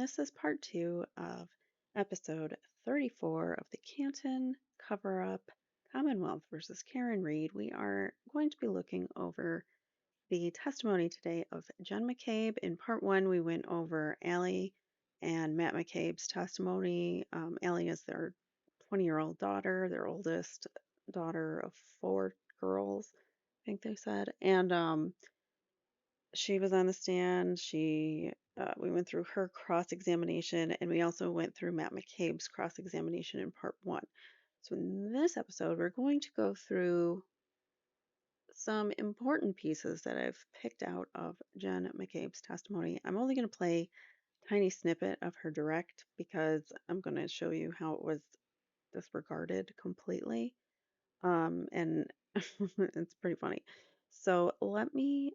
this is part two of episode 34 of the Canton Cover-Up Commonwealth versus Karen Reed. We are going to be looking over the testimony today of Jen McCabe. In part one, we went over Allie and Matt McCabe's testimony. Allie is their 20-year-old daughter, their oldest daughter of four girls, I think they said. And she was on the stand. We went through her cross-examination, and we also went through Matt McCabe's cross-examination in part one. So in this episode, we're going to go through some important pieces that I've picked out of Jen McCabe's testimony. I'm only going to play a tiny snippet of her direct because I'm going to show you how it was disregarded completely. And it's pretty funny. So let me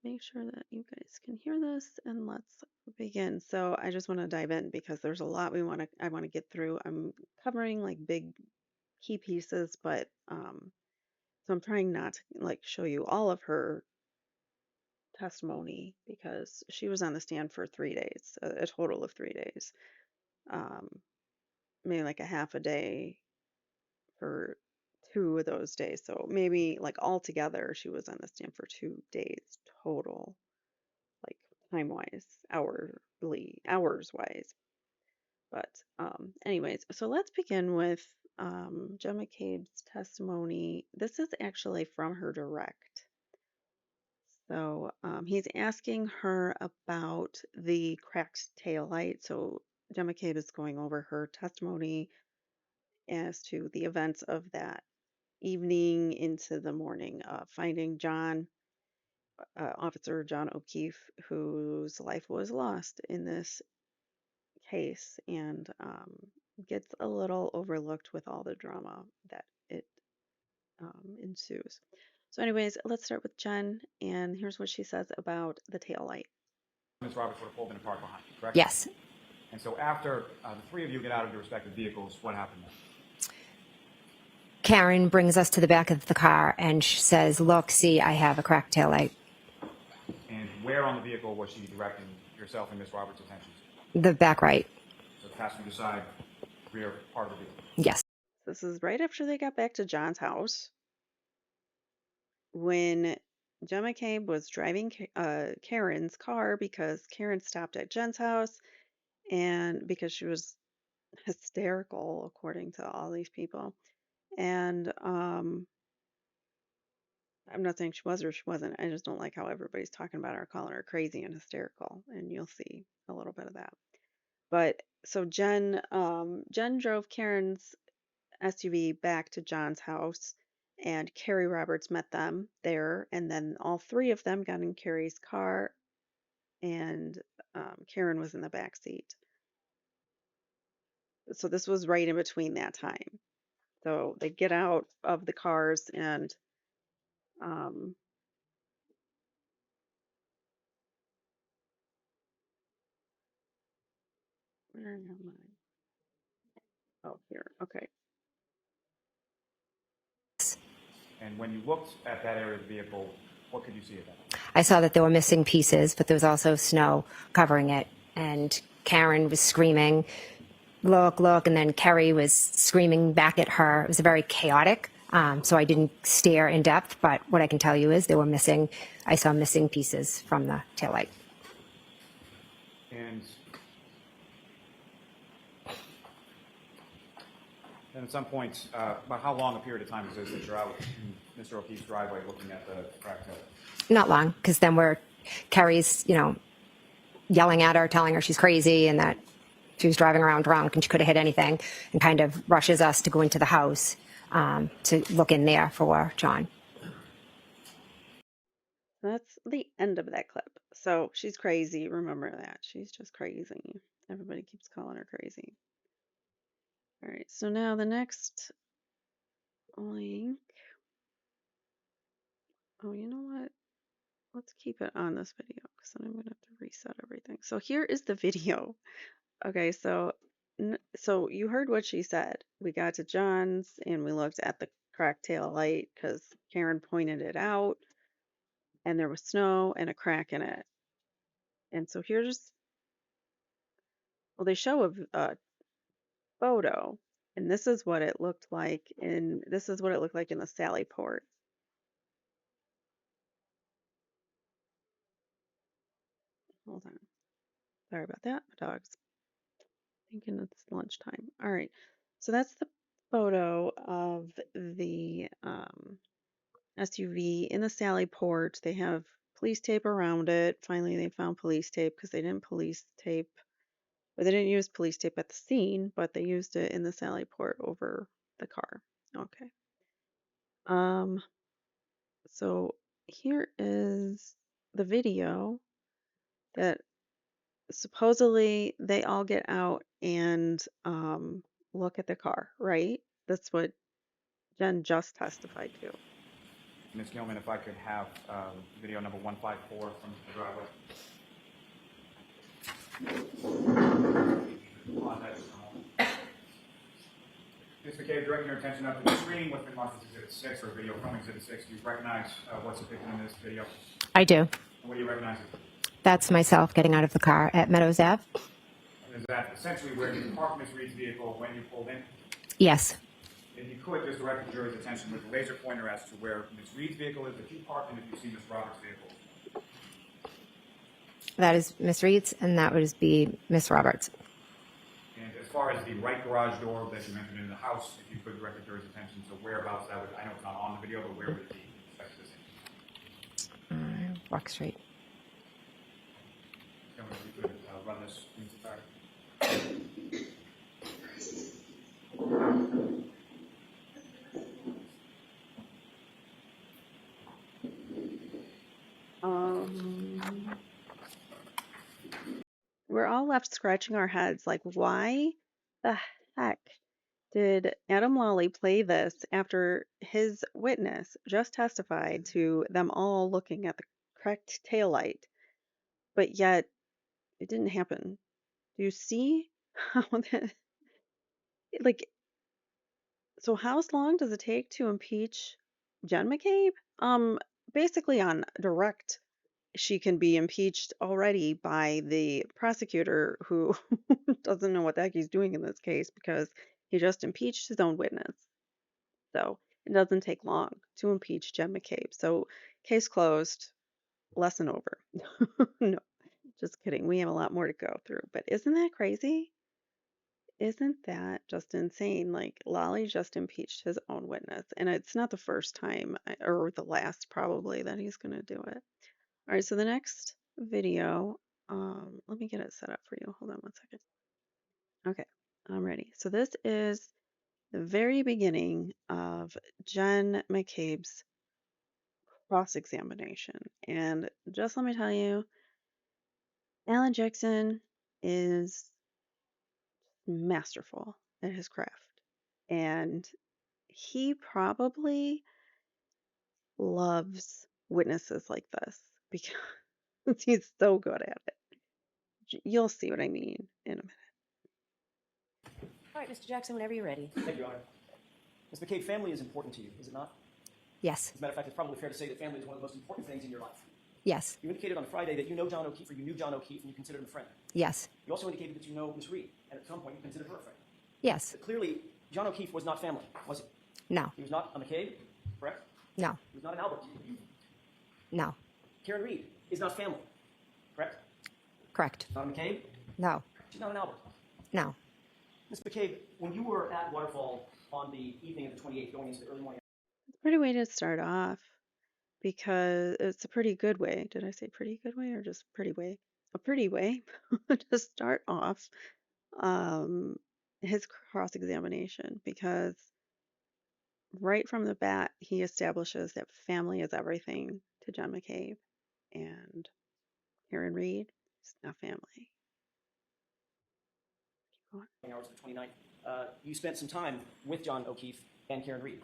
make sure that you guys can hear this, and let's begin. So I just want to dive in because there's a lot I want to get through. I'm covering like big key pieces, but so I'm trying not to like show you all of her testimony because she was on the stand for 3 days, a total of 3 days, um, maybe like a half a day for 2 of those days. So maybe like altogether, she was on the stand for 2 days total, like time wise, hours wise. But anyways, so let's begin with Jen McCabe's testimony. This is actually from her direct. So he's asking her about the cracked tail light. So Jen McCabe is going over her testimony as to the events of that evening into the morning, finding Officer John O'Keefe, whose life was lost in this case and gets a little overlooked with all the drama that it ensues. So, anyways, let's start with Jen, and here's what she says about the tail light. Ms. Roberts would have pulled in a car behind you, correct? Yes. And so after the three of you get out of your respective vehicles, what happened then? Karen brings us to the back of the car and she says, look, see, I have a cracked taillight. And where on the vehicle was she directing yourself and Ms. Roberts' attention to? The back right. So the passenger side, rear part of the vehicle. Yes. This is right after they got back to John's house when Jen McCabe was driving Karen's car because Karen stopped at Jen's house and because she was hysterical, according to all these people. And I'm not saying she was or she wasn't. I just don't like how everybody's talking about her, calling her crazy and hysterical. And you'll see a little bit of that. But so Jen drove Karen's SUV back to John's house, and Carrie Roberts met them there. And then all three of them got in Carrie's car, and Karen was in the back seat. So this was right in between that time. So they get out of the cars and um, where am I? Oh, here. Okay. And when you looked at that area of the vehicle, what could you see at that point? I saw that there were missing pieces, but there was also snow covering it. And Karen was screaming, look, look. And then Kerry was screaming back at her. It was very chaotic. So I didn't stare in depth, but what I can tell you is I saw missing pieces from the taillight. And then at some point, about how long a period of time is this that you're out in Mr. O'Keefe's driveway looking at the cracked tail? Not long, because then Kerry's, yelling at her, telling her she's crazy and that she was driving around drunk and she could have hit anything, and kind of rushes us to go into the house to look in there for John. That's the end of that clip. So she's crazy. Remember that. She's just crazy. Everybody keeps calling her crazy. All right. So now the next link. Oh, you know what? Let's keep it on this video because then I'm going to have to reset everything. So here is the video. Okay. So you heard what she said. We got to John's and we looked at the cracked tail light because Karen pointed it out and there was snow and a crack in it. And so here's Well, they show a photo, and this is what it looked like in the Sally Port. Hold on. Sorry about that. My dog's thinking it's lunchtime. All right. So that's the photo of the SUV in the Sally Port. They have police tape around it. Finally, they found police tape because they didn't use police tape at the scene, but they used it in the Sally Port over the car. Okay. Um, so here is the video that supposedly they all get out and look at the car, right? That's what Jen just testified to. Ms. Gilman, if I could have video number 154 from the driveway. Ms. McCabe, directing your attention up to the screen. What's been marked as Exhibit 6 or video from Exhibit 6. Do you recognize what's depicted in this video? I do. And what do you recognize? That's myself getting out of the car at Meadows Ave. Is that essentially where you parked Ms. Reed's vehicle when you pulled in? Yes. If you could, just direct the jury's attention with a laser pointer as to where Ms. Reed's vehicle is, if you parked, and if you see Ms. Roberts' vehicle. That is Miss Reed's, and that would be Miss Roberts. And as far as the right garage door that you entered into the house, if you could direct the jury's attention to whereabouts that would, I know it's not on the video, but where would it be? Walk straight. If you could run this into fire. We're all left scratching our heads like, why the heck did Adam Lawley play this after his witness just testified to them all looking at the correct taillight, but yet it didn't happen? Do you see how that, like, so how long does it take to impeach Jen McCabe? Basically on direct, she can be impeached already by the prosecutor who doesn't know what the heck he's doing in this case because he just impeached his own witness. So it doesn't take long to impeach Jen McCabe. So case closed, lesson over. No, just kidding. We have a lot more to go through. But isn't that crazy? Isn't that just insane? Like, Lolly just impeached his own witness, and it's not the first time or the last probably that he's going to do it. All right, so the next video, let me get it set up for you. Hold on one second. Okay, I'm ready. So this is the very beginning of Jen McCabe's cross-examination. And just let me tell you, Alan Jackson is masterful at his craft. And he probably loves witnesses like this because he's so good at it. You'll see what I mean in a minute. All right, Mr. Jackson, whenever you're ready. Thank you, Your Honor. Ms. McCabe, family is important to you, is it not? Yes. As a matter of fact, it's probably fair to say that family is one of the most important things in your life. Yes. You indicated on Friday that you know John O'Keefe, or you knew John O'Keefe, and you considered him a friend. Yes. You also indicated that you know Ms. Reed, and at some point you considered her a friend. Yes. But clearly, John O'Keefe was not family, was he? No. He was not a McCabe, correct? No. He was not an Albert. No. Karen Reed is not family, correct? Correct. Not a McCabe? No. She's not an Albert. No. Ms. McCabe, when you were at Waterfall on the evening of the 28th, going into the early morning It's a pretty way to start off because it's a pretty good way. Did I say pretty good way or just pretty way? A pretty way to start off his cross-examination because right from the bat, he establishes that family is everything to Jen McCabe, and Karen Reed is not family. Keep going. hours of the 29th, you spent some time with John O'Keefe and Karen Reed.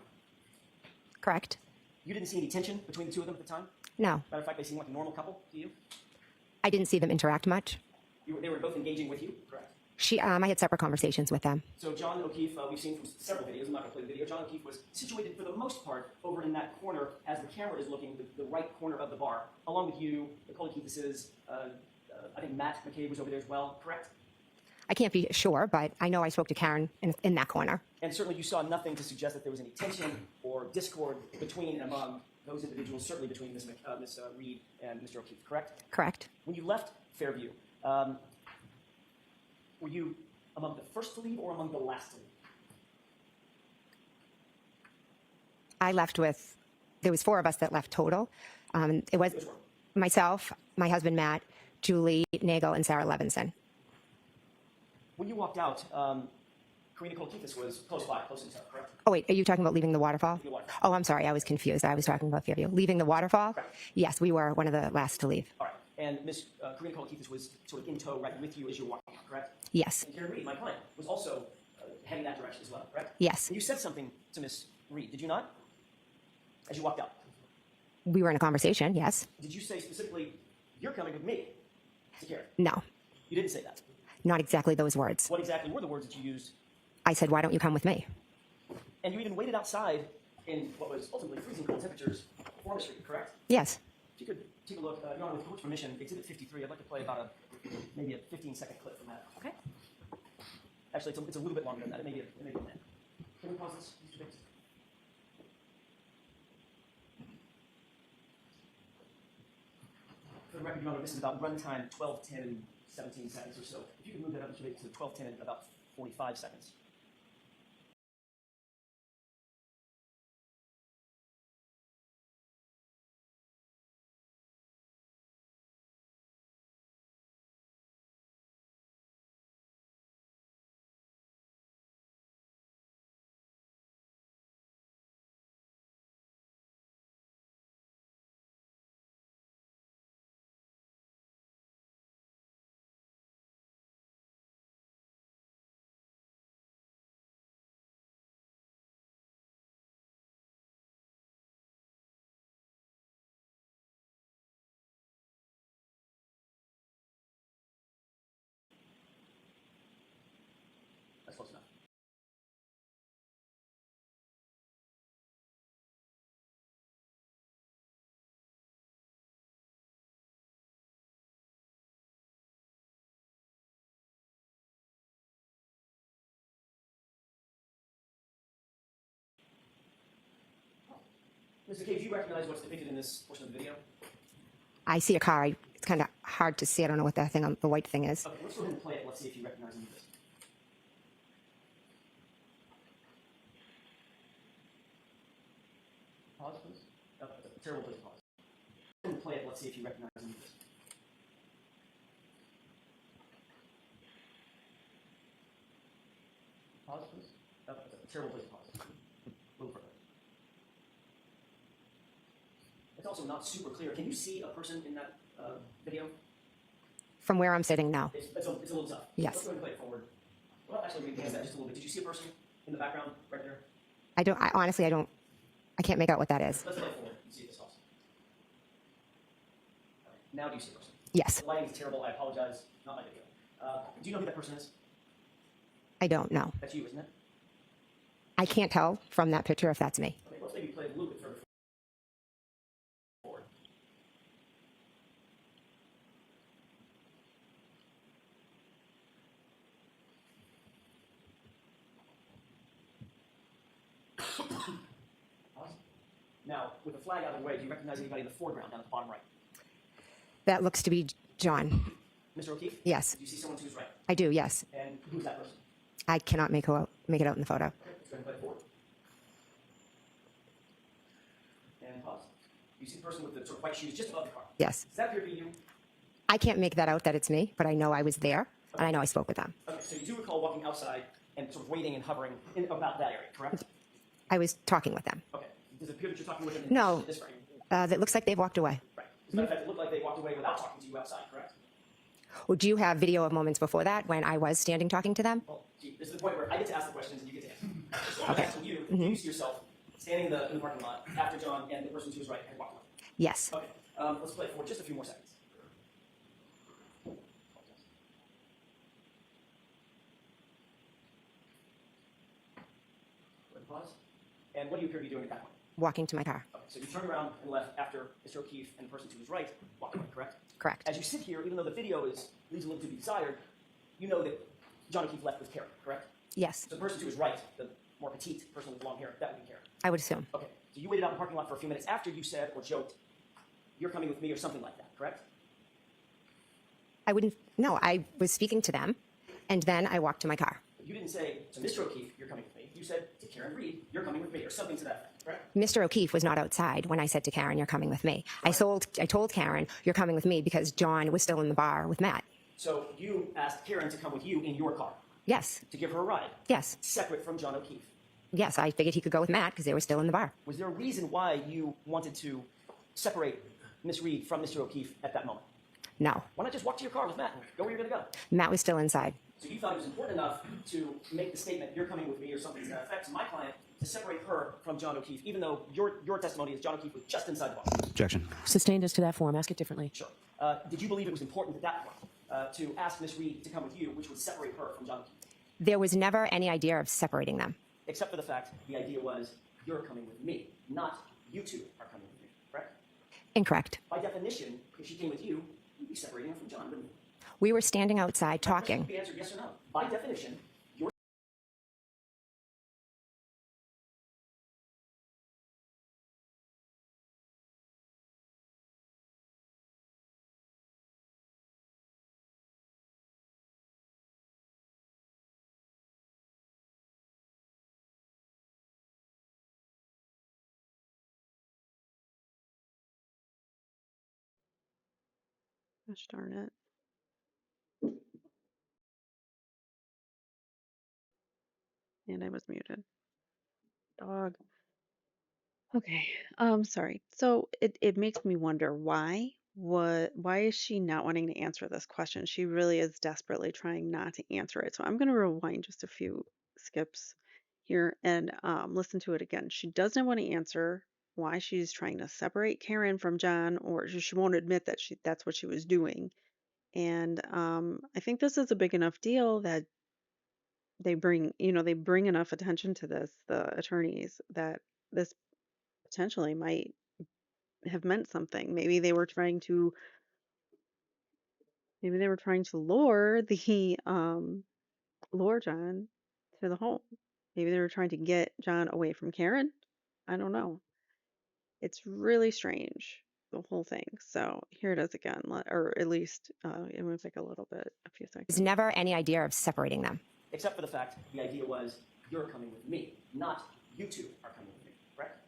Correct. You didn't see any tension between the two of them at the time? No. Matter of fact, they seemed like a normal couple to you? I didn't see them interact much. They were both engaging with you, correct? I had separate conversations with them. So John O'Keefe, we've seen from several videos, I'm not going to play the video, John O'Keefe was situated for the most part over in that corner as the camera is looking, the right corner of the bar, along with you, Nicole O'Keefe, this is, I think Matt McCabe was over there as well, correct? I can't be sure, but I know I spoke to Karen in that corner. And certainly you saw nothing to suggest that there was any tension or discord between and among those individuals, certainly between Ms. Reed and Mr. O'Keefe, correct? Correct. When you left Fairview, were you among the first to leave or among the last to leave? I left with, there was 4 of us that left total. It was myself, my husband Matt, Julie Nagel, and Sarah Levinson. When you walked out, Karina Kolakithis was close by, close in town, correct? Oh, wait, are you talking about leaving the waterfall? The waterfall. Oh, I'm sorry, I was confused. I was talking about Fairview. Leaving the waterfall? Correct. Yes, we were one of the last to leave. All right. And Ms. Karina Kolakithis was sort of in tow right with you as you were walking out, correct? Yes. And Karen Reed, my client, was also heading that direction as well, correct? Yes. And you said something to Ms. Reed, did you not? As you walked out. We were in a conversation, yes. Did you say specifically, you're coming with me to Karen? No, You didn't say that. not exactly those words. What exactly were the words that you used? I said, why don't you come with me? And you even waited outside in what was ultimately freezing cold temperatures for Ms. Reed, correct? Yes. If you could take a look, Your Honor, with court's permission, Exhibit 53, I'd like to play about maybe a 15-second clip from that. Okay. Actually, it's a little bit longer than that. It may be a minute. Can we pause this, Mr. Biggs? For the record, Your Honor, this is about runtime 12:10 and 17 seconds or so. If you could move that up, Mr. Biggs, to 12:10 and about 45 seconds. That's close enough. Mr. McCabe, do you recognize what's depicted in this portion of the video? I see a car. It's kind of hard to see. I don't know what that thing, the white thing is. Okay, let's go ahead and play it. Let's see if you recognize any of this. Pause, please. Oh, that's a terrible place to pause. Go ahead and play it. Let's see if you recognize any of this. Pause, please. Oh, that's a terrible place to pause. A little further. It's also not super clear. Can you see a person in that video? From where I'm sitting now. It's a little tough. Yes. Let's go ahead and play it forward. Well, actually, we can advance that just a little bit. Did you see a person in the background right there? Honestly, I can't make out what that is. Let's play it forward and see if this helps. All right. Now do you see a person? Yes. The lighting is terrible. I apologize. Not my video. Do you know who that person is? I don't know. That's you, isn't it? I can't tell from that picture if that's me. Okay, let's maybe play it a little bit further forward. Pause. Now, with the flag out of the way, do you recognize anybody in the foreground down at the bottom right? That looks to be John. Mr. O'Keefe? Yes. Do you see someone to his right? I do, yes. And who's that person? I cannot make it out in the photo. Okay, let's go ahead and play it forward. And pause. You see the person with the sort of white shoes just above the car. Yes. Does that appear to be you? I can't make that out that it's me, but I know I was there, and I know I spoke with them. Okay, so you do recall walking outside and sort of waiting and hovering in about that area, correct? I was talking with them. Okay. Does it appear that you're talking with them No. in this frame? That looks like they've walked away. Right. As a matter of fact, it looked like they walked away without talking to you outside, correct? Well, do you have video of moments before that when I was standing talking to them? Well, gee, this is the point where I get to ask the questions and you get to answer. So I'm Okay. asking you, do you see yourself standing in the parking lot after John and the person to his right had walked away? Yes. Okay. Let's play it for just a few more seconds. Pause. And what do you appear to be doing at that point? Walking to my car. Okay, so you turned around and left after Mr. O'Keefe and the person to his right walked away, correct? Correct. As you sit here, even though the video leaves a little to be desired, you know that John O'Keefe left with Karen, correct? Yes, So the person to his right, the more petite person with long hair, that would be Karen. I would assume. Okay, so you waited out in the parking lot for a few minutes after you said or joked, "You're coming with me," or something like that, correct? I wouldn't, no, I was speaking to them, and then I walked to my car. You didn't say to Mr. O'Keefe, "You're coming with me." You said to Karen Reed, "You're coming with me," or something to that effect, correct? Mr. O'Keefe was not outside when I said to Karen, "You're coming with me." I told Karen, "You're coming with me," because John was still in the bar with Matt. So you asked Karen to come with you in your car Yes, to give her a ride, yes, separate from John O'Keefe. yes, I figured he could go with Matt because they were still in the bar. Was there a reason why you wanted to separate Miss Reed from Mr. O'Keefe at that moment? No, Why not just walk to your car with Matt and go where you're going to go? Matt was still inside. So you thought it was important enough to make the statement, "You're coming with me," or something to that effect, to my client, to separate her from John O'Keefe, even though your testimony is John O'Keefe was just inside the bar. Objection. Sustained as to that form. Ask it differently. Sure. Did you believe it was important at that point to ask Miss Reed to come with you, which would separate her from John O'Keefe? There was never any idea of separating them. Except for the fact the idea was, "You're coming with me," not "you two are coming with me," correct? Incorrect. By definition, if she came with you, you'd be separating her from John, wouldn't you? We were standing outside My question talking. would be answered yes or no. By definition, you're Gosh darn it. And I was muted. Dog. Okay. Sorry. So it makes me wonder why is she not wanting to answer this question? She really is desperately trying not to answer it. So I'm going to rewind just a few skips here and listen to it again. She doesn't want to answer why she's trying to separate Karen from John, or she won't admit that that's what she was doing. And I think this is a big enough deal that they bring enough attention to this, the attorneys, that this potentially might have meant something. Maybe they were trying to lure the lure John to the home. Maybe they were trying to get John away from Karen. I don't know. It's really strange, the whole thing. So here it is again, or at least it was like a few There was seconds. never any idea of separating them. except for the fact the idea was, "You're coming with me," not "you two are coming with me," correct?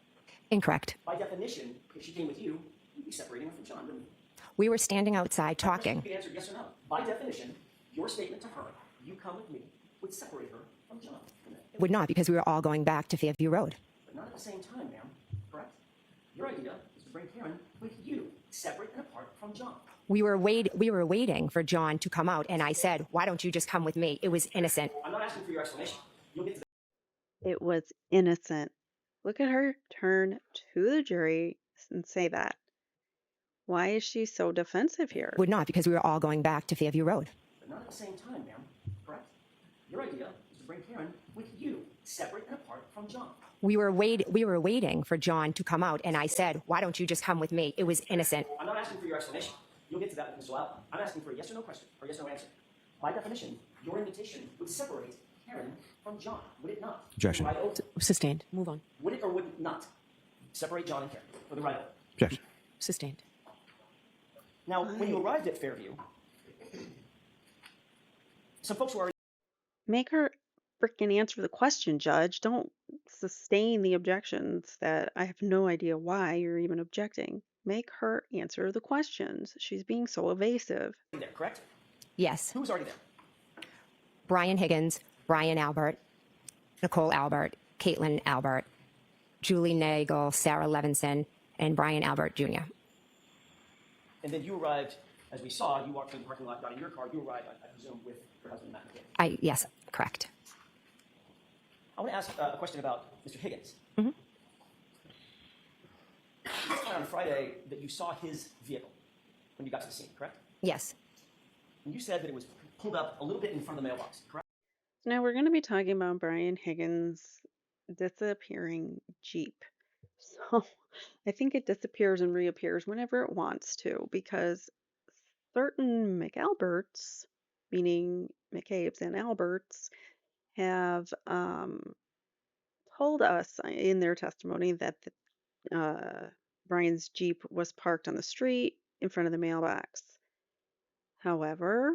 Incorrect. By definition, if she came with you, you'd be separating her from John, wouldn't you? We were standing outside My question talking. would be answered yes or no. By definition, your statement to her, "You come with me," would separate her from John, wouldn't it? Would not, because we were all going back to Fairview Road. But not at the same time, ma'am, correct? Your idea is to bring Karen with you, separate and apart from John. We were waiting for John to come out, and I said, "Why don't you just come with me?" It was innocent. I'm not asking for your explanation. You'll get to It was innocent. Look at her turn to the jury and say that. Why is she so defensive here? Would not, because we were all going back to Fairview Road. but not at the same time, ma'am, correct? Your idea is to bring Karen with you, separate and apart from John. We were waiting for John to come out, and I said, "Why don't you just come with me?" It was innocent. I'm not asking for your explanation. You'll get to that with Mr. Allen. I'm asking for a yes or no question, or yes or no answer. By definition, your invitation would separate Karen from John, would it not? Objection. Right over. Sustained. Move on. Would it or would it not separate John and Karen for the right over? Objection. Sustained. Now, when you arrived at Fairview, some folks were already Make her freaking answer the question, Judge. Don't sustain the objections that I have no idea why you're even objecting. Make her answer the questions. She's being so evasive. there, correct? Yes. Who was already there? Brian Higgins, Brian Albert, Nicole Albert, Caitlin Albert, Julie Nagel, Sarah Levinson, and Brian Albert Jr. And then you arrived, as we saw, you walked through the parking lot, got in your car, you arrived, I presume, with your husband, Matt McCabe. Yes, correct. I want to ask a question about Mr. Higgins. Mhm. You said on Friday that you saw his vehicle when you got to the scene, correct? Yes. And you said that it was pulled up a little bit in front of the mailbox, correct? Now we're going to be talking about Brian Higgins' disappearing Jeep. So I think it disappears and reappears whenever it wants to, because certain McAlberts meaning McCabe's and Albert's, have told us in their testimony that Brian's Jeep was parked on the street in front of the mailbox. However,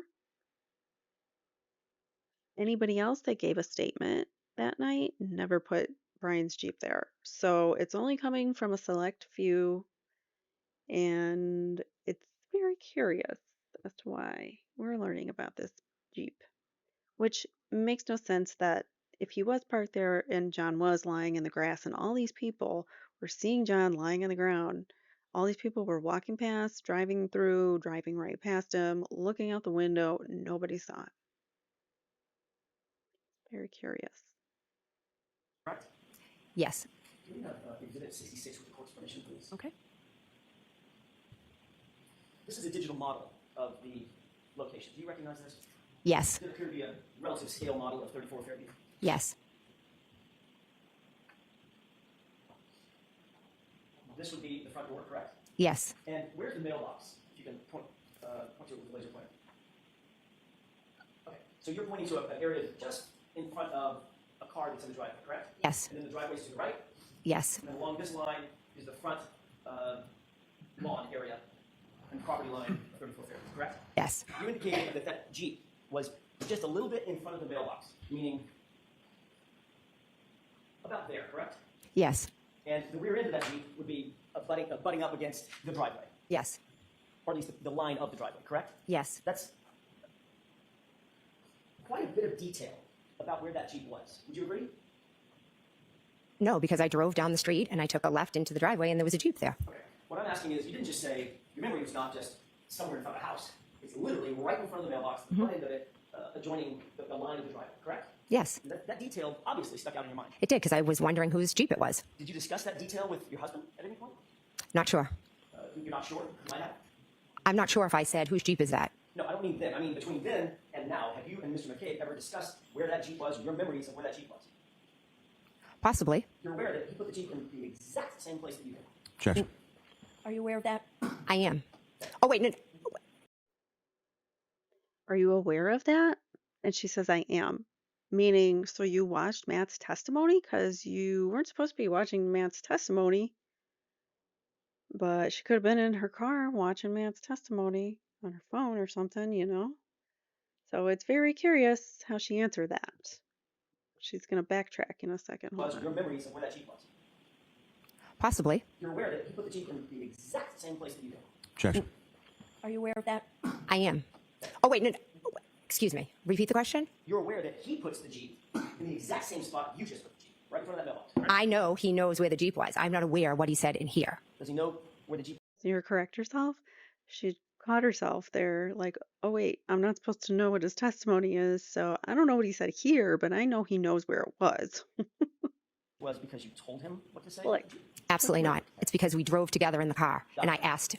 anybody else that gave a statement that night never put Brian's Jeep there. So it's only coming from a select few, and it's very curious as to why we're learning about this Jeep, which makes no sense that if he was parked there and John was lying in the grass and all these people were seeing John lying on the ground, all these people were walking past, driving through, driving right past him, looking out the window, nobody saw it. Very curious. Correct? Yes. Can we have Exhibit 66 with the court's permission, please? Okay. This is a digital model of the location. Do you recognize this? Yes. Does it appear to be a relative scale model of 34 Fairview? Yes. This would be the front door, correct? Yes. And where's the mailbox? If you can point to it with the laser pointer. Okay, so you're pointing to an area just in front of a car that's in the driveway, correct? Yes. And then the driveway's to the right, Yes. and then along this line is the front lawn area and property line of 34 Fairview, correct? Yes. You indicated that that Jeep was just a little bit in front of the mailbox, meaning about there, correct? Yes. And the rear end of that Jeep would be butting up against the driveway, Yes. or at least the line of the driveway, correct? Yes. That's quite a bit of detail about where that Jeep was. Would you agree? No, because I drove down the street and I took a left into the driveway and there was a Jeep there. Okay. What I'm asking is, you didn't just say, your memory was not just somewhere in front of a house. It's literally right in front of the mailbox, the front end of it, adjoining the line of the driveway, correct? Yes. That detail obviously stuck out in your mind. It did because I was wondering whose Jeep it was. Did you discuss that detail with your husband at any point? Not sure. You're not sure? You might have. I'm not sure if I said whose Jeep is that. No, I don't mean then. I mean between then and now. Have you and Mr. McCabe ever discussed where that Jeep was, or your memories of where that Jeep was? Possibly. You're aware that he put the Jeep in the exact same place that you did. Objection. Are you aware of that? I am. Oh, wait. No. Are you aware of that? And she says, I am. Meaning, so you watched Matt's testimony? Because you weren't supposed to be watching Matt's testimony. But she could have been in her car watching Matt's testimony on her phone or something, you know? So it's very curious how she answered that. She's going to backtrack in a second. Hold Was on. your memories of where that Jeep was? Possibly. You're aware that he put the Jeep in the exact same place that you did. Objection. Are you aware of that? I am. Oh, wait. No. Excuse me. Repeat the question. You're aware that he puts the Jeep in the exact same spot you just put the Jeep, right in front of that mailbox, correct? I know he knows where the Jeep was. I'm not aware what he said in here. Does he know where the Jeep See her correct herself? She caught herself there, like, oh, wait, I'm not supposed to know what his testimony is. So I don't know what he said here, but I know he knows where it was. was because you told him what to say? Like, Absolutely not. It's because we drove together in the car and I asked.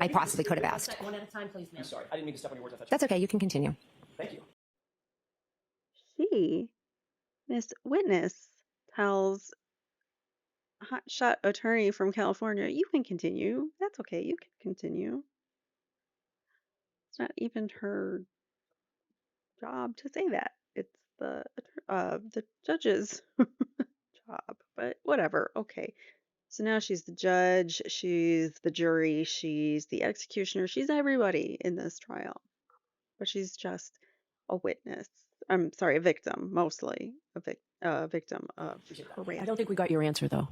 I possibly could have asked. One at a time, please, I'm ma'am. sorry. I didn't mean to step on your words. I thought That's okay. You can continue. Thank you. she, Miss Witness, tells hotshot attorney from California, you can continue. That's okay. You can continue. It's not even her job to say that. It's the judge's job. But whatever. Okay. So now she's the judge, she's the jury, she's the executioner, she's everybody in this trial. But she's just a witness. I'm sorry, a victim, mostly a victim of I harassment. don't think we got your answer, though.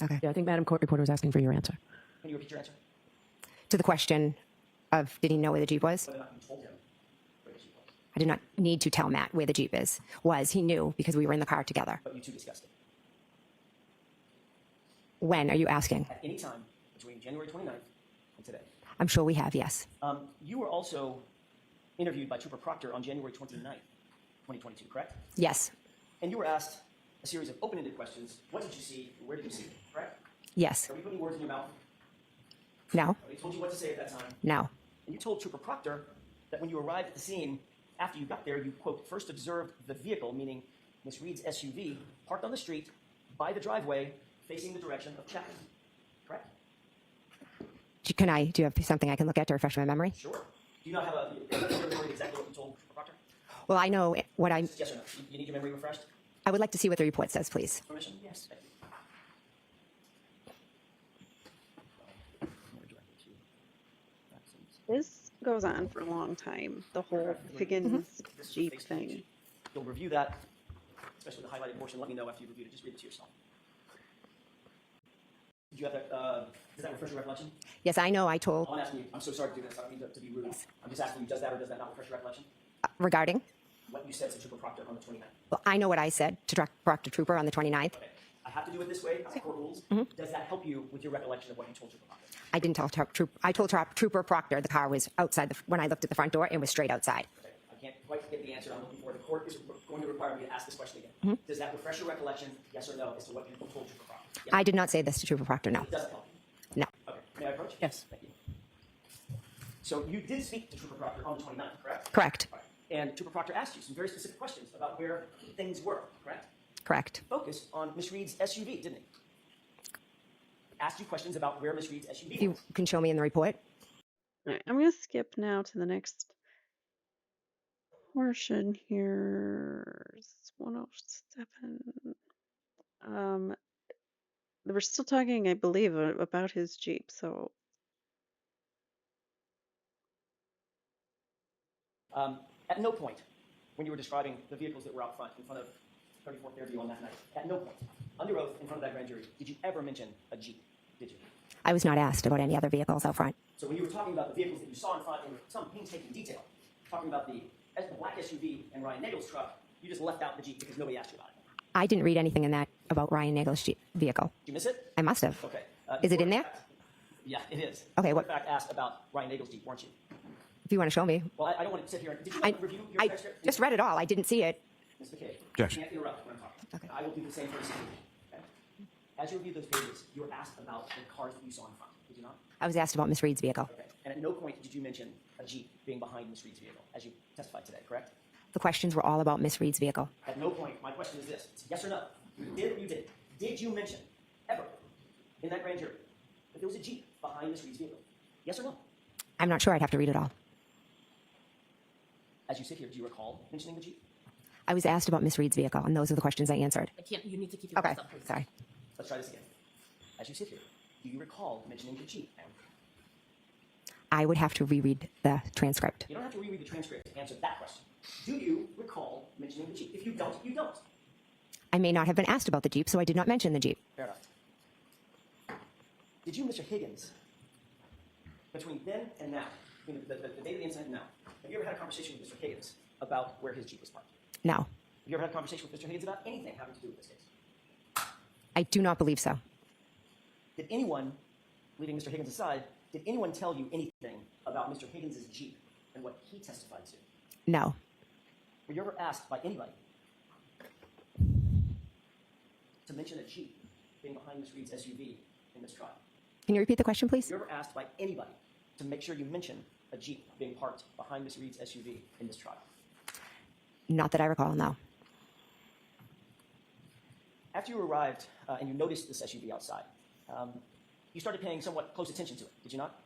Okay. Yeah, I think Madam Court Reporter was asking for your answer. Can you repeat your answer? To the question of did he know where the Jeep was? Whether or not you told him where the Jeep was. I did not need to tell Matt where the Jeep was. He knew because we were in the car together. But you two discussed it. When are you asking? At any time between January 29th and today. I'm sure we have, yes. You were also interviewed by Trooper Proctor on January 29th, 2022, correct? Yes. And you were asked a series of open-ended questions. What did you see? Where did you see it? Correct? Yes. Are we putting words in your mouth? No. They told you what to say at that time. No. And you told Trooper Proctor that when you arrived at the scene, after you got there, you, quote, first observed the vehicle, meaning Miss Reed's SUV, parked on the street by the driveway facing the direction of Chapman. Correct? Do you have something I can look at to refresh my memery? Sure. Do you not have a memory exactly what you told Trooper Proctor? Well, I know what I'm. Yes or no? You need your memory refreshed? I would like to see what the report says, please. Permission? Yes. Thank you. This goes on for a long time, the whole Higgins Jeep thing. You'll review that, especially the highlighted portion. Let me know after you reviewed it. Just read it to yourself. Did you have that? Does that refresh your recollection? Yes, I know I told. I'm asking you. I'm so sorry to do this. I don't mean to be rude. I'm just asking you. Does that or does that not refresh your recollection? Regarding? What you said to Trooper Proctor on the 29th. Well, I know what I said to Proctor Trooper on the 29th. Okay. I have to do it this way, as court rules. Does that help you with your recollection of what you told Trooper Proctor? I didn't tell I told Trooper Proctor the car was outside when I looked at the front door and was straight outside. Okay. I can't quite get the answer I'm looking for. The court is going to require me to ask this question again. Does that refresh your recollection, yes or no, as to what you told Trooper Proctor? Yes. I did not say this to Trooper Proctor, no. It doesn't help you? No. Okay. May I approach? Yes. Thank you. So you did speak to Trooper Proctor on the 29th, correct? Correct. Right. And Trooper Proctor asked you some very specific questions about where things were, correct? Correct. Focused on Miss Reed's SUV, didn't he? Asked you questions about where Miss Reed's SUV If you was. can show me in the report. All right, I'm going to skip now to the next portion here. It's 107. We're still talking, I believe, about his Jeep, so At no point, when you were describing the vehicles that were out front in front of 34th Fairview on that night, at no point, under oath in front of that grand jury, did you ever mention a Jeep? Did you? I was not asked about any other vehicles out front. So when you were talking about the vehicles that you saw in front in some painstaking detail, talking about the black SUV and Ryan Nagel's truck, you just left out the Jeep because nobody asked you about it. I didn't read anything in that about Ryan Nagel's Jeep vehicle. Did you miss it? I must have. Okay. Is it in there? Yeah, it is. Okay, You, what- in fact, asked about Ryan Nagel's Jeep, weren't you? If you want to show me. Well, I don't want to sit here. Did you I, review your I transcript? just read it all. I didn't see it. Ms. McCabe, Objection. you can't interrupt when I'm talking. Okay. I will do the same for the city. Okay? As you reviewed those pages, you were asked about the cars that you saw in front. Did you not? I was asked about Miss Reed's vehicle. Okay. And at no point did you mention a Jeep being behind Ms. Reed's vehicle, as you testified today, correct? The questions were all about Miss Reed's vehicle. At no point, my question is this. It's yes or no. You did or you didn't. Did you mention, ever, in that grand jury, that there was a Jeep behind Ms. Reed's vehicle? Yes or no? I'm not sure. I'd have to read it all. As you sit here, do you recall mentioning the Jeep? I was asked about Miss Reed's vehicle, and those are the questions I answered. You need to keep your Okay, voice up, please. sorry. Let's try this again. As you sit here, do you recall mentioning the Jeep? I would have to reread the transcript. You don't have to reread the transcript to answer that question. Do you recall mentioning the Jeep? If you don't, you don't. I may not have been asked about the Jeep, so I did not mention the Jeep. Fair enough. Did you, Mr. Higgins, between then and now, between the day of the incident and now, have you ever had a conversation with Mr. Higgins about where his Jeep was parked? No, Have you ever had a conversation with Mr. Higgins about anything having to do with this case? I do not believe so. Did anyone, leaving Mr. Higgins aside, did anyone tell you anything about Mr. Higgins' Jeep and what he testified to? No. Were you ever asked by anybody to mention a Jeep being behind Ms. Reed's SUV in this trial? Can you repeat the question, please? Were you ever asked by anybody to make sure you mention a Jeep being parked behind Ms. Reed's SUV in this trial? Not that I recall, no. After you arrived and you noticed this SUV outside, you started paying somewhat close attention to it, did you not?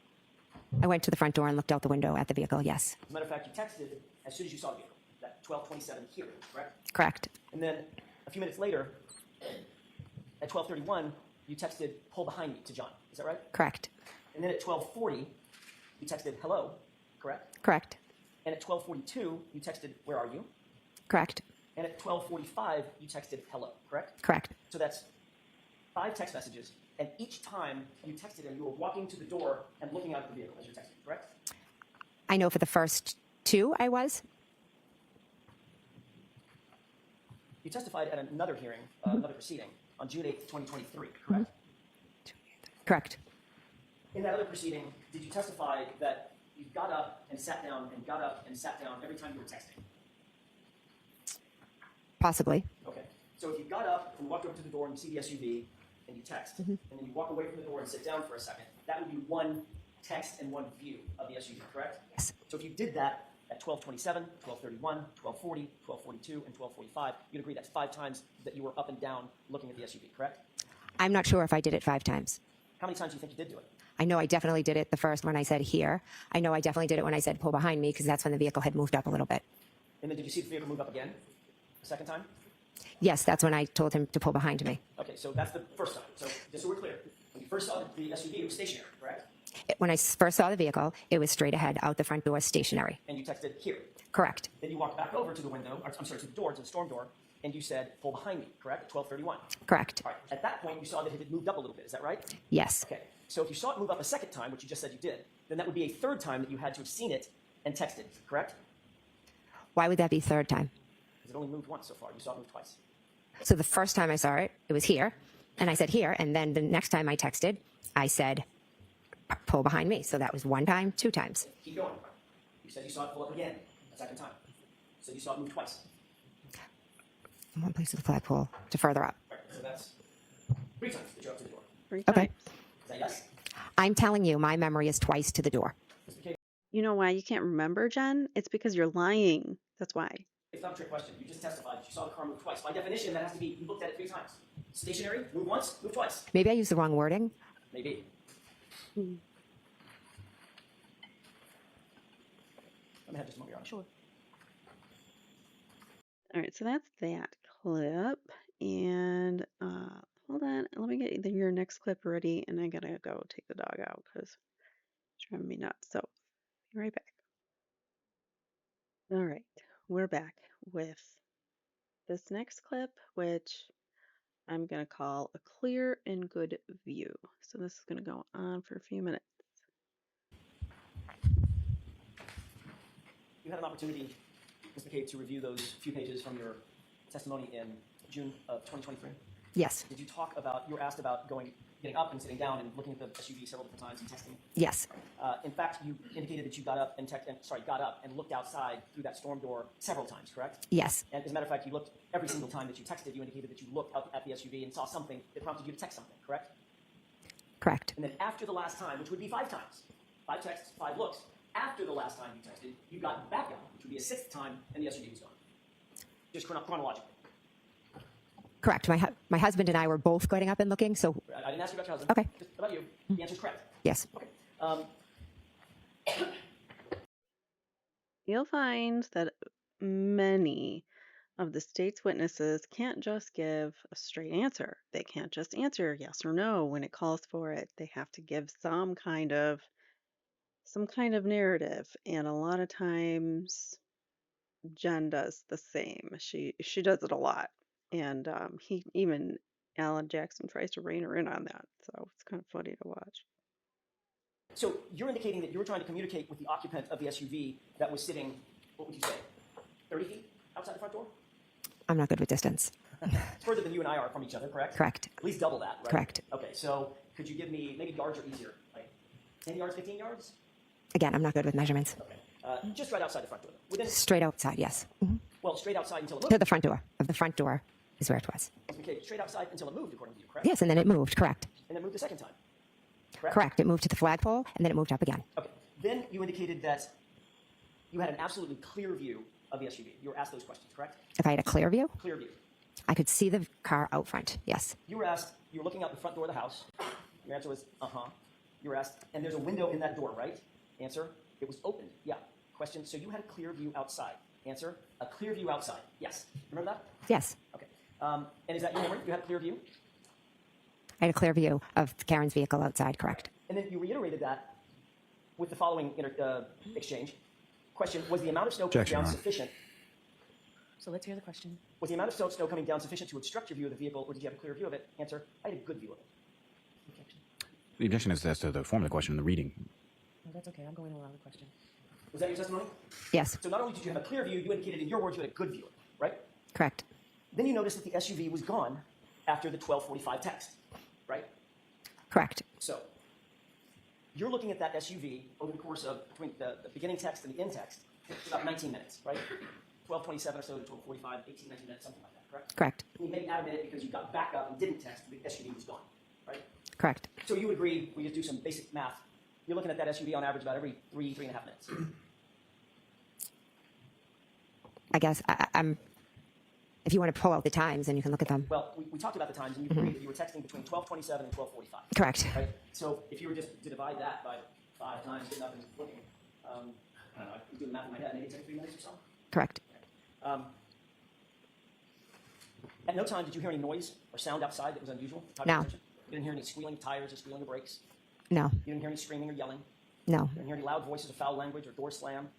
I went to the front door and looked out the window at the vehicle, yes. As a matter of fact, you texted as soon as you saw the vehicle, that 12:27 hearing, correct? Correct. And then a few minutes later, at 12:31, you texted, "Pull behind me," to John. Is that right? Correct. And then at 12:40, you texted, "Hello," correct? Correct. And at 12:42, you texted, "Where are you?" Correct. And at 12:45, you texted, "Hello," correct? Correct. So that's 5 text messages, and each time you texted him, you were walking to the door and looking out of the vehicle as you're texting, correct? I know for the first 2 I was. You testified at another hearing, another proceeding, on June 8th, 2023, correct? Correct. In that other proceeding, did you testify that you got up and sat down and got up and sat down every time you were texting? Possibly. Okay. So if you got up and walked over to the door and you see the SUV and you text, and then you walk away from the door and sit down for a second, that would be one text and one view of the SUV, correct? Yes. So if you did that at 12:27, 12:31, 12:40, 12:42, and 12:45, you'd agree that's 5 times that you were up and down looking at the SUV, correct? I'm not sure if I did it 5 times. How many times do you think you did do it? I know I definitely did it the first when I said here. I know I definitely did it when I said pull behind me, because that's when the vehicle had moved up a little bit. And then did you see the vehicle move up again? The second time? Yes, that's when I told him to pull behind me. Okay, so that's the first time. So just so we're clear, when you first saw the SUV, it was stationary, correct? When I first saw the vehicle, it was straight ahead out the front door, stationary. And you texted here. Correct. Then you walked back over to the window, or, I'm sorry, to the door, to the storm door, and you said, pull behind me, correct? At 12:31. Correct. All right. At that point, you saw that it had moved up a little bit. Is that right? Yes. Okay. So if you saw it move up a second time, which you just said you did, then that would be a third time that you had to have seen it and texted, correct? Why would that be third time? Because it only moved once so far. You saw it move twice. So the first time I saw it, it was here, and I said here, and then the next time I texted, I said pull behind me. So that was one time, two times. Keep going. You said you saw it pull up again a second time. So you saw it move twice. From one place to the flagpole to further up. Right. So that's 3 times that you're up to the door. 3 Okay. times. Is that yes? I'm telling you, my memory is twice to the door. Mr. McCabe, You know why you can't remember, Jen? It's because you're lying. That's why. it's not a trick question. You just testified that you saw the car move twice. By definition, that has to be you looked at it 3 times. Stationary, move once, move twice. Maybe I used the wrong wording. Maybe. Hmm. Let me have just a moment, Your Honor. Sure. All right, so that's that clip. And hold on, let me get your next clip ready, and I gotta go take the dog out because it's driving me nuts. So, be right back. All right, we're back with this next clip, which I'm gonna call a clear and good view. So this is gonna go on for a few minutes. You had an opportunity, Ms. McCabe, to review those few pages from your testimony in June of 2023. Yes. Did you talk about, you were asked about getting up and sitting down and looking at the SUV several different times and texting? Yes. In fact, you indicated that you got up and looked outside through that storm door several times, correct? Yes. And as a matter of fact, you looked every single time that you texted, you indicated that you looked up at the SUV and saw something that prompted you to text something, correct? Correct. And then after the last time, which would be 5 times, 5 texts, 5 looks, after the last time you texted, you got back up, which would be a 6th time, and the SUV was gone. Just chronologically. Correct. My husband and I were both getting up and looking, so I didn't ask you about your husband. Okay. Just about you. The answer's correct. yes. Okay. You'll find that many of the state's witnesses can't just give a straight answer. They can't just answer yes or no when it calls for it. They have to give some kind of narrative, and a lot of times Jen does the same. She does it a lot, and Alan Jackson tries to rein her in on that. So it's kind of funny to watch. So you're indicating that you were trying to communicate with the occupant of the SUV that was sitting, what would you say, 30 feet outside the front door? I'm not good with distance. It's further than you and I are from each other, correct? Correct. At least double that, right? Correct. Okay, so could you give me, maybe yards are easier, like 10 yards, 15 yards? Again, I'm not good with measurements. Okay. Just right outside the front door. Within, Straight outside, yes. well, straight outside until it To moved. the front door. Of the front door is where it was. Okay, straight outside until it moved, according to you, correct? Yes, and then it moved. Correct. And then moved the second time, correct? Correct. It moved to the flagpole, and then it moved up again. Okay. Then you indicated that you had an absolutely clear view of the SUV. You were asked those questions, correct? If I had a clear view, Clear view. I could see the car out front. Yes. You were asked, you were looking out the front door of the house. Your answer was, uh-huh. You were asked, and there's a window in that door, right? Answer, it was opened. Yeah. Question, so you had a clear view outside. Answer, a clear view outside. Yes. Remember that? Yes. Okay. And is that your memory? You had a clear view? I had a clear view of Karen's vehicle outside. Correct. And then you reiterated that with the following exchange. Question, was the amount of snow coming Objection, down Your Honor. sufficient? So let's hear the question. Was the amount of snow coming down sufficient to obstruct your view of the vehicle, or did you have a clear view of it? Answer, I had a good view of it. Objection. The objection is as to the form of the question, the reading. No, that's okay. I'm going along the question. Was that your testimony? Yes. So not only did you have a clear view, you indicated in your words you had a good view of it, right? Correct. Then you noticed that the SUV was gone after the 12:45 text, right? Correct. So you're looking at that SUV over the course of between the beginning text and the end text. It's about 19 minutes, right? 12:27 or so to 12:45, 18, 19 minutes, something like that, correct? Correct. You maybe add a minute because you got back up and didn't text, the SUV was gone, right? Correct. So you would agree, we just do some basic math. You're looking at that SUV on average about every 3.5 minutes. I guess I'm If you want to pull out the times, then you can look at them. Well, we talked about the times, and you agreed that you were texting between 12:27 and 12:45. Correct. Right? So if you were just to divide that by 5 times, getting up and looking, I don't know, I'm doing math in my head, maybe it's every 3 minutes or so. Correct. At no time did you hear any noise or sound outside that was unusual? No. You didn't hear any squealing of tires or squealing of brakes? No. You didn't hear any screaming or yelling? No. You didn't hear any loud voices or foul language or door slam?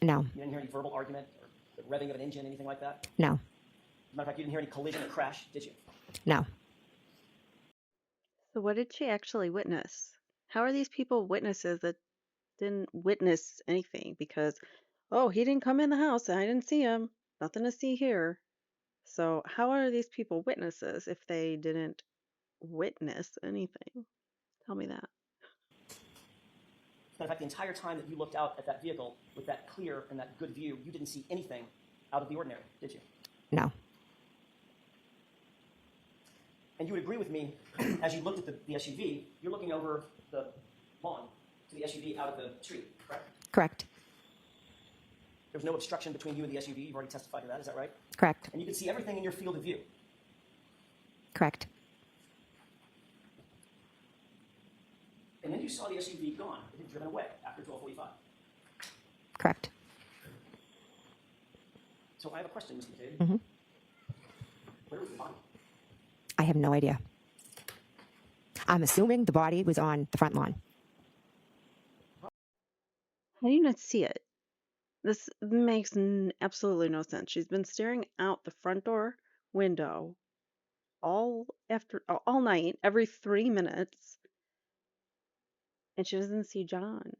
No. You didn't hear any verbal argument or the revving of an engine, anything like that? No. As a matter of fact, you didn't hear any collision or crash, did you? No. So what did she actually witness? How are these people witnesses that didn't witness anything? Because, oh, he didn't come in the house and I didn't see him. Nothing to see here. So how are these people witnesses if they didn't witness anything? Tell me that. As a matter of fact, the entire time that you looked out at that vehicle with that clear and that good view, you didn't see anything out of the ordinary, did you? No. And you would agree with me, as you looked at the SUV, you're looking over the lawn to the SUV out of the street, correct? Correct. There was no obstruction between you and the SUV. You've already testified to that, is that right? Correct. And you could see everything in your field of view. Correct. And then you saw the SUV gone. It had driven away after 12:45. Correct. So I have a question, Mr. McCabe. Mm-hmm. Where was the body? I have no idea. I'm assuming the body was on the front lawn. How do you not see it? This makes absolutely no sense. She's been staring out the front door window all night, every 3 minutes, and she doesn't see John.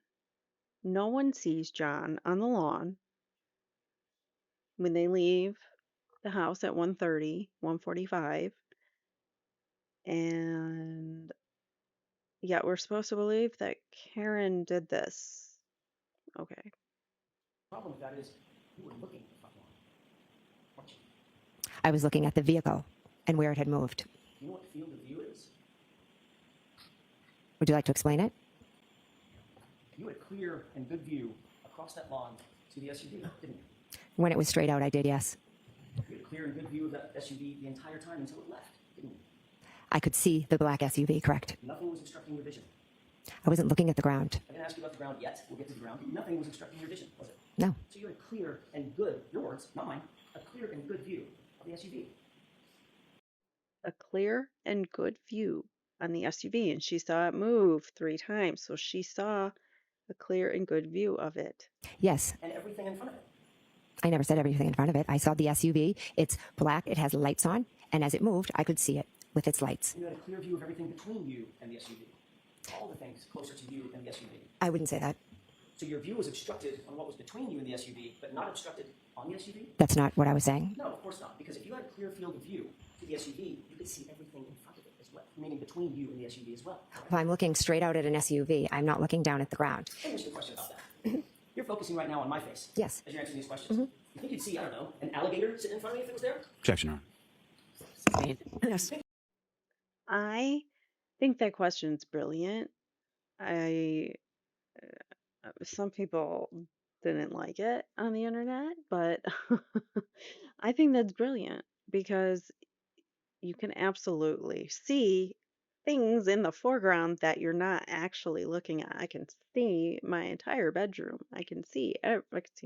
No one sees John on the lawn when they leave the house at 1:30, 1:45, and yet we're supposed to believe that Karen did this. Okay. The problem with that is you were looking at the front lawn, weren't you? I was looking at the vehicle and where it had moved. You know what field of view is? Would you like to explain it? You had a clear and good view across that lawn to the SUV, didn't you? When it was straight out, I did, yes. You had a clear and good view of that SUV the entire time until it left, didn't you? I could see the black SUV, correct. Nothing was obstructing your vision. I wasn't looking at the ground. I didn't ask you about the ground yet. We'll get to the ground. Nothing was obstructing your vision, was it? No. So you had a clear and good, your words, not mine, a clear and good view of the SUV. A clear and good view on the SUV, and she saw it move 3 times, so she saw a clear and good view of it. Yes. And everything in front of it. I never said everything in front of it. I saw the SUV. It's black. It has lights on. And as it moved, I could see it with its lights. And you had a clear view of everything between you and the SUV. All the things closer to you and the SUV. I wouldn't say that. So your view was obstructed on what was between you and the SUV, but not obstructed on the SUV? That's not what I was saying. No, of course not. Because if you had a clear field of view to the SUV, you could see everything in front of it as well, meaning between you and the SUV as well. If I'm looking straight out at an SUV, I'm not looking down at the ground. Let me ask you a question about that. You're focusing right now on my face. Yes. As you're answering these questions. You think you'd see, I don't know, an alligator sitting in front of me if it was there? Objection, Your Honor. Yes. I think that question's brilliant. Some people didn't like it on the internet, but I think that's brilliant because you can absolutely see things in the foreground that you're not actually looking at. I can see my entire bedroom. I can see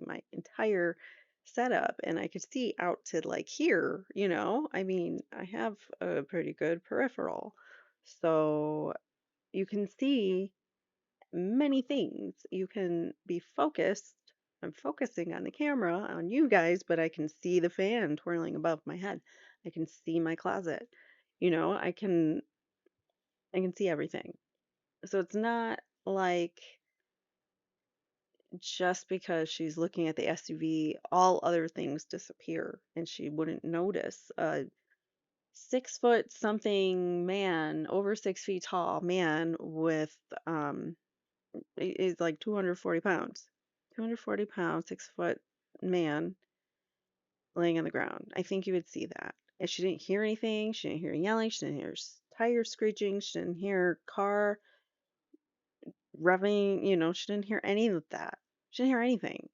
my entire setup, and I could see out to like here, I mean, I have a pretty good peripheral. So you can see many things. You can be focused. I'm focusing on the camera on you guys, but I can see the fan twirling above my head. I can see my closet. I can see everything. So it's not like just because she's looking at the SUV, all other things disappear and she wouldn't notice. A 6 foot something man, over 6 feet tall man with is like 240 pounds. 240 pounds, 6 foot man laying on the ground. I think you would see that. And she didn't hear anything. She didn't hear yelling. She didn't hear tires screeching. She didn't hear car revving. She didn't hear any of that. She didn't hear anything.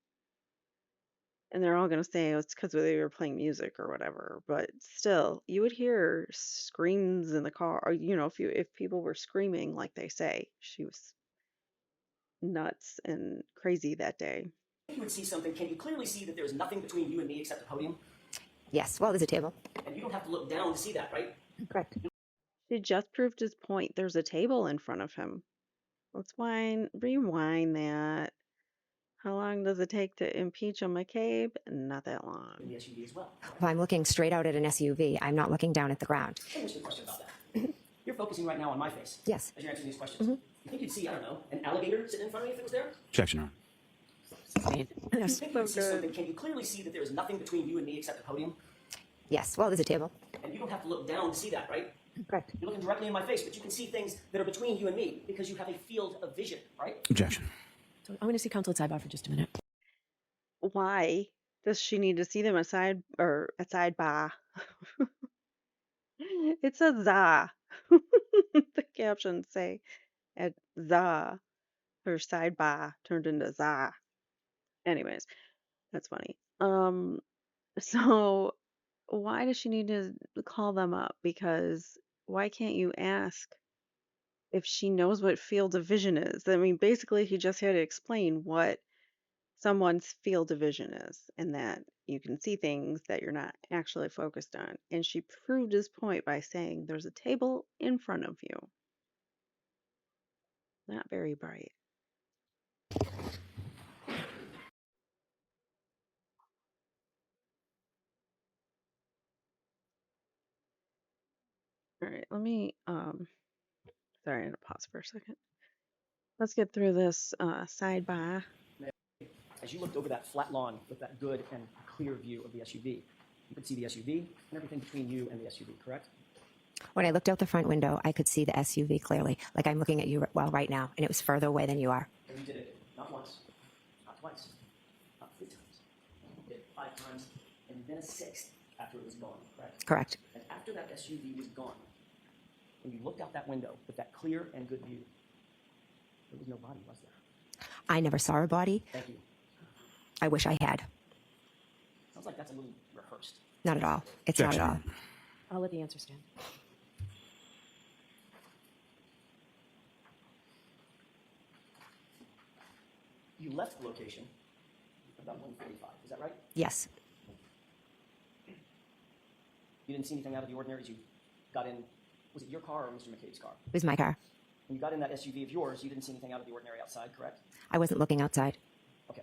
and they're all gonna say, "Oh, it's because they were playing music or whatever." But still, you would hear screams in the car, or if people were screaming, like they say, she was nuts and crazy that day. You would see something. Can you clearly see that there's nothing between you and me except the podium? Yes. Well, there's a table. And you don't have to look down to see that, right? Correct. She just proved his point. There's a table in front of him. Let's rewind that. How long does it take to impeach a McCabe? Not that In long. the SUV as well. Well, I'm looking straight out at an SUV. I'm not looking down at the ground. Let me ask you a question about that. You're focusing right now on my face. Yes. As you're answering these questions. You think you'd see, I don't know, an alligator sitting in front of me if it was there? Objection, Your Honor. Sustained. You think you'd see something. Can you clearly see that there is nothing between you and me except the podium? Yes. Well, there's a table. And you don't have to look down to see that, right? Correct. You're looking directly in my face, but you can see things that are between you and me because you have a field of vision, right? Objection. So I'm going to see counsel at sidebar for just a minute. Why does she need to see them at sidebar? It says za. The captions say at za. Her sidebar turned into za. Anyways, that's funny. So why does she need to call them up? Because why can't you ask if she knows what field of vision is? I mean, basically, he just had to explain what someone's field of vision is and that you can see things that you're not actually focused on. And she proved his point by saying there's a table in front of you. Not very bright. All right, let me sorry, I had to pause for a second. Let's get through this sidebar. As you looked over that flat lawn with that good and clear view of the SUV, you could see the SUV and everything between you and the SUV, correct? When I looked out the front window, I could see the SUV clearly. Like I'm looking at you right now, and it was further away than you are. And you did it not once, not twice, not 3 times. You did it 5 times, and then a 6th after it was gone, correct? Correct. And after that SUV was gone, when you looked out that window with that clear and good view, there was no body, was there? I never saw a body. Thank you. I wish I had. Sounds like that's a little rehearsed. Not at all. It's not at all. I'll let the answer stand. You left the location about 1:45. Is that right? Yes. You didn't see anything out of the ordinary as you got in. Was it your car or Mr. McCabe's car? It was my car. When you got in that SUV of yours, you didn't see anything out of the ordinary outside, correct? I wasn't looking outside. Okay.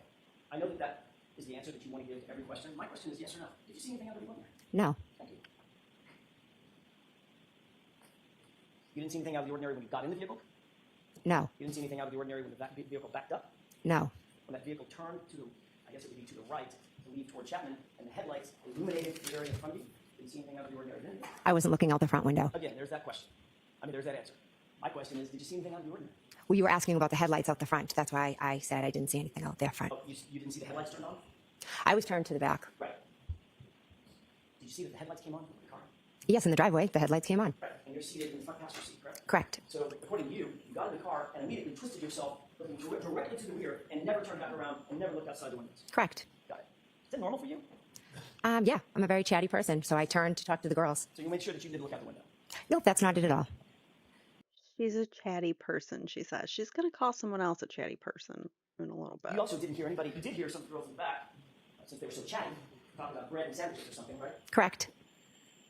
I know that that is the answer that you want to give to every question. My question is yes or no. Did you see anything out of the ordinary? No. Thank you. You didn't see anything out of the ordinary when you got in the vehicle? No. You didn't see anything out of the ordinary when the vehicle backed up? No. When that vehicle turned to, I guess it would be to the right, to leave toward Chapman, and the headlights illuminated the area in front of you? Didn't see anything out of the ordinary then? I wasn't looking out the front window. Again, there's that question. There's that answer. My question is, did you see anything out of the ordinary? Well, you were asking about the headlights out the front. That's why I said I didn't see anything out there front. Oh, you didn't see the headlights turned on? I was turned to the back. Right. Did you see that the headlights came on from the car? Yes, in the driveway, the headlights came on. Right. And you're seated in the front passenger seat, correct? Correct. So, according to you, you got in the car and immediately twisted yourself, looking directly to the rear, and never turned back around and never looked outside the windows. Correct. Got it. Is that normal for you? Yeah, I'm a very chatty person, so I turned to talk to the girls. So you made sure that you did look out the window. Nope, that's not it at all. She's a chatty person, she says. She's going to call someone else a chatty person in a little bit. You also didn't hear anybody. You did hear some girls in the back, since they were so chatty, talking about bread and sandwiches or something, right? Correct.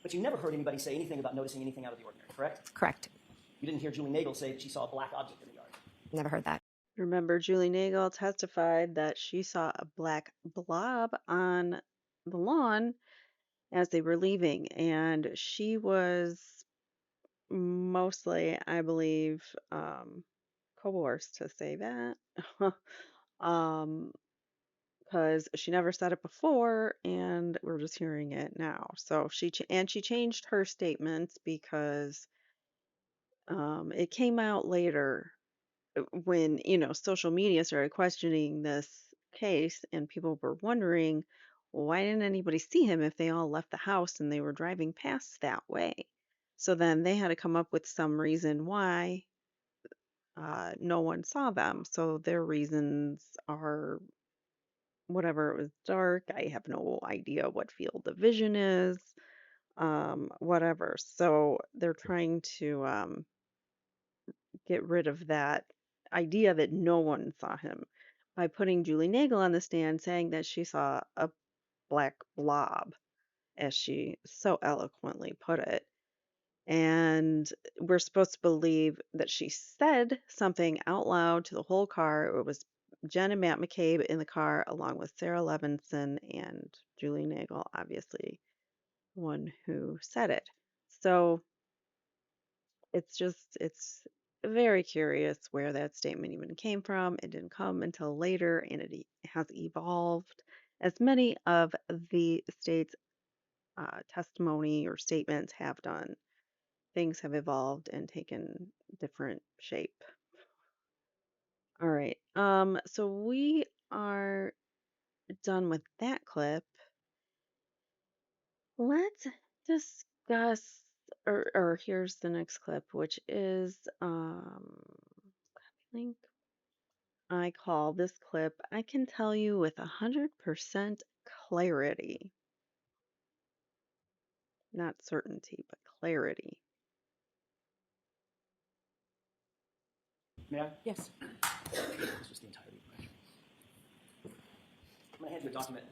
But you never heard anybody say anything about noticing anything out of the ordinary, correct? Correct. You didn't hear Julie Nagel say that she saw a black object in the yard. Never heard that. Remember, Julie Nagel testified that she saw a black blob on the lawn as they were leaving, and she was mostly, I believe, coerced to say that. Because she never said it before, and we're just hearing it now. So she changed her statements because it came out later when social media started questioning this case, and people were wondering, well, why didn't anybody see him if they all left the house and they were driving past that way? So then they had to come up with some reason why no one saw them. So their reasons are whatever, it was dark. I have no idea what field of vision is, whatever. So they're trying to get rid of that idea that no one saw him by putting Julie Nagel on the stand saying that she saw a black blob, as she so eloquently put it. And we're supposed to believe that she said something out loud to the whole car. It was Jen and Matt McCabe in the car, along with Sarah Levinson and Julie Nagel, obviously, one who said it. So it's very curious where that statement even came from. It didn't come until later, and it has evolved, as many of the state's testimony or statements have done. Things have evolved and taken different shape. All right. So we are done with that clip. Let's discuss, or here's the next clip, which is link. I call this clip, I can tell you with 100% clarity. Not certainty, but clarity. May I? Yes. This was the entirety of the question. I'm going to hand you a document.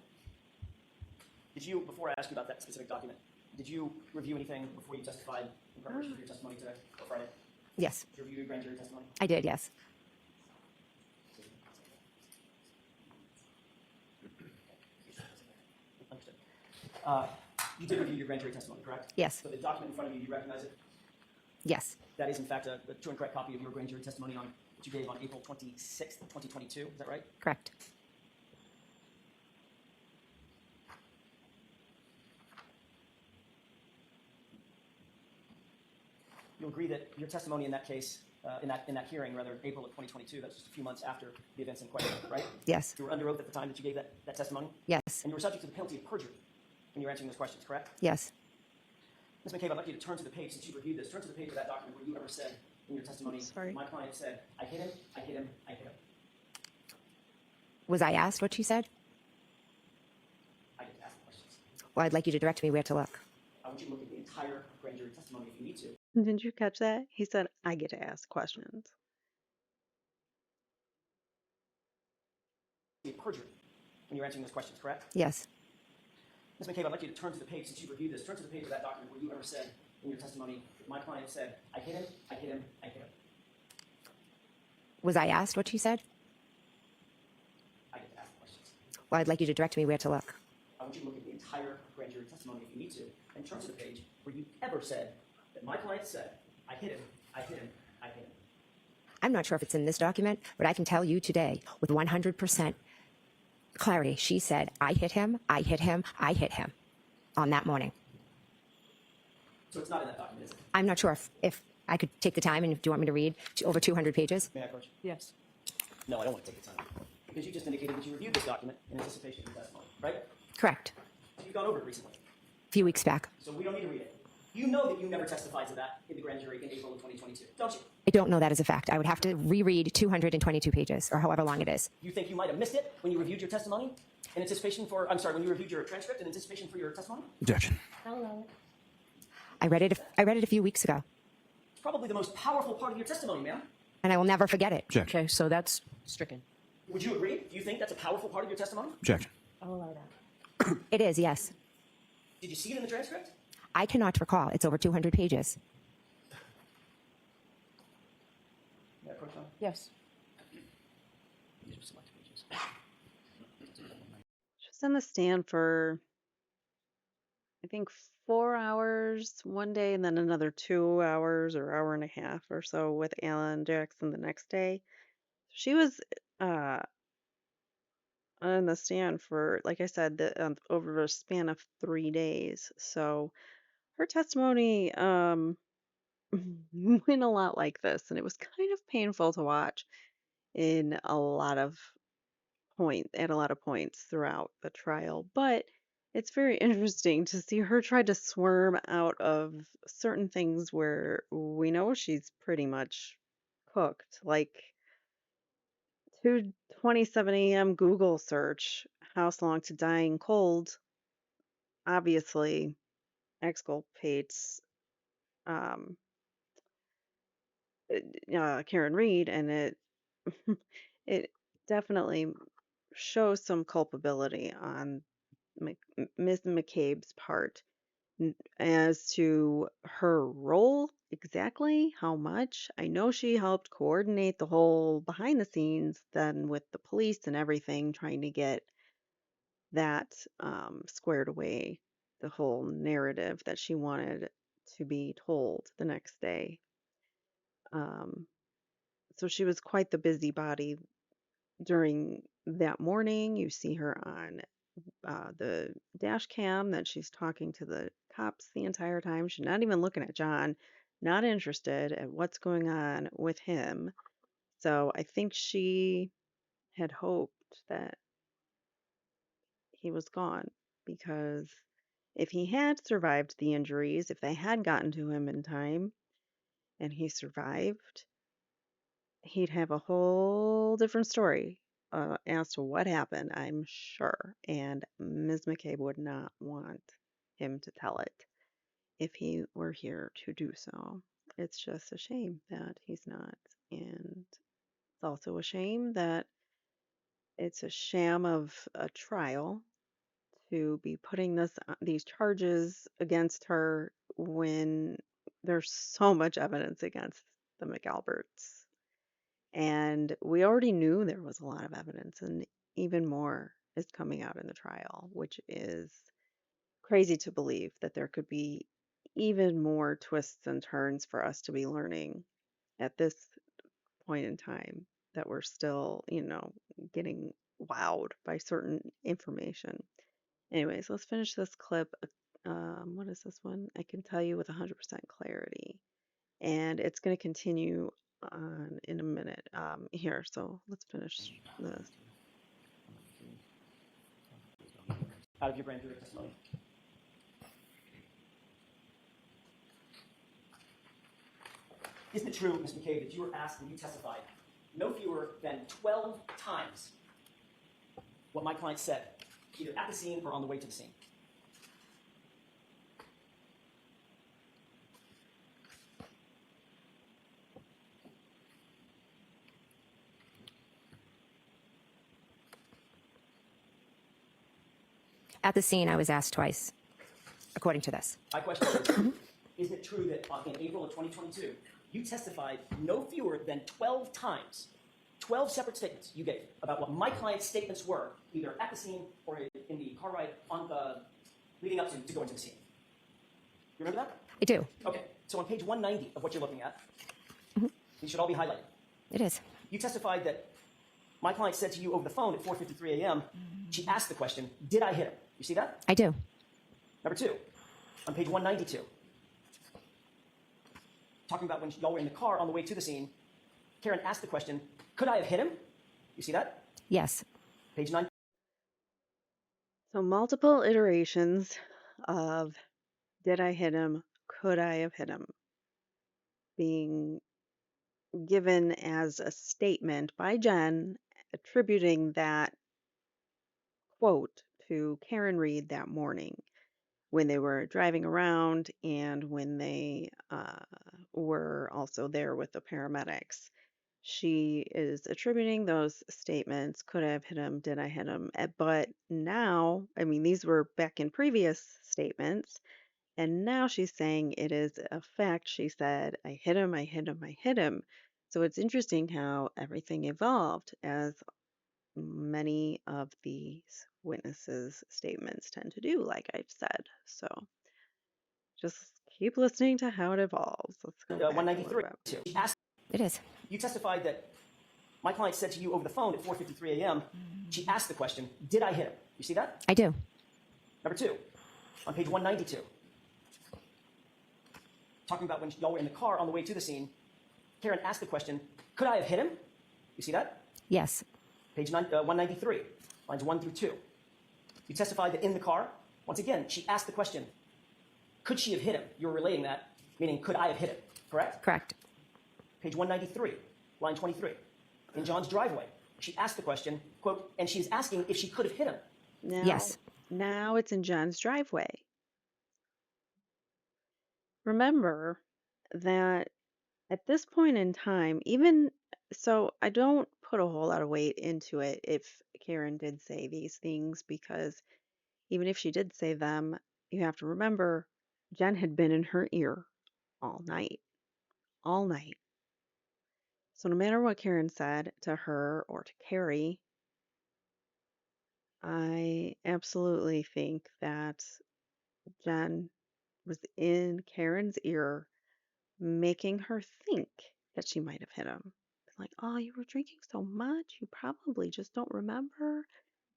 Did you, before I ask you about that specific document, did you review anything before you testified in preparation for your testimony today, or Friday? Yes, Did you review your grand jury testimony? I did. Yes. Understood. You did review your grand jury testimony, correct? Yes. So the document in front of you, you recognize it? Yes. That is, in fact, a true and correct copy of your grand jury testimony on that you gave on April 26th, 2022. Is that right? Correct. You'll agree that your testimony in that case, in that hearing, rather, April of 2022, that's just a few months after the events in question, right? Yes. You were under oath at the time that you gave that testimony, Yes. and you were subject to the penalty of perjury when you were answering those questions, correct? Yes. Ms. McCabe, I'd like you to turn to the page, since you've reviewed this, turn to the page of that document where you ever said in your testimony, Sorry. my client said, I hit him, I hit him, I hit him. Was I asked what she said? I get to ask the questions. Well, I'd like you to direct me where to look. I want you to look at the entire grand jury testimony if you need to. Didn't you catch that? He said, I get to ask questions. Perjury when you're answering those questions, correct? Yes. Ms. McCabe, I'd like you to turn to the page, since you've reviewed this, turn to the page of that document where you ever said in your testimony, my client said, I hit him, I hit him, I hit him. Was I asked what she said? I get to ask questions. Well, I'd like you to direct me where to look. I want you to look at the entire grand jury testimony if you need to, and turn to the page where you ever said that my client said, I hit him, I hit him, I hit him. I'm not sure if it's in this document, but I can tell you today with 100% clarity, she said, I hit him, I hit him, I hit him on that morning. So it's not in that document, is it? I'm not sure if I could take the time, and do you want me to read over 200 pages? May I approach? Yes. No, I don't want to take the time. Because you just indicated that you reviewed this document in anticipation of your testimony, right? Correct. So you've gone over it recently. A few weeks back. So we don't need to read it. You know that you never testified to that in the grand jury in April of 2022, don't you? I don't know that as a fact. I would have to reread 222 pages, or however long it is. You think you might have missed it when you reviewed your testimony in anticipation for, I'm sorry, when you reviewed your transcript in anticipation for your testimony? Objection. I read it a few weeks ago, It's probably the most powerful part of your testimony, ma'am. and I will never forget it. Objection. Okay, so that's stricken. Would you agree? Do you think that's a powerful part of your testimony? Objection. I'll allow that. It is, yes. Did you see it in the transcript? I cannot recall. It's over 200 pages. Yeah, Coach John. Yes. These are select pages. She's on the stand for, I think, 4 hours one day and then another 2 hours or hour and a half or so with Alan Jackson the next day. She was on the stand for, like I said, over a span of 3 days. So her testimony went a lot like this, and it was kind of painful to watch in a lot of at a lot of points throughout the trial. But it's very interesting to see her try to swerve out of certain things where we know she's pretty much cooked, like 2:27 a.m. Google search. house belonged to dying cold obviously exculpates um, Karen Reed, and it definitely shows some culpability on Ms. McCabe's part as to her role exactly, how much. I know she helped coordinate the whole behind the scenes then with the police and everything, trying to get that squared away, the whole narrative that she wanted to be told the next day. Um, so she was quite the busybody during that morning. You see her on the dash cam that she's talking to the cops the entire time. She's not even looking at John, not interested at what's going on with him. So I think she had hoped that he was gone, because if he had survived the injuries, if they had gotten to him in time and he survived, he'd have a whole different story as to what happened, I'm sure. And Ms. McCabe would not want him to tell it if he were here to do so. It's just a shame that he's not. And it's also a shame that it's a sham of a trial to be putting these charges against her when there's so much evidence against the McAlberts. And we already knew there was a lot of evidence, and even more is coming out in the trial, which is crazy to believe that there could be even more twists and turns for us to be learning at this point in time, that we're still, getting wowed by certain information. Anyways, let's finish this clip. What is this one? I can tell you with 100% clarity. And it's going to continue on in a minute here. So let's finish this. Out of your grand jury testimony. Isn't it true, Ms. McCabe, that you were asked and you testified no fewer than 12 times what my client said, either at the scene or on the way to the scene? At the scene, I was asked twice, according to this. My question is, isn't it true that in April of 2022, you testified no fewer than 12 times, 12 separate statements you gave about what my client's statements were, either at the scene or in the car ride leading up to going to the scene? You remember that? I do. Okay, so on page 190 of what you're looking at, these should all be highlighted. It is. You testified that my client said to you over the phone at 4:53 a.m., she asked the question, did I hit him? You see that? I do. Number two, on page 192, talking about when y'all were in the car on the way to the scene, Karen asked the question, could I have hit him? You see that? Yes. Page 9. So multiple iterations of did I hit him? Could I have hit him? Being given as a statement by Jen, attributing that quote to Karen Reed that morning when they were driving around and when they were also there with the paramedics. She is attributing those statements. Could I have hit him? Did I hit him? But now, I mean, these were back in previous statements. And now she's saying it is a fact. She said, I hit him, I hit him, I hit him. So it's interesting how everything evolved, as many of these witnesses' statements tend to do, like I've said. So just keep listening to how it evolves. Let's go back 193. She asked, It is. you testified that my client said to you over the phone at 4:53 a.m., she asked the question, did I hit him? You see that? I do. Number two, on page 192, talking about when y'all were in the car on the way to the scene, Karen asked the question, could I have hit him? You see that? Yes. Page 193, lines 1 through 2. You testified that in the car, once again, she asked the question, could she have hit him? You're relating that, meaning could I have hit him, correct? Correct. Page 193, line 23. In John's driveway, she asked the question, quote, and she's asking if she could have hit him. Now, Yes. now it's in Jen's driveway. Remember that at this point in time, even so, I don't put a whole lot of weight into it if Karen did say these things, because even if she did say them, you have to remember Jen had been in her ear all night, all night. So no matter what Karen said to her or to Carrie, I absolutely think that Jen was in Karen's ear, making her think that she might have hit him. Like, oh, you were drinking so much, you probably just don't remember.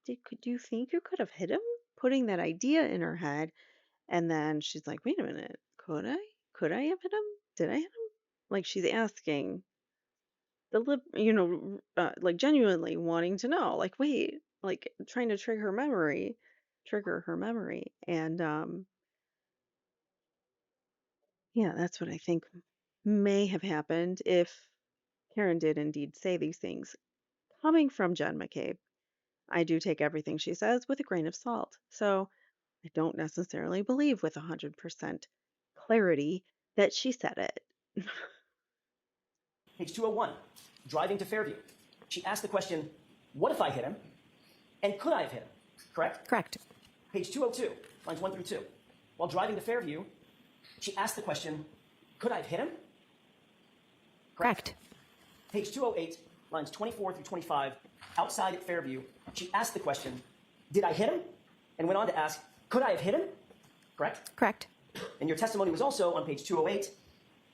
Do you think you could have hit him? Putting that idea in her head, and then she's like, wait a minute, could I? Could I have hit him? Did I hit him? Like she's asking like genuinely wanting to know. Like, wait, like trying to trigger her memory, and yeah, that's what I think may have happened if Karen did indeed say these things. Coming from Jen McCabe, I do take everything she says with a grain of salt. So I don't necessarily believe with 100% clarity that she said it. Page 201, driving to Fairview. She asked the question, what if I hit him? And could I have hit him? Correct? Correct. Page 202, lines 1 through 2. While driving to Fairview, she asked the question, could I have hit him? Correct. Page 208, lines 24 through 25, outside at Fairview, she asked the question, did I hit him? And went on to ask, could I have hit him? Correct? Correct. And your testimony was also on page 208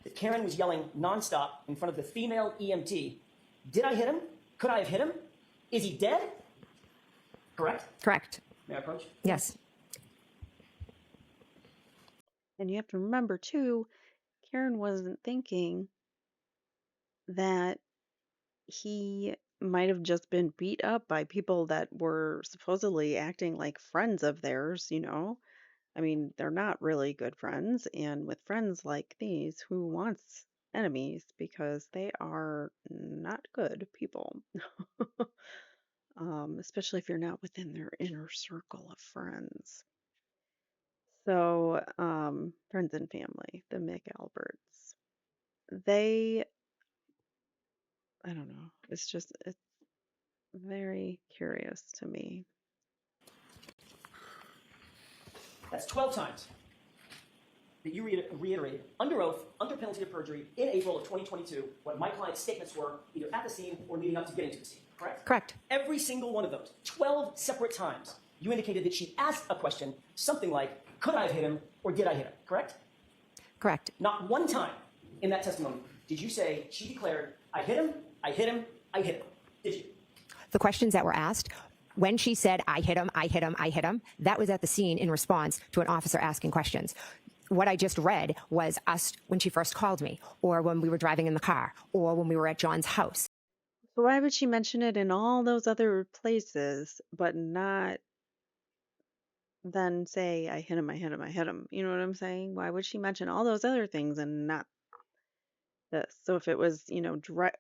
that Karen was yelling nonstop in front of the female EMT, did I hit him? Could I have hit him? Is he dead? Correct? Correct. May I approach? Yes. And you have to remember, too, Karen wasn't thinking that he might have just been beat up by people that were supposedly acting like friends of theirs. I mean, they're not really good friends, and with friends like these, who wants enemies? Because they are not good people. Especially if you're not within their inner circle of friends. So, friends and family, the McAlberts, they, I don't know, it's very curious to me. That's 12 times that you reiterated under oath, under penalty of perjury, in April of 2022, what my client's statements were, either at the scene or leading up to getting to the scene. Correct? Correct. Every single one of those, 12 separate times, you indicated that she asked a question, something like, could I have hit him or did I hit him? Correct? Correct. Not one time in that testimony did you say she declared, I hit him, I hit him, I hit him. Did you? The questions that were asked, when she said, I hit him, I hit him, I hit him, that was at the scene in response to an officer asking questions. What I just read was us when she first called me, or when we were driving in the car, or when we were at John's house. So why would she mention it in all those other places, but not then say, I hit him, I hit him, I hit him? You know what I'm saying? Why would she mention all those other things and not this? So if it was,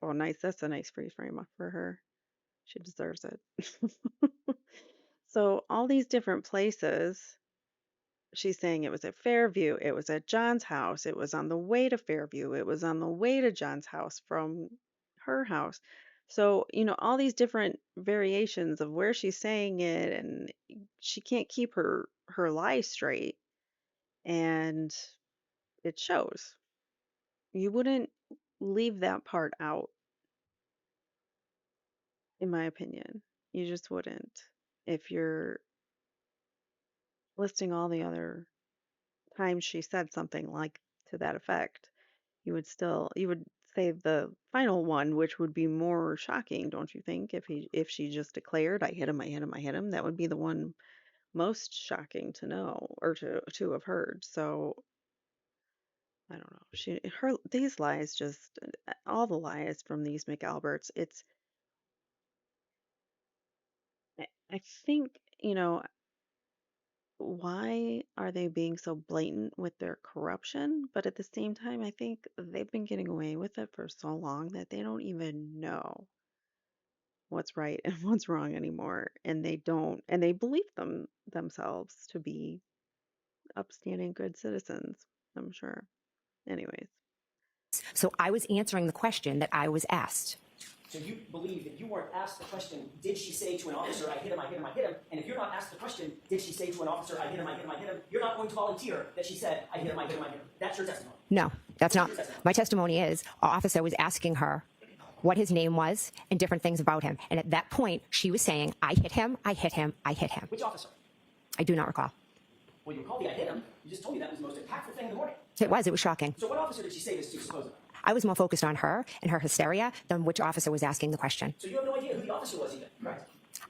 oh, nice, that's a nice freeze frame for her. She deserves it. So all these different places, she's saying it was at Fairview, it was at John's house, it was on the way to Fairview, it was on the way to John's house from her house. So, all these different variations of where she's saying it, and she can't keep her lie straight, and it shows. You wouldn't leave that part out, in my opinion. You just wouldn't. If you're listing all the other times she said something like to that effect, you would say the final one, which would be more shocking, don't you think? If she just declared, I hit him, I hit him, I hit him, that would be the one most shocking to know, or to have heard. So I don't know. These lies, just all the lies from these McAlberts. I think, why are they being so blatant with their corruption? But at the same time, I think they've been getting away with it for so long that they don't even know what's right and what's wrong anymore, and they don't, and they believe themselves to be upstanding, good citizens, I'm sure. Anyways, So I was answering the question that I was asked. So you believe that you weren't asked the question, did she say to an officer, I hit him, I hit him, I hit him? And if you're not asked the question, did she say to an officer, I hit him, I hit him, I hit him? You're not going to volunteer that she said, I hit him, I hit him, I hit him. That's your testimony. No, that's not. My testimony is our officer was asking her what his name was and different things about him. And at that point, she was saying, I hit him, I hit him, I hit him. Which officer? I do not recall. Well, you recall the I hit him. You just told me that was the most impactful thing in the morning. It was shocking. So what officer did she say this to, supposedly? I was more focused on her and her hysteria than which officer was asking the question. So you have no idea who the officer was even, right?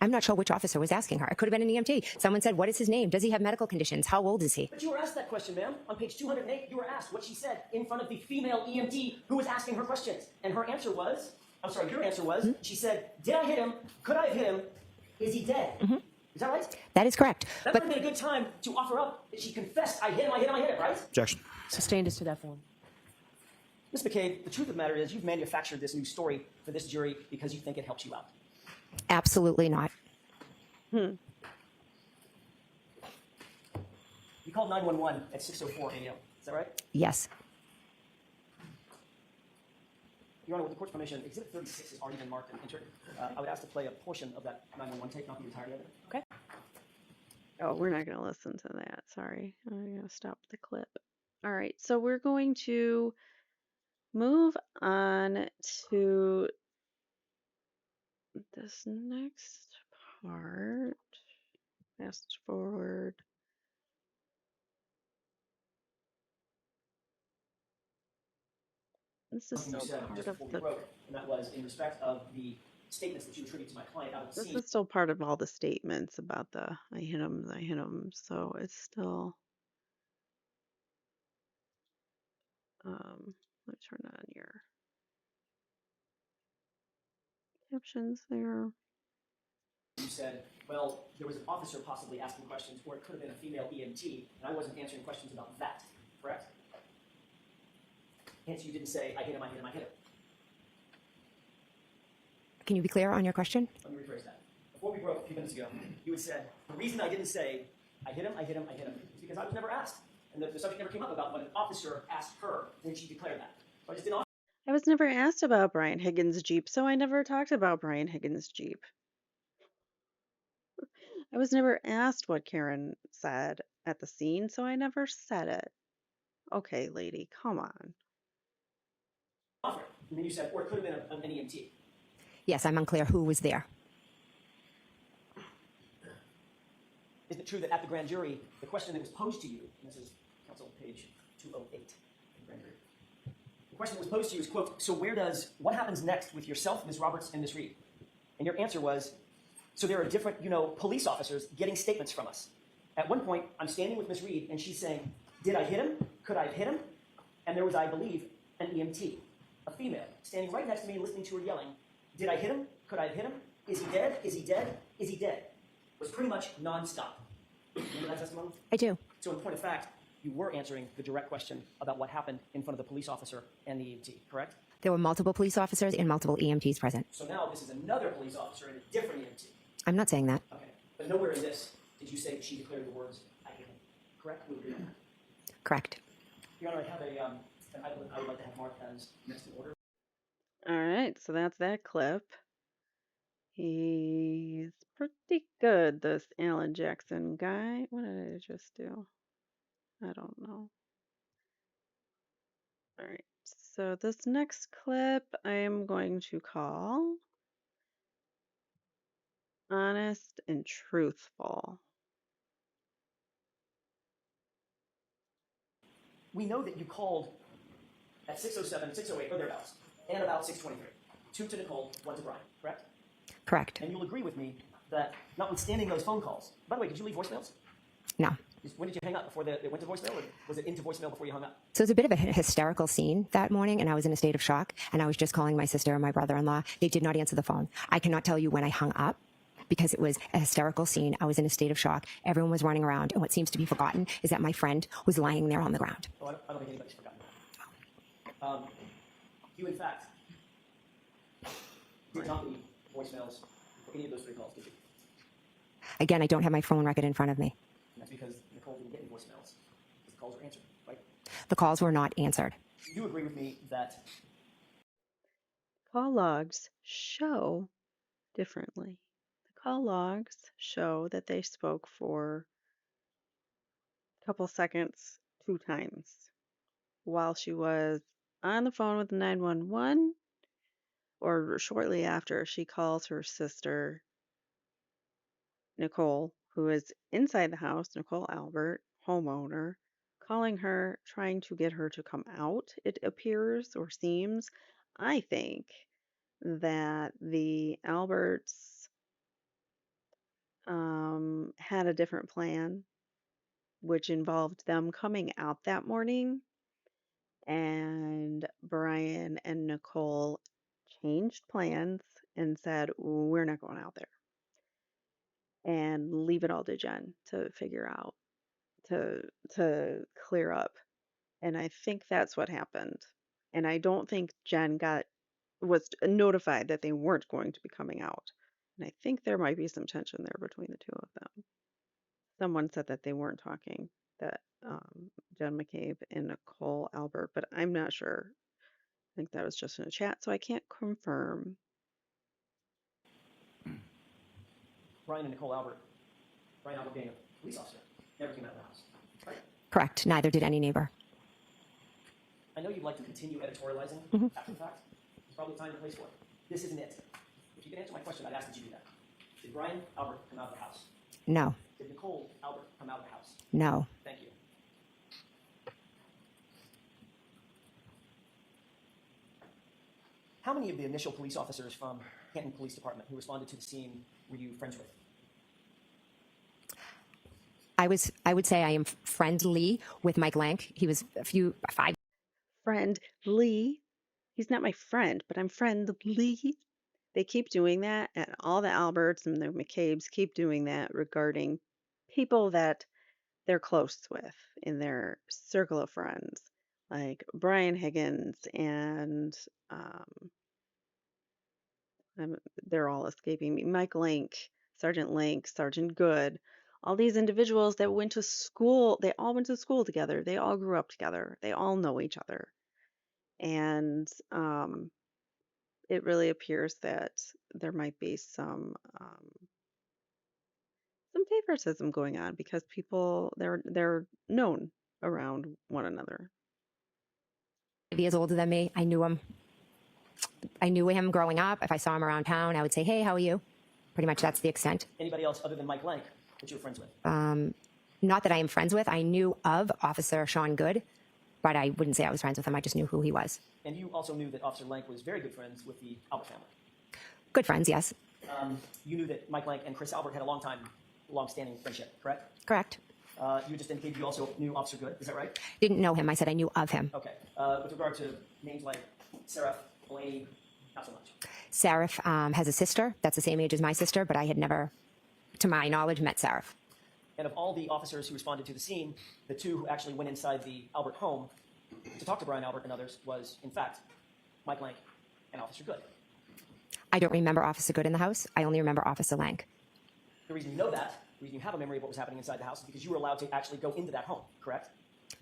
I'm not sure which officer was asking her. It could have been an EMT. Someone said, what is his name? Does he have medical conditions? How old is he? But you were asked that question, ma'am. On page 208, you were asked what she said in front of the female EMT who was asking her questions. And her answer was, your answer was, she said, did I hit him? Could I have hit him? Is he dead? Is that right? That is correct. That But would have been a good time to offer up that she confessed, I hit him, I hit him, I hit him, right? Objection. Sustained as to that form. Ms. McCabe, the truth of the matter is you've manufactured this new story for this jury because you think it helps you out. absolutely not. You called 911 at 6:04 a.m. Is that right? Yes. Your Honor, with the court's permission, Exhibit 36 has already been marked and entered. I would ask to play a portion of that 911 tape, not the entirety of it. Okay. oh, we're not going to listen to that. Sorry. I'm going to stop the clip. All right. So we're going to move on to this next part. Fast forward. This is Something you still said part just of before we the. broke, and that was in respect of the statements that you attribute to my client out of the This scene. is still part of all the statements about the I hit him, I hit him. So it's still. Let me turn on your captions there. You said, well, there was an officer possibly asking questions, or it could have been a female EMT, and I wasn't answering questions about that, correct? Hence, you didn't say, I hit him, I hit him, I hit him. Can you be clear on your question? Let me rephrase that. Before we broke a few minutes ago, you had said, the reason I didn't say, I hit him, I hit him, I hit him, is because I was never asked. And the subject never came up about when an officer asked her when she declared that. So I just didn't. I was never asked about Brian Higgins' Jeep, so I never talked about Brian Higgins' Jeep. I was never asked what Karen said at the scene, so I never said it. Okay, lady, come on. Offer. And then you said, or it could have been an EMT. Yes, I'm unclear who was there. Isn't it true that at the grand jury, the question that was posed to you, and this is counsel page 208, grand jury, the question that was posed to you is, quote, so what happens next with yourself, Ms. Roberts, and Ms. Reed? And your answer was, so there are different, police officers getting statements from us. At one point, I'm standing with Ms. Reed, and she's saying, did I hit him? Could I have hit him? And there was, I believe, an EMT, a female, standing right next to me and listening to her yelling, did I hit him? Could I have hit him? Is he dead? Is he dead? Is he dead? It was pretty much nonstop. Remember that testimony? I do. So in point of fact, you were answering the direct question about what happened in front of the police officer and the EMT, correct? There were multiple police officers and multiple EMTs present. So now this is another police officer and a different EMT. I'm not saying that. Okay. But nowhere in this did you say that she declared the words, I hit him. Correct? We agree on that. Correct. Your Honor, I have an item I would like to have marked as next in order. All right, so that's that clip. He's pretty good, this Alan Jackson guy. What did I just do? I don't know. All right, so this next clip I am going to call Honest and Truthful. We know that you called at 6:07, 6:08, or thereabouts, and about 6:23. 2 to Nicole, 1 to Brian, correct? Correct. And you'll agree with me that notwithstanding those phone calls, by the way, did you leave voicemails? No. When did you hang up? Before it went to voicemail, or was it into voicemail before you hung up? So it was a bit of a hysterical scene that morning, and I was in a state of shock, and I was just calling my sister and my brother-in-law. They did not answer the phone. I cannot tell you when I hung up because it was a hysterical scene. I was in a state of shock. Everyone was running around, and what seems to be forgotten is that my friend was lying there on the ground. Oh, I don't think anybody's forgotten that. You, in fact, did not leave voicemails for any of those 3 calls, did you? Again, I don't have my phone record in front of me. And that's because Nicole didn't get any voicemails. Because the calls were answered, right? The calls were not answered. You agree with me that Call logs show differently. The call logs show that they spoke for a couple seconds 2 times while she was on the phone with 911, or shortly after. She calls her sister Nicole, who is inside the house, Nicole Albert, homeowner, calling her, trying to get her to come out, it appears or seems. I think that the Alberts had a different plan, which involved them coming out that morning, and Brian and Nicole changed plans and said, we're not going out there, and leave it all to Jen to figure out, to clear up. And I think that's what happened. And I don't think Jen was notified that they weren't going to be coming out. And I think there might be some tension there between the two of them. Someone said that they weren't talking, that Jen McCabe and Nicole Albert, but I'm not sure. I think that was just in a chat, so I can't confirm. Brian Albert being a police officer, never came out of the house, right? Correct. Neither did any neighbor. I know you'd like to continue editorializing after the fact. It's probably time and place for it. This isn't it. If you can answer my question, I'd ask that you do that. Did Brian Albert come out of the house? No. Did Nicole Albert come out of the house? No. Thank you. How many of the initial police officers from Canton Police Department who responded to the scene were you friends with? I would say I am friendly with Mike Lank. He was five. Friend Lee. He's not my friend, but I'm friend Lee. They keep doing that, and all the Alberts and the McCabes keep doing that regarding people that they're close with in their circle of friends, like Brian Higgins and they're all escaping me. Mike Link, Sergeant Good, all these individuals that went to school, they all went to school together. They all grew up together. They all know each other. And it really appears that there might be some favoritism going on because people they're known around one another. 5 years older than me. I knew him. I knew him growing up. If I saw him around town, I would say, "Hey, how are you?" Pretty much that's the extent. Anybody else other than Mike Lank that you were friends with? Not that I am friends with. I knew of Officer Sean Good, but I wouldn't say I was friends with him. I just knew who he was. And you also knew that Officer Lank was very good friends with the Albert family. Good friends, yes. You knew that Mike Lank and Chris Albert had a long-standing friendship, correct? Correct. You just indicated you also knew Officer Good. Is that right? Didn't know him. I said I knew of him. Okay. With regard to names like Seraph, Blaney, not so much. Seraph has a sister that's the same age as my sister, but I had never, to my knowledge, met Seraph. And of all the officers who responded to the scene, the 2 who actually went inside the Albert home to talk to Brian Albert and others was, in fact, Mike Lank and Officer Good. I don't remember Officer Good in the house. I only remember Officer Lank. The reason you know that, the reason you have a memory of what was happening inside the house is because you were allowed to actually go into that home, correct?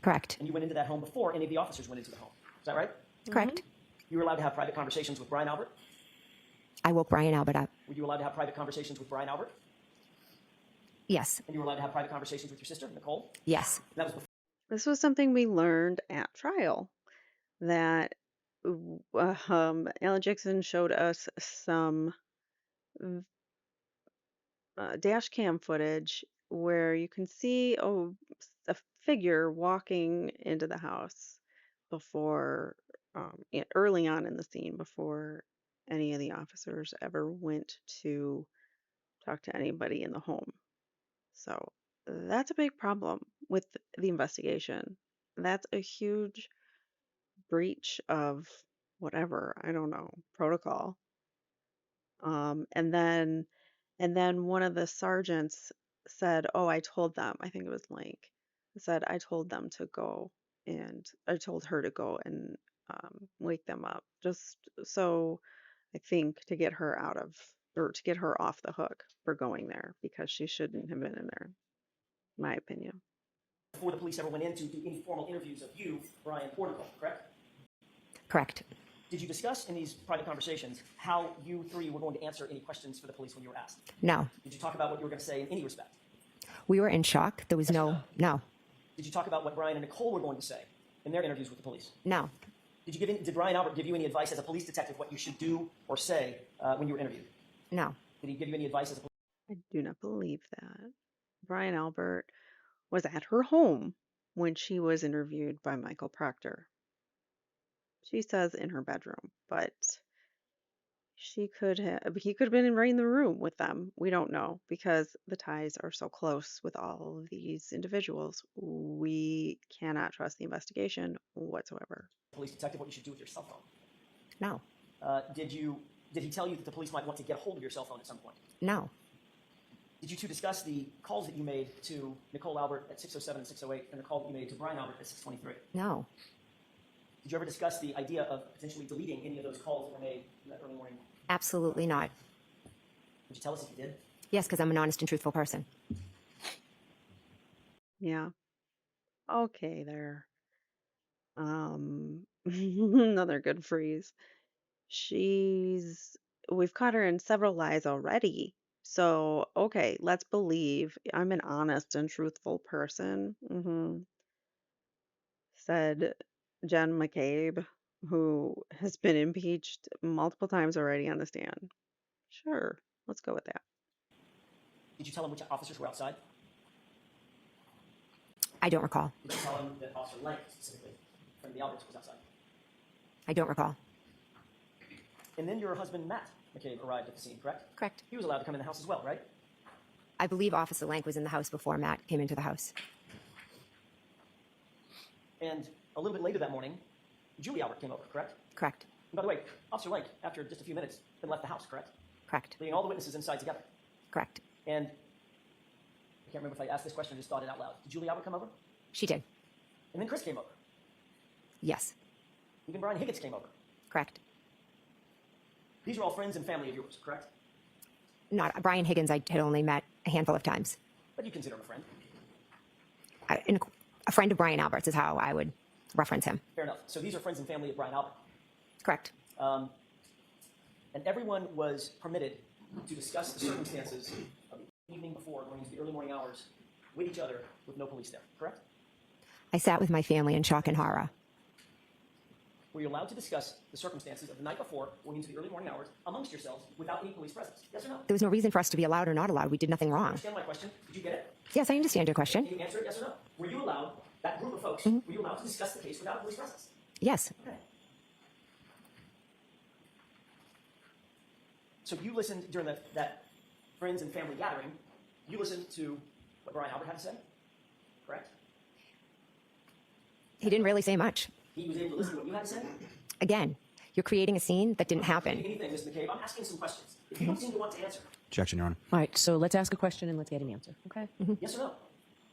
Correct. And you went into that home before any of the officers went into the home. Is that right? Correct. You were allowed to have private conversations with Brian Albert? I woke Brian Albert up. Were you allowed to have private conversations with Brian Albert? Yes. And you were allowed to have private conversations with your sister, Nicole? Yes. And that was before. This was something we learned at trial, that Alan Jackson showed us some dash cam footage where you can see a figure walking into the house before, early on in the scene, before any of the officers ever went to talk to anybody in the home. So that's a big problem with the investigation. That's a huge breach of whatever, I don't know, protocol. And then one of the sergeants said, "Oh, I told them." I think it was Link. Said, "I told them to go, and I told her to go and wake them up, just so I think to get her out of or to get her off the hook for going there because she shouldn't have been in there, in my opinion. Before the police ever went in to do any formal interviews of you, Brian Portico, correct? Correct. Did you discuss in these private conversations how you three were going to answer any questions for the police when you were asked? No. Did you talk about what you were going to say in any respect? We were in shock. There was no. Did you talk about what Brian and Nicole were going to say in their interviews with the police? No. Did Brian Albert give you any advice as a police detective what you should do or say when you were interviewed? No. Did he give you any advice as a police? I do not believe that. Brian Albert was at her home when she was interviewed by Michael Proctor. She says in her bedroom, but he could have been right in the room with them. We don't know because the ties are so close with all of these individuals. We cannot trust the investigation whatsoever. Police detective what you should do with your cell phone? No. Did he tell you that the police might want to get a hold of your cell phone at some point? No. Did you two discuss the calls that you made to Nicole Albert at 6:07 and 6:08 and the call that you made to Brian Albert at 6:23? No. Did you ever discuss the idea of potentially deleting any of those calls that were made in that early morning? Absolutely not. Would you tell us if you did? Yes, because I'm an honest and truthful person. Yeah. Okay, there. Another good phrase. We've caught her in several lies already. So, okay, let's believe I'm an honest and truthful person, said Jen McCabe, who has been impeached multiple times already on the stand. Sure, let's go with that. Did you tell him which officers were outside? I don't recall. Did you tell him that Officer Lang specifically from the Alberts was outside? I don't recall. And then your husband Matt McCabe arrived at the scene, correct? Correct. He was allowed to come in the house as well, right? I believe Officer Lank was in the house before Matt came into the house. And a little bit later that morning, Julie Albert came over, correct? Correct. And by the way, Officer Lank, after just a few minutes, then left the house, correct? Correct. Leaving all the witnesses inside together. Correct. And I can't remember if I asked this question or just thought it out loud. Did Julie Albert come over? She did. And then Chris came over. Yes. Even Brian Higgins came over. Correct. These are all friends and family of yours, correct? Not Brian Higgins. I had only met a handful of times. But you consider him a friend. A friend of Brian Albert's is how I would reference him. Fair enough. So these are friends and family of Brian Albert. Correct. And everyone was permitted to discuss the circumstances of the evening before, going into the early morning hours, with each other, with no police there, correct? I sat with my family in shock and horror. Were you allowed to discuss the circumstances of the night before, going into the early morning hours, amongst yourselves, without any police presence? Yes or no? There was no reason for us to be allowed or not allowed. We did nothing wrong. Understand my question? Did you get it? Yes, I understand your question. Can you answer it yes or no? Were you allowed, that group of folks, were you allowed to discuss the case without police presence? Yes. Okay. So you listened during that friends and family gathering, you listened to what Brian Albert had to say, correct? He didn't really say much. He was able to listen to what you had to say? Again, you're creating a scene that didn't happen. Anything, Ms. McCabe. I'm asking some questions. If you don't seem to want to answer, Objection, Your Honor. All right, so let's ask a question and let's get an answer, okay? yes or no?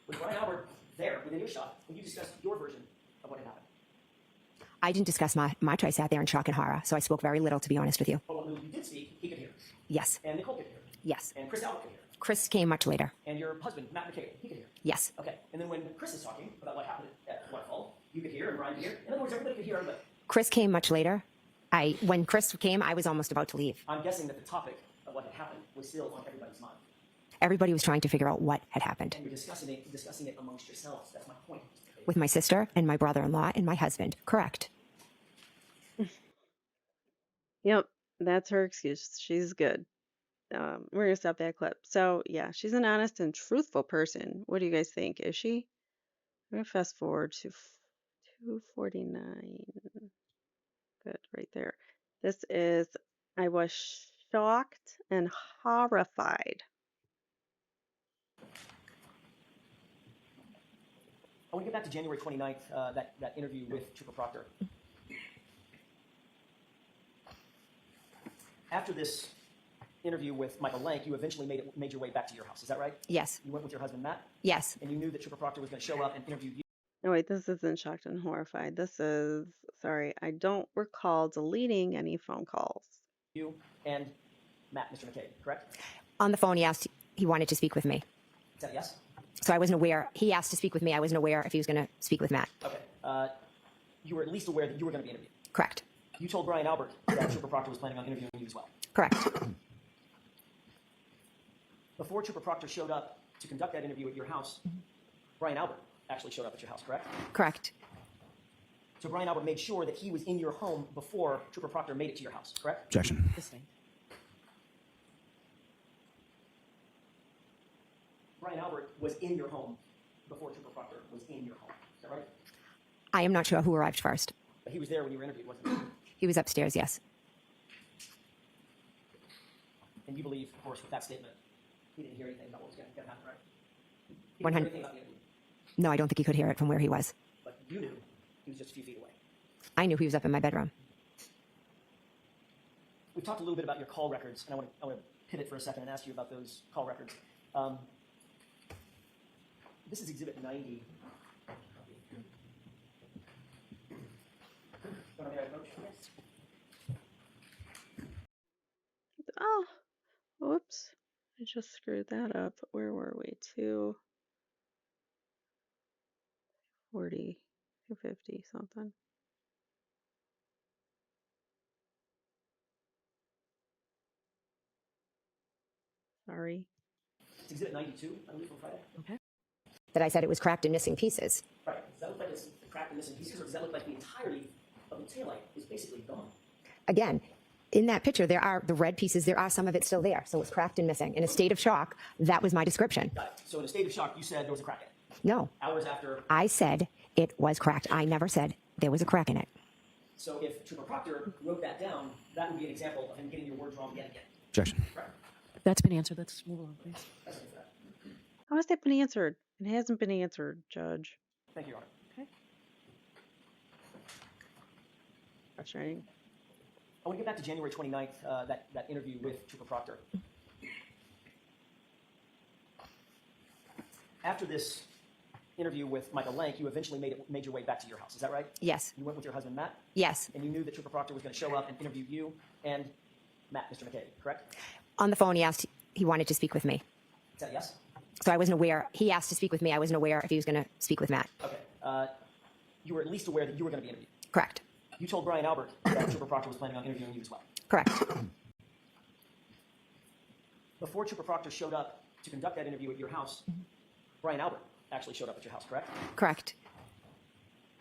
Was Brian Albert there within earshot when you discussed your version of what had happened? I didn't discuss much. I sat there in shock and horror, so I spoke very little, to be honest with you. But when you did speak, he could hear. Yes. And Nicole could hear. Yes. And Chris Albert could hear. Chris came much later. And your husband, Matt McCabe, he could hear. Yes. Okay. And then when Chris is talking about what happened at Waterfall, you could hear and Brian could hear. In other words, everybody could hear everybody. Chris came much later. When Chris came, I was almost about to leave. I'm guessing that the topic of what had happened was still on everybody's mind. Everybody was trying to figure out what had happened. And you're discussing it amongst yourselves. That's my point. With my sister and my brother-in-law and my husband. Correct. Yep, that's her excuse. She's good. We're gonna stop that clip. So yeah, she's an honest and truthful person. What do you guys think? Is she? I'm gonna fast forward to 249. Good, right there. This is, I was shocked and horrified. I want to get back to January 29th, that interview with Trooper Proctor. After this interview with Michael Lank, you eventually made your way back to your house. Is that right? Yes. You went with your husband, Matt, Yes. and you knew that Trooper Proctor was going to show up and interview you. No, wait, this isn't shocked and horrified. This is, sorry, I don't recall deleting any phone calls. And Matt, Mr. McCabe, correct? On the phone, he wanted to speak with me. Is that a yes? So I wasn't aware. He asked to speak with me. I wasn't aware if he was going to speak with Matt. Okay. You were at least aware that you were going to be interviewed. Correct. You told Brian Albert that Trooper Proctor was planning on interviewing you as well. Correct. Before Trooper Proctor showed up to conduct that interview at your house, Brian Albert actually showed up at your house, correct? Correct. So Brian Albert made sure that he was in your home before Trooper Proctor made it to your house, correct? Objection. Sustained. Brian Albert was in your home before Trooper Proctor was in your home. Is that right? I am not sure who arrived first. But he was there when you were interviewed, wasn't he? He was upstairs, yes. And you believe, of course, with that statement, he didn't hear anything about what was going to happen, right? He didn't hear 100. anything about the interview. No, I don't think he could hear it from where he was. But you knew he was just a few feet away. I knew he was up in my bedroom. We've talked a little bit about your call records, and I want to pivot for a second and ask you about those call records. This is Exhibit 90. Oh, whoops. I just screwed that up. Where were we? 240, 250 something. Sorry. It's Exhibit 92, I believe, from Friday. Okay. That I said it was cracked and missing pieces. Right. Does that look like it's cracked and missing pieces, or does that look like the entirety of the taillight is basically gone? Again, in that picture, there are the red pieces. There are some of it still there. So it's cracked and missing. In a state of shock, that was my description. Got it. So in a state of shock, you said there was a crack in it. No, Hours after. I said it was cracked. I never said there was a crack in it. So if Trooper Proctor wrote that down, that would be an example of him getting your words wrong yet again. Objection. Right. That's been answered. Let's move on, please. That's it for that. How has that been answered? It hasn't been answered, Judge. Thank you, Your Honor. Okay. Frustrating. I want to get back to January 29th, that interview with Trooper Proctor. After this interview with Michael Lank, you eventually made your way back to your house. Is that right? Yes. You went with your husband, Matt, Yes. and you knew that Trooper Proctor was going to show up and interview you and Matt, Mr. McCabe, correct? On the phone, he wanted to speak with me. Is that a yes? So I wasn't aware. He asked to speak with me. I wasn't aware if he was going to speak with Matt. Okay. You were at least aware that you were going to be interviewed. Correct. You told Brian Albert that Trooper Proctor was planning on interviewing you as well. Correct. Before Trooper Proctor showed up to conduct that interview at your house, Brian Albert actually showed up at your house, correct? Correct.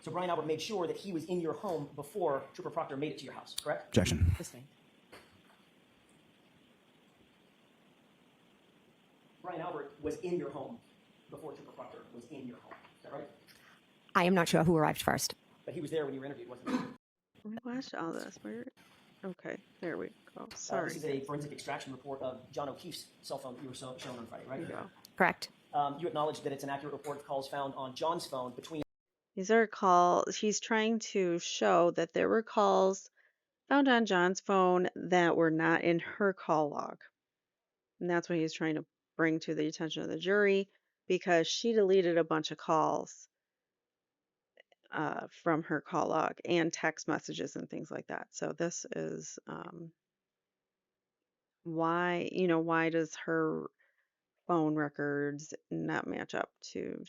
So Brian Albert made sure that he was in your home before Trooper Proctor made it to your house, correct? Objection. Sustained. Brian Albert was in your home before Trooper Proctor was in your home. Is that right? I am not sure who arrived first. But he was there when you were interviewed, wasn't he? We watched all this. Where? Okay, there we go. This Sorry. is a forensic extraction report of John O'Keefe's cell phone that you were shown on Friday, right? There you go. Correct. You acknowledge that it's an accurate report of calls found on John's phone between. These are calls. He's trying to show that there were calls found on John's phone that were not in her call log. And that's what he's trying to bring to the attention of the jury because she deleted a bunch of calls from her call log and text messages and things like that. So this is why does her phone records not match up to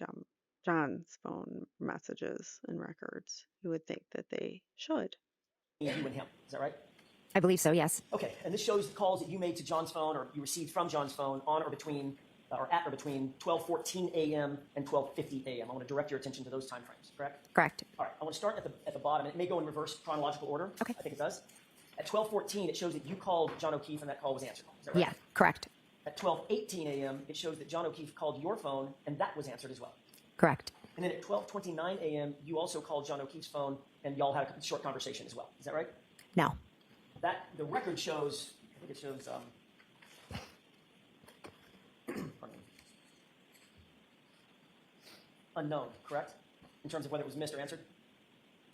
John's phone messages and records? You would think that they should. You and him. Is that right? I believe so, yes. Okay, and this shows the calls that you made to John's phone or you received from John's phone on or between or at or between 12:14 a.m. and 12:50 a.m. I want to direct your attention to those time frames, correct? Correct. All right, I want to start at the bottom. It may go in reverse chronological order. Okay. I think it does. At 12:14, it shows that you called John O'Keefe and that call was answered. Is that right? Yeah, correct. At 12:18 a.m., it shows that John O'Keefe called your phone and that was answered as well. Correct. And then at 12:29 a.m., you also called John O'Keefe's phone and y'all had a short conversation as well. Is that right? No. The record shows, I think it shows, pardon me, unknown, correct? In terms of whether it was missed or answered?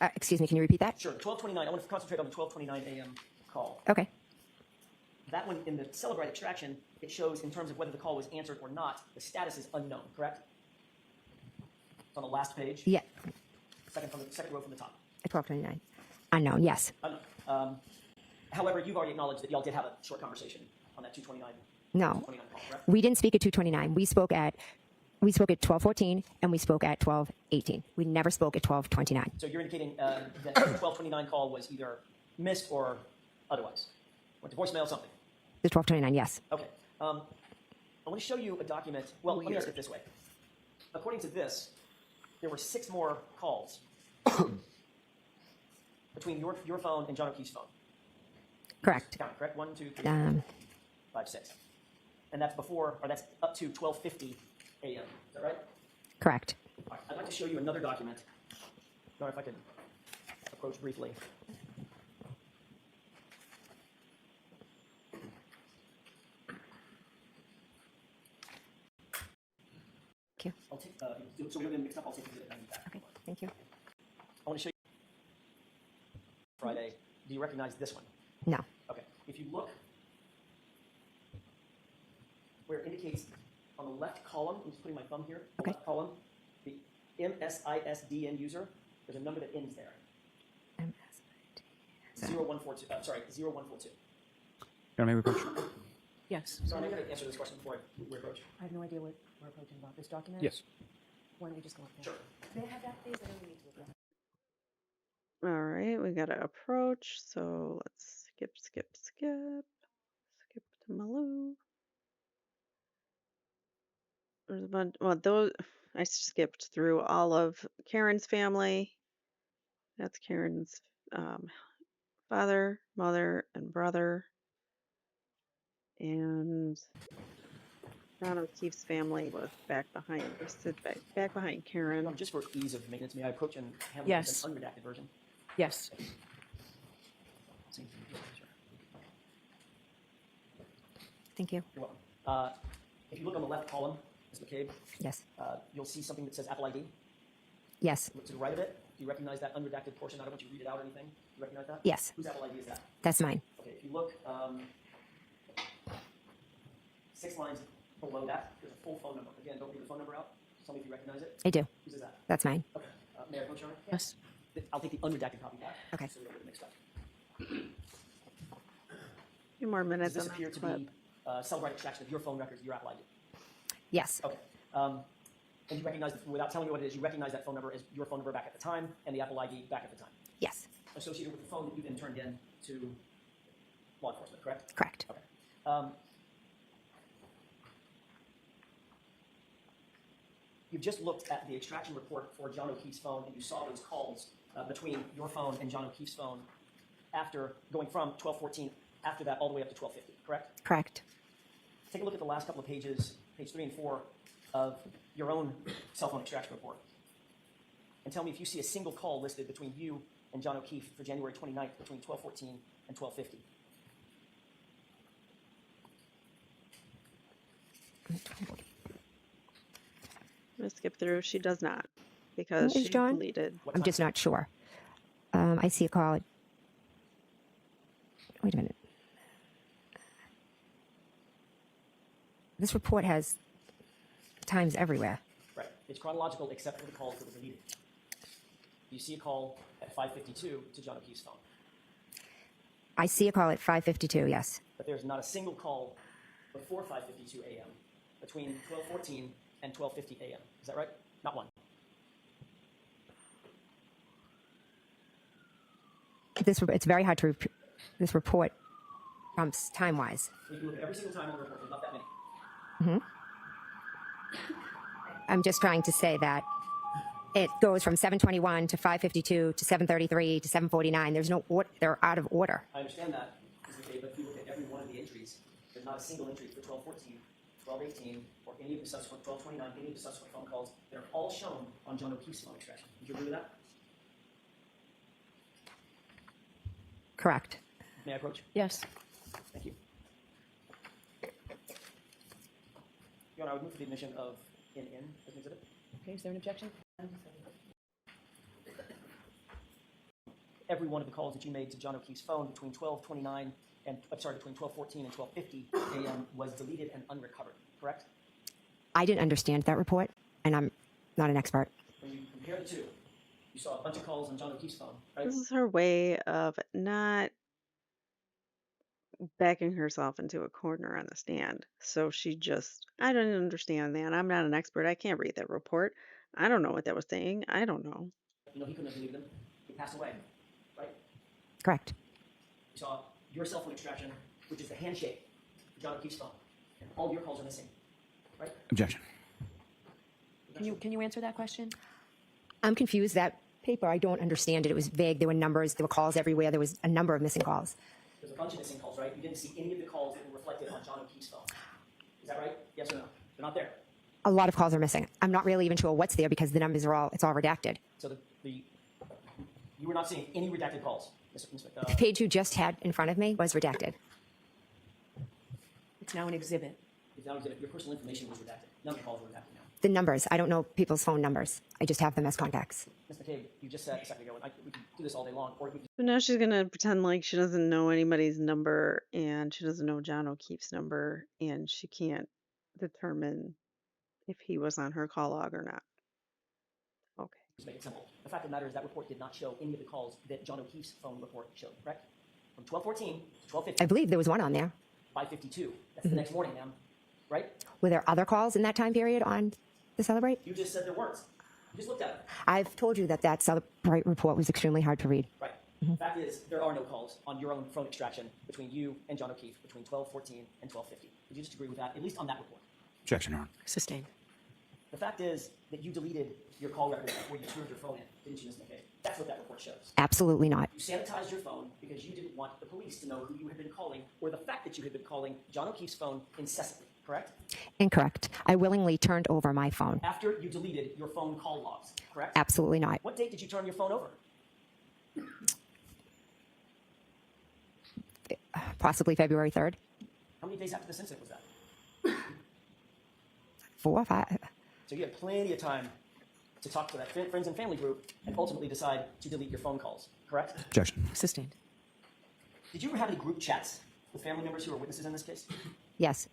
Excuse me, can you repeat that? Sure, 12:29, I want to concentrate on the 12:29 a.m. call. Okay. That one, in the Celebrite extraction, it shows in terms of whether the call was answered or not, the status is unknown, correct? It's on the last page. Yeah. Second row from the top. At 12:29. Unknown, yes. Unknown. However, you've already acknowledged that y'all did have a short conversation on that 229, No, 229 call, correct? we didn't speak at 2:29. We spoke at 12:14 and we spoke at 12:18. We never spoke at 12:29. So you're indicating that the 1229 call was either missed or otherwise? Went to voicemail, something? The 12:29, yes. Okay. I want to show you a document. Well, let me ask it this way. According to this, there were 6 more calls between your phone and John O'Keefe's phone. Correct. Count, correct? 1, 2, 3, 4, 5, 6. And that's before, or that's up to 12:50 a.m. Is that right? Correct. All right. I'd like to show you another document. I don't know if I could approach briefly. Thank you. I'll take, so we don't get mixed up, I'll take it back. Okay, thank you. I want to show you Friday. Do you recognize this one? No. Okay. If you look where it indicates on the left column, I'm just putting my thumb here, the Okay. left column, the MSISDN user, there's a number that ends there. 0142. Sorry, 0142. Can I maybe approach? Yes. So I'm going to answer this question before we approach. I have no idea what we're approaching about this document. Yes. Why don't we just go up there? Sure. May I have that, please? I don't need to look at it. All right, we got to approach. So let's skip to Malou. There's a bunch. Well, those I skipped through all of Karen's family. That's Karen's father, mother, and brother, and John O'Keefe's family was back behind. They stood back behind Karen. Just for ease of maintenance, may I approach and handle Yes. an unredacted version? Yes. Thank you. You're welcome. If you look on the left column, Ms. McCabe, Yes. you'll see something that says Apple ID. Yes. Look to the right of it. Do you recognize that unredacted portion? I don't want you to read it out or anything. Do you recognize that? Yes. Whose Apple ID is that? That's mine. Okay, if you look 6 lines below that, there's a full phone number. Again, don't read the phone number out. Tell me if you recognize it. I do. Whose is that? That's mine. Okay. May I approach, Your Honor? Yes. I'll take the unredacted copy back. Okay. So we don't get mixed up. A few more Does minutes this on appear that to clip. be cell-right extraction of your phone records, your Apple ID? Yes. Okay. And you recognize, without telling me what it is, you recognize that phone number as your phone number back at the time and the Apple ID back at the time, Yes. associated with the phone that you then turned in to law enforcement, correct? Correct. Okay. You've just looked at the extraction report for John O'Keefe's phone, and you saw those calls between your phone and John O'Keefe's phone after going from 12:14 after that all the way up to 12:50, correct? Correct. Take a look at the last couple of pages, page 3 and 4 of your own cell phone extraction report, and tell me if you see a single call listed between you and John O'Keefe for January 29th between 12:14 and 12:50. I'm gonna skip through. She does not because Is she John? deleted. I'm just not sure. I see a call. Wait a minute. This report has times everywhere. Right. It's chronological except for the calls that were deleted. You see a call at 5:52 to John O'Keefe's phone, I see a call at 5:52. Yes. but there's not a single call before 5:52 a.m. between 12:14 and 12:50 a.m. Is that right? Not one. It's very hard to. This report time-wise. You can look at every single time on the report. There's not that many. I'm just trying to say that it goes from 7:21 to 5:52 to 7:33 to 7:49. There's no order. They're out of order. I understand that, Ms. McCabe, but if you look at every one of the entries, there's not a single entry for 12:14, 12:18, or any of the subsequent 12:29, any of the subsequent phone calls. They're all shown on John O'Keefe's phone extraction. Would you agree with that? Correct. May I approach? Yes. Thank you. Your Honor, I would move for the admission of in as an exhibit. Okay, is there an objection? Every one of the calls that you made to John O'Keefe's phone between 12:29 and between 12:14 and 12:50 a.m. was deleted and unrecovered. Correct? I didn't understand that report, and I'm not an expert. When you compare the two, you saw a bunch of calls on John O'Keefe's phone, right? This is her way of not backing herself into a corner on the stand. So I don't understand that. I'm not an expert. I can't read that report. I don't know what that was saying. I don't know. You know, he couldn't have deleted them. He passed away, right? Correct. We saw your cell phone extraction, which is the handshake for John O'Keefe's phone. And all your calls are missing, right? Objection. Can you answer that question? I'm confused. That paper, I don't understand it. It was vague. There were numbers. There were calls everywhere. There was a number of missing calls. There's a bunch of missing calls, right? You didn't see any of the calls that were reflected on John O'Keefe's phone. Is that right? Yes or no? They're not there. A lot of calls are missing. I'm not really even sure what's there because the numbers are it's all redacted. So you were not seeing any redacted calls, The page you just had in front of me was redacted. It's now an exhibit. Your personal information was redacted. None of the calls were redacted now. The numbers, I don't know people's phone numbers. I just have them as contacts. Ms. McCabe, you just said a second ago, and we can do this all day long, or we can So now she's gonna pretend like she doesn't know anybody's number and she doesn't know John O'Keefe's number and she can't determine if he was on her call log or not. Okay. just make it simple. The fact of the matter is that report did not show any of the calls that John O'Keefe's phone report showed, correct? From 12:14 to 12:50, I believe there was one on there. 5:52. That's the next morning, ma'am. Right? Were there other calls in that time period on the Celebrate? You just said there weren't. You just looked at it. I've told you that Celebrate report was extremely hard to read. Right. The fact is, there are no calls on your own phone extraction between you and John O'Keefe between 12:14 and 12:50. Would you disagree with that, at least on that report? Objection, Your Honor. Sustained. The fact is that you deleted your call record before you turned your phone in, didn't you, Ms. McCabe? That's what that report shows. Absolutely not. You sanitized your phone because you didn't want the police to know who you had been calling or the fact that you had been calling John O'Keefe's phone incessantly, correct? Incorrect. I willingly turned over my phone. After you deleted your phone call logs, correct? Absolutely not. What date did you turn your phone over? Possibly February 3rd. How many days after this incident was that? 4 or 5. So you had plenty of time to talk to that friends and family group and ultimately decide to delete your phone calls, correct? Objection. Sustained. Did you ever have any group chats with family members who are witnesses in this case? Yes.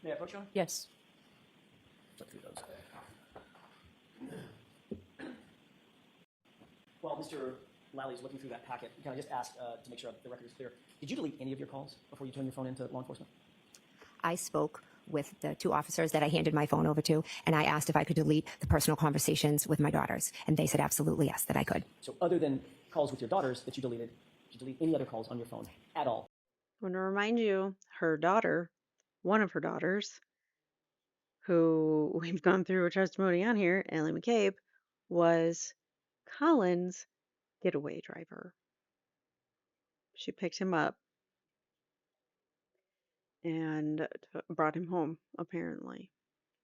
May I approach you? Yes. Look through those. While Mr. Lally is looking through that packet, can I just ask to make sure the record is clear, did you delete any of your calls before you turned your phone into law enforcement? I spoke with the 2 officers that I handed my phone over to, and I asked if I could delete the personal conversations with my daughters. And they said absolutely yes, that I could. So other than calls with your daughters that you deleted, did you delete any other calls on your phone at all? I want to remind you, her daughter, one of her daughters, who we've gone through a testimony on here, Allison McCabe, was Colin's getaway driver. She picked him up and brought him home, apparently.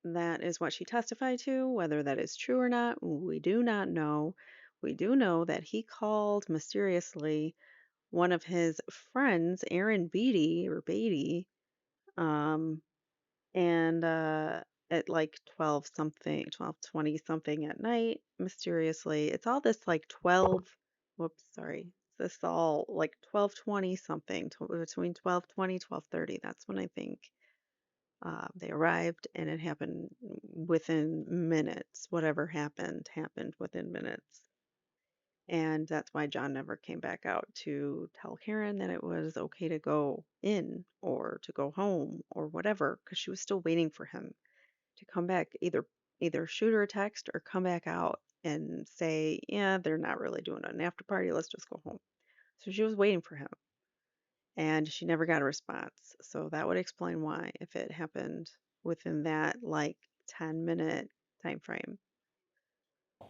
That is what she testified to. Whether that is true or not, we do not know. We do know that he called mysteriously one of his friends, Aaron Beatty, and at like 12 something, 12:20 something at night, mysteriously. It's all this like 12, whoops, sorry. This all like 12:20 something, between 12:20, 12:30. That's when I think they arrived, and it happened within minutes. Whatever happened within minutes. And that's why John never came back out to tell Karen that it was okay to go in or to go home or whatever, because she was still waiting for him to come back, either shoot her a text or come back out and say, yeah, they're not really doing an after party, let's just go home. So she was waiting for him and she never got a response. So that would explain why, if it happened within that like 10-minute time frame.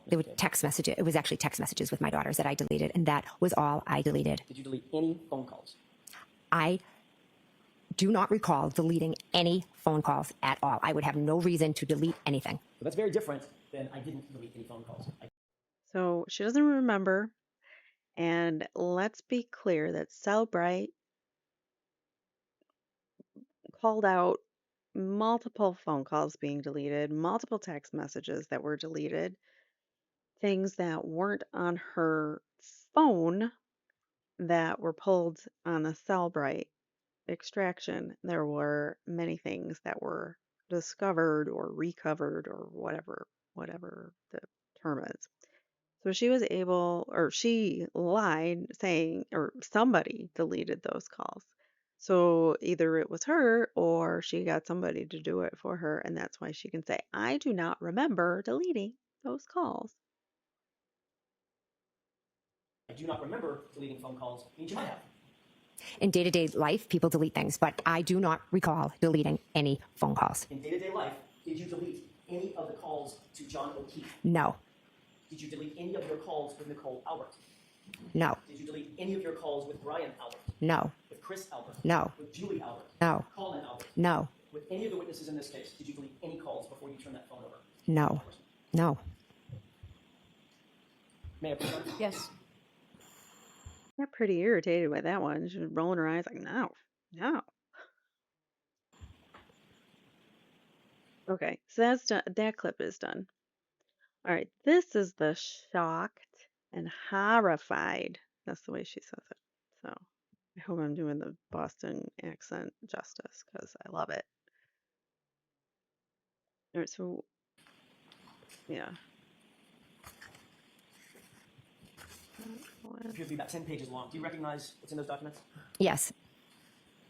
There were text messages. It was actually text messages with my daughters that I deleted, and that was all I deleted. Did you delete any phone calls? I do not recall deleting any phone calls at all. I would have no reason to delete anything. So that's very different than I didn't delete any phone calls. So she doesn't remember. And let's be clear that Cellbrite called out multiple phone calls being deleted, multiple text messages that were deleted, things that weren't on her phone that were pulled on the Cellbrite extraction, there were many things that were discovered or recovered or whatever the term is. So she was able, or she lied saying, or somebody deleted those calls. So either it was her or she got somebody to do it for her, and that's why she can say, I do not remember deleting those calls. I do not remember deleting phone calls means you might have. In day-to-day life, people delete things, but I do not recall deleting any phone calls. In day-to-day life, did you delete any of the calls to John O'Keefe? No, Did you delete any of your calls with Nicole Albert? no, Did you delete any of your calls with Brian Albert? no, With Chris Albert? no, With Julie Albert? no, Colin Albert? no, With any of the witnesses in this case, did you delete any calls before you turned that phone over? no, no. May I please? Yes. Got pretty irritated by that one. She was rolling her eyes like, no, no. Okay, so that's done. That clip is done. All right, this is the shocked and horrified. That's the way she says it. So I hope I'm doing the Boston accent justice because I love it. All right, so yeah. It appears to be about 10 pages long. Do you recognize what's in those documents? Yes,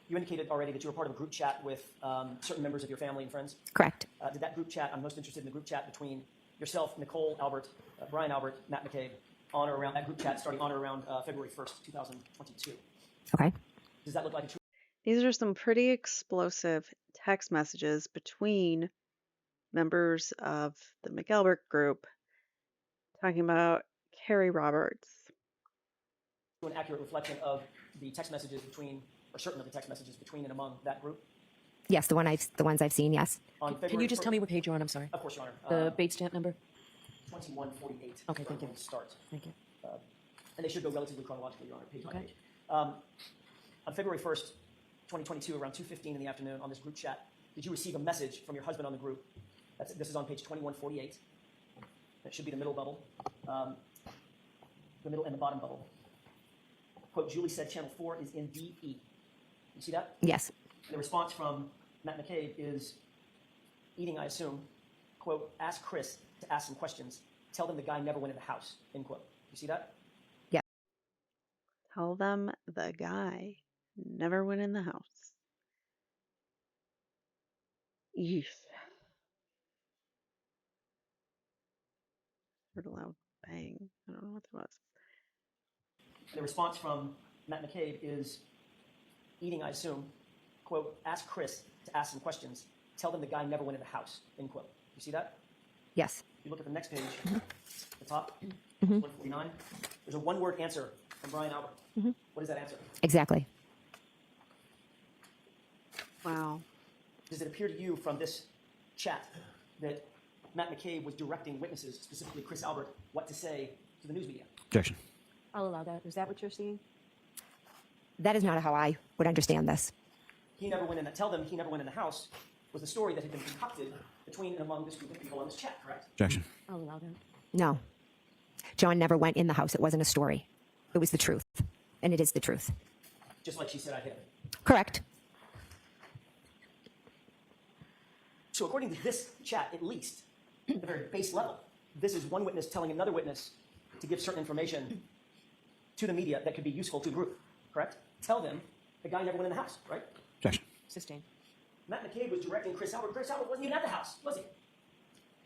You indicated already that you were part of a group chat with certain members of your family and friends. correct. Did that group chat, I'm most interested in the group chat between yourself, Nicole Albert, Brian Albert, Matt McCabe, on or around that group chat starting on or around February 1st, 2022. Okay. Does that look like a true? These are some pretty explosive text messages between members of the McElbert group talking about Carrie Roberts. An accurate reflection of the text messages between, or certain of the text messages between and among that group? Yes, the ones I've seen. Yes. On Can February you just tell me what page you're on? I'm sorry. Of course, Your Honor. The bait stamp number? 2148. Okay, thank you. Start. Thank you. And they should go relatively chronologically, Your Honor, page by Okay. page. On February 1st, 2022, around 2:15 in the afternoon on this group chat, did you receive a message from your husband on the group? This is on page 2148. That should be the middle bubble. The middle and the bottom bubble. Quote, Julie said channel 4 is in DE. You see that? Yes. The response from Matt McCabe is eating, I assume, quote, ask Chris to ask some questions. Tell them the guy never went in the house, end quote. You see that? Tell them the guy never went in the house. Yeesh. Heard a loud bang. I don't know what that was. The response from Matt McCabe is eating, I assume, quote, ask Chris to ask some questions. Tell them the guy never went in the house, end quote. You see that? Yes. If you look at the next page, the top, 149, there's a one-word answer from Brian Albert. What is that answer? Exactly. Wow. Does it appear to you from this chat that Matt McCabe was directing witnesses, specifically Chris Albert, what to say to the news media? Objection. I'll allow that. Is that what you're seeing? That is not how I would understand this. He never went in. Tell them he never went in the house was the story that had been concocted between and among this group of people on this chat, correct? Objection. I'll allow that. No. John never went in the house. It wasn't a story. It was the truth. And it is the truth. Just like she said I hid him. Correct. So according to this chat, at least, at the very base level, this is one witness telling another witness to give certain information to the media that could be useful to the group, correct? Tell them the guy never went in the house, right? Objection. Sustained. Matt McCabe was directing Chris Albert. Chris Albert wasn't even at the house, was he?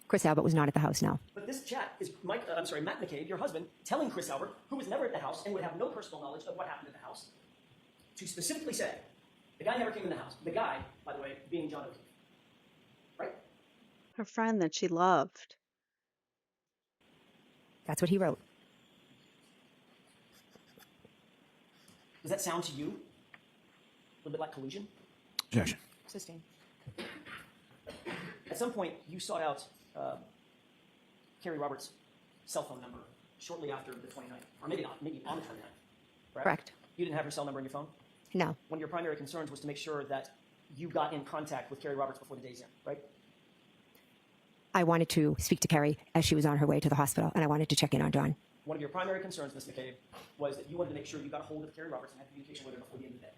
Chris Albert was not at the house, no. But this chat is Matt McCabe, your husband, telling Chris Albert, who was never at the house and would have no personal knowledge of what happened in the house, to specifically say, the guy never came in the house. The guy, by the way, being John O'Keefe. Right? Her friend that she loved. That's what he wrote. Does that sound to you a little bit like collusion? Objection. Sustained. At some point, you sought out Carrie Roberts' cell phone number shortly after the 29th, or maybe not, maybe on the 29th. Correct. You didn't have her cell number in your phone? No. One of your primary concerns was to make sure that you got in contact with Carrie Roberts before the day's end, right? I wanted to speak to Carrie as she was on her way to the hospital, and I wanted to check in on John. One of your primary concerns, Ms. McCabe, was that you wanted to make sure you got a hold of Carrie Roberts and had communication with her before the end of the day.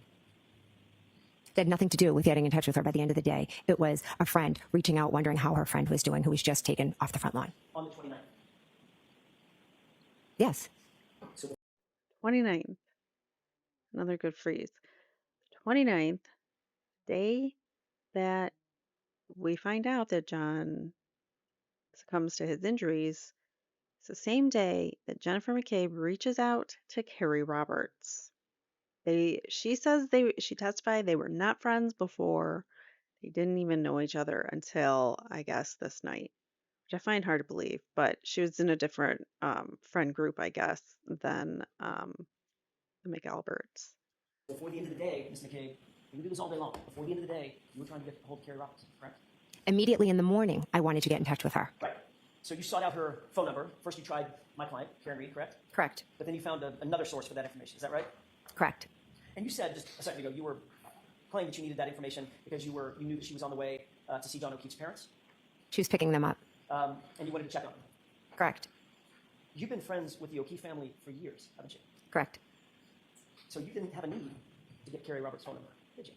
It had nothing to do with getting in touch with her by the end of the day. It was a friend reaching out, wondering how her friend was doing, who was just taken off the front lawn. On the 29th. Yes. 29th. Another good freeze. 29th, day that we find out that John succumbs to his injuries. It's the same day that Jennifer McCabe reaches out to Carrie Roberts. She testified they were not friends before. They didn't even know each other until, I guess, this night, which I find hard to believe. But she was in a different friend group, I guess, than the McAlberts. Before the end of the day, Ms. McCabe, you can do this all day long. Before the end of the day, you were trying to get hold of Carrie Roberts, correct? Immediately in the morning, I wanted to get in touch with her. Right. So you sought out her phone number. First you tried my client, Karen Reed, correct? Correct. But then you found another source for that information. Is that right? Correct. And you said just a second ago you were claiming that you needed that information because you knew that she was on the way to see John O'Keefe's parents, She was picking them up. and you wanted to check on them. Correct. You've been friends with the O'Keefe family for years, haven't you? Correct. So you didn't have a need to get Carrie Roberts' phone number, did you?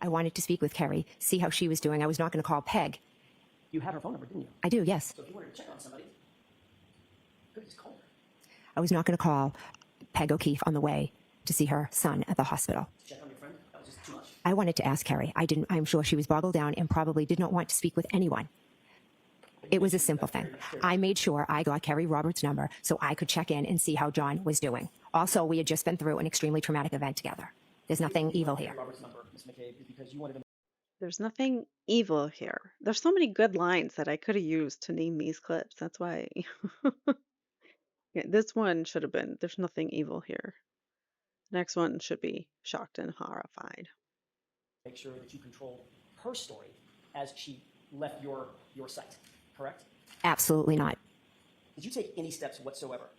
I wanted to speak with Carrie, see how she was doing. I was not going to call Peg. You had her phone number, didn't you? I do, yes. So if you wanted to check on somebody, you could have just called her. I was not going to call Peg O'Keefe on the way to see her son at the hospital. Check on your friend? That was just too much. I wanted to ask Carrie. I'm sure she was boggled down and probably did not want to speak with anyone. It was a simple thing. I made sure I got Carrie Roberts' number so I could check in and see how John was doing. Also, we had just been through an extremely traumatic event together. There's nothing evil here. Carrie Roberts' number, Ms. McCabe, is because you wanted to. There's nothing evil here. There's so many good lines that I could have used to name these clips. That's why yeah, this one should have been, there's nothing evil here. Next one should be shocked and horrified. Make sure that you control her story as she left your site, correct? Absolutely not. Did you take any steps whatsoever,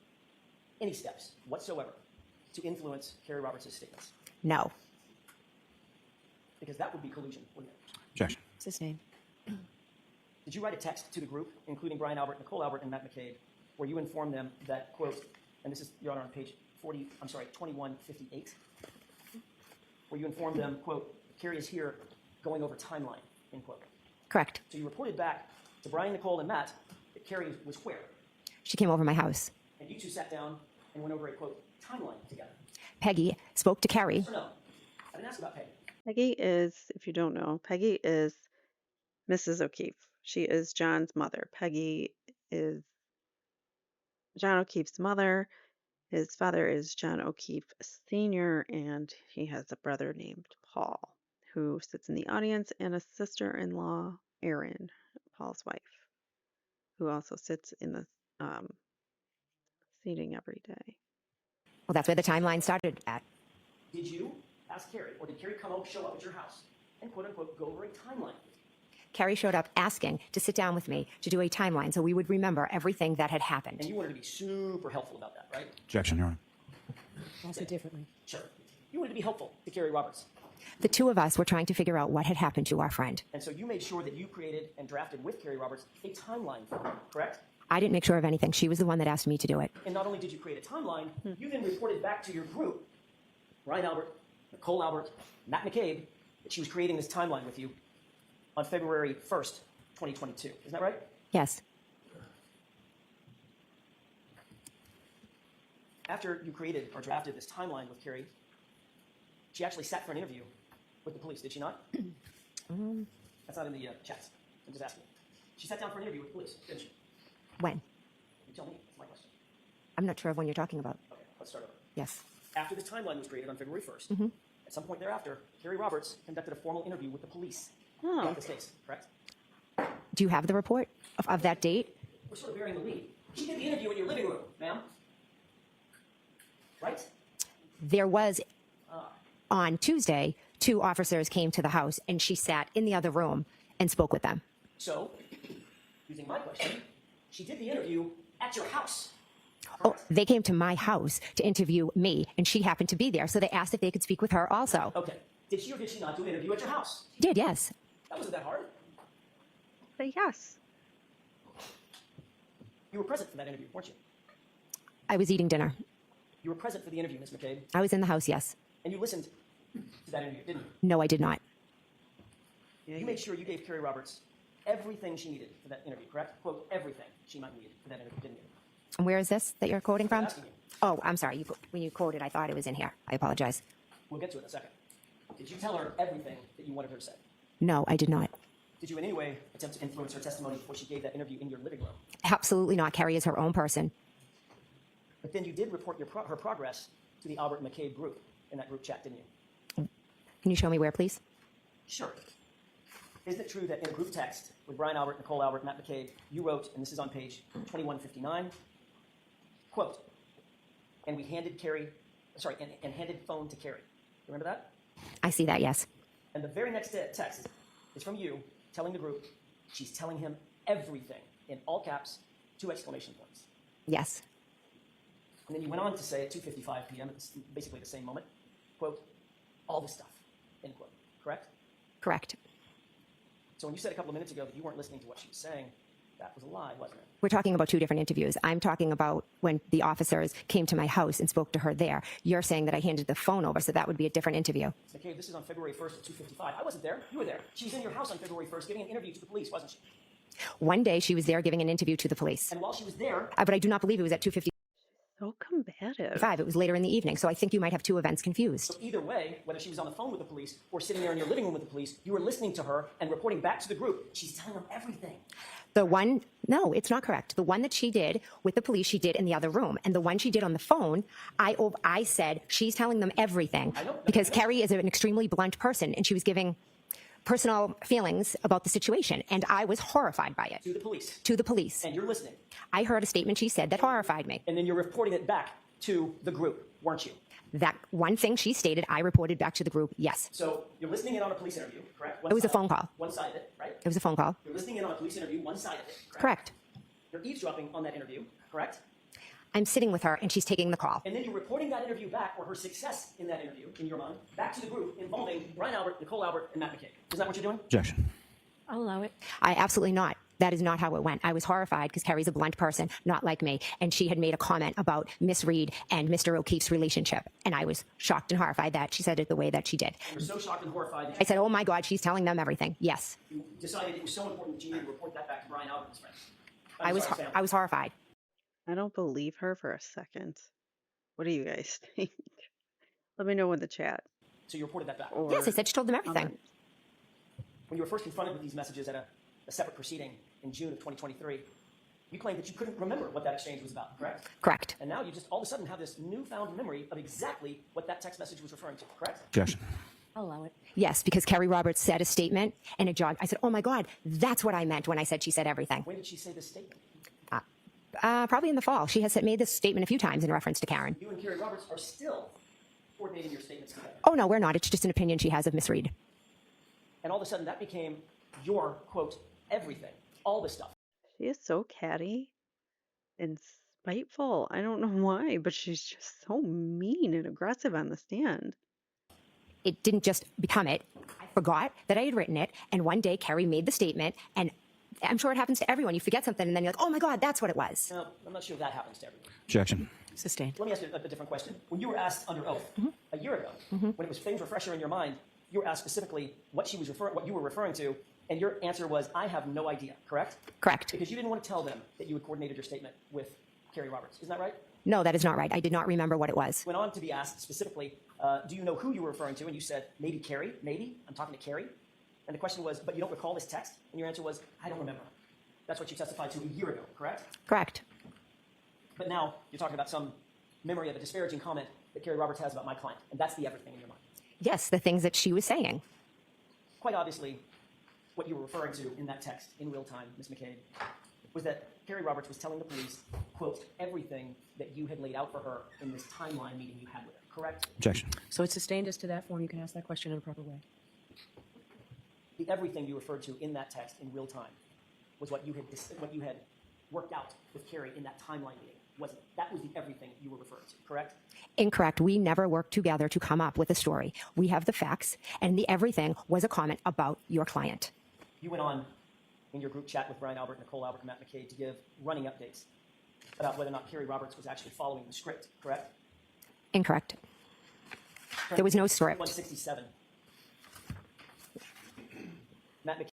to influence Carrie Roberts' statements? No. Because that would be collusion, wouldn't it? Objection. What's his name? Did you write a text to the group, including Brian Albert, Nicole Albert, and Matt McCabe, where you informed them that, quote, and this is, Your Honor, on page 2158, where you informed them, quote, Carrie is here going over timeline, end quote. Correct. So you reported back to Brian, Nicole, and Matt that Carrie was where? She came over my house. And you two sat down and went over a, quote, timeline together. Peggy spoke to Carrie. Yes or no? I didn't ask about Peggy. Peggy is, if you don't know, Peggy is Mrs. O'Keefe. She is John's mother. Peggy is John O'Keefe's mother. His father is John O'Keefe Sr., and he has a brother named Paul, who sits in the audience, and a sister-in-law, Erin, Paul's wife, who also sits in the seating every day. Well, that's where the timeline started at. Did you ask Carrie, or did Carrie show up at your house and, quote unquote, go over a timeline? Carrie showed up asking to sit down with me to do a timeline so we would remember everything that had And happened. you wanted to be super helpful about that, right? Objection, Your Honor. Also differently. Sure. You wanted to be helpful to Carrie Roberts. The two of us were trying to figure out what had happened to our friend. And so you made sure that you created and drafted with Carrie Roberts a timeline for her, correct? I didn't make sure of anything. She was the one that asked me to do it. And not only did you create a timeline, you then reported back to your group, Brian Albert, Nicole Albert, Matt McCabe, that she was creating this timeline with you on February 1st, 2022. Isn't that right? Yes. After you created or drafted this timeline with Carrie, she actually sat for an interview with the police, did she not? That's not in the chats. I'm just asking. She sat down for an interview with the police, didn't she? When? You tell me. That's my question. I'm not sure of when you're talking about. Okay, let's start over. Yes. After this timeline was created on February 1st, at some point thereafter, Carrie Roberts conducted a formal interview with the police about this case, correct? Do you have the report of that date? We're sort of bearing the lead. She did the interview in your living room, ma'am. Right? There was, on Tuesday, 2 officers came to the house and she sat in the other room and spoke with them. So, using my question, she did the interview at your house. Oh, they came to my house to interview me and she happened to be there. So they asked if they could speak with her also. Okay. Did she or did she not do an interview at your house? Did, yes. That wasn't that hard. Say yes. You were present for that interview, weren't you? I was eating dinner. You were present for the interview, Ms. McCabe, I was in the house, yes. and you listened to that interview, didn't you? No, I did not. Yeah, You made sure you gave Carrie Roberts everything she needed for that interview, correct? Quote, everything she might need for that interview, didn't you? And where is this that you're quoting from? I'm asking you. Oh, I'm sorry. When you quoted, I thought it was in here. I apologize. We'll get to it in a second. Did you tell her everything that you wanted her to say? No, I did not. Did you in any way attempt to influence her testimony before she gave that interview in your living room? Absolutely not. Carrie is her own person. But then you did report her progress to the Albert McCabe group in that group chat, didn't you? Can you show me where, please? Sure. Isn't it true that in a group text with Brian Albert, Nicole Albert, Matt McCabe, you wrote, and this is on page 2159, quote, and we handed and handed phone to Carrie. Remember that? I see that, yes. And the very next text is from you telling the group she's telling him everything in all caps, 2 exclamation points. Yes. And then you went on to say at 2:55 p.m., it's basically the same moment, quote, all this stuff, end quote, correct? Correct. So when you said a couple of minutes ago that you weren't listening to what she was saying, that was a lie, wasn't it? We're talking about 2 different interviews. I'm talking about when the officers came to my house and spoke to her there. You're saying that I handed the phone over, so that would be a different interview. McCabe, this is on February 1st at 2:55. I wasn't there. You were there. She was in your house on February 1st giving an interview to the police, wasn't she? One day she was there giving an interview to the police. And while she was there, But I do not believe it was at 2:55. so combative. It was later in the evening, so I think you might have 2 events confused. so either way, whether she was on the phone with the police or sitting there in your living room with the police, you were listening to her and reporting back to the group. She's telling them everything. No, it's not correct. The one that she did with the police, she did in the other room. And the one she did on the phone, I said, she's telling them everything. I know. Because Carrie is an extremely blunt person, and she was giving personal feelings about the situation. And I was horrified by it. To the police. To the police. And you're listening. I heard a statement she said that horrified me. And then you're reporting it back to the group, weren't you? That one thing she stated, I reported back to the group, yes. So you're listening in on a police interview, correct? It was a phone call. One side of it, right? It was a phone call. You're listening in on a police interview, one side of it, correct? Correct. You're eavesdropping on that interview, correct? I'm sitting with her, and she's taking the call. And then you're reporting that interview back, or her success in that interview, in your mind, back to the group involving Brian Albert, Nicole Albert, and Matt McCabe. Isn't that what you're doing? Objection. I'll allow it. I absolutely not. That is not how it went. I was horrified because Carrie's a blunt person, not like me. And she had made a comment about Miss Reed and Mr. O'Keefe's relationship. And I was shocked and horrified that she said it the way that she did. You were so shocked and horrified that I said, oh my God, she's telling them everything. Yes. you decided it was so important that you needed to report that back to Brian Albert and his friends. I was horrified. I don't believe her for a second. What do you guys think? Let me know in the chat. So you reported that back. Or Yes, I said she told them everything. comment. When you were first confronted with these messages at a separate proceeding in June of 2023, you claimed that you couldn't remember what that exchange was about, correct? Correct. And now you just all of a sudden have this newfound memory of exactly what that text message was referring to, correct? Objection. I'll allow it. Yes, because Carrie Roberts said a statement and it jogged. I said, oh my God, that's what I meant when I said she said everything. When did she say this statement? Probably in the fall. She has made this statement a few times in reference to Karen. You and Carrie Roberts are still coordinating your statements together. Oh, no, we're not. It's just an opinion she has of Miss Reed. And all of a sudden that became your, quote, everything, all this stuff. She is so catty and spiteful. I don't know why, but she's just so mean and aggressive on the stand. It didn't just become it. I forgot that I had written it, and one day Carrie made the statement, and I'm sure it happens to everyone. You forget something, and then you're like, oh my God, that's what it was. Now, I'm not sure if that happens to everyone. Objection. Sustained. Let me ask you a different question. When you were asked under oath a year ago, when it was famed refresher in your mind, you were asked specifically what you were referring to, and your answer was, I have no idea, correct? Correct. Because you didn't want to tell them that you had coordinated your statement with Carrie Roberts. Isn't that right? No, that is not right. I did not remember what it was. Went on to be asked specifically, do you know who you were referring to? And you said, maybe Carrie, maybe. I'm talking to Carrie. And the question was, but you don't recall this text? And your answer was, I don't remember. That's what you testified to a year ago, correct? Correct. But now you're talking about some memory of a disparaging comment that Carrie Roberts has about my client. And that's the everything in your mind. Yes, the things that she was saying. Quite obviously, what you were referring to in that text in real time, Ms. McCabe, was that Carrie Roberts was telling the police, quote, everything that you had laid out for her in this timeline meeting you had with her, correct? Objection. So it's sustained as to that form. You can ask that question in a proper way. The everything you referred to in that text in real time was what you had worked out with Carrie in that timeline meeting, wasn't it? That was the everything you were referring to, correct? Incorrect. We never worked together to come up with a story. We have the facts, and the everything was a comment about your client. You went on in your group chat with Brian Albert, Nicole Albert, and Matt McCabe to give running updates about whether or not Carrie Roberts was actually following the script, correct? Incorrect. There was no script. 167. Matt McCabe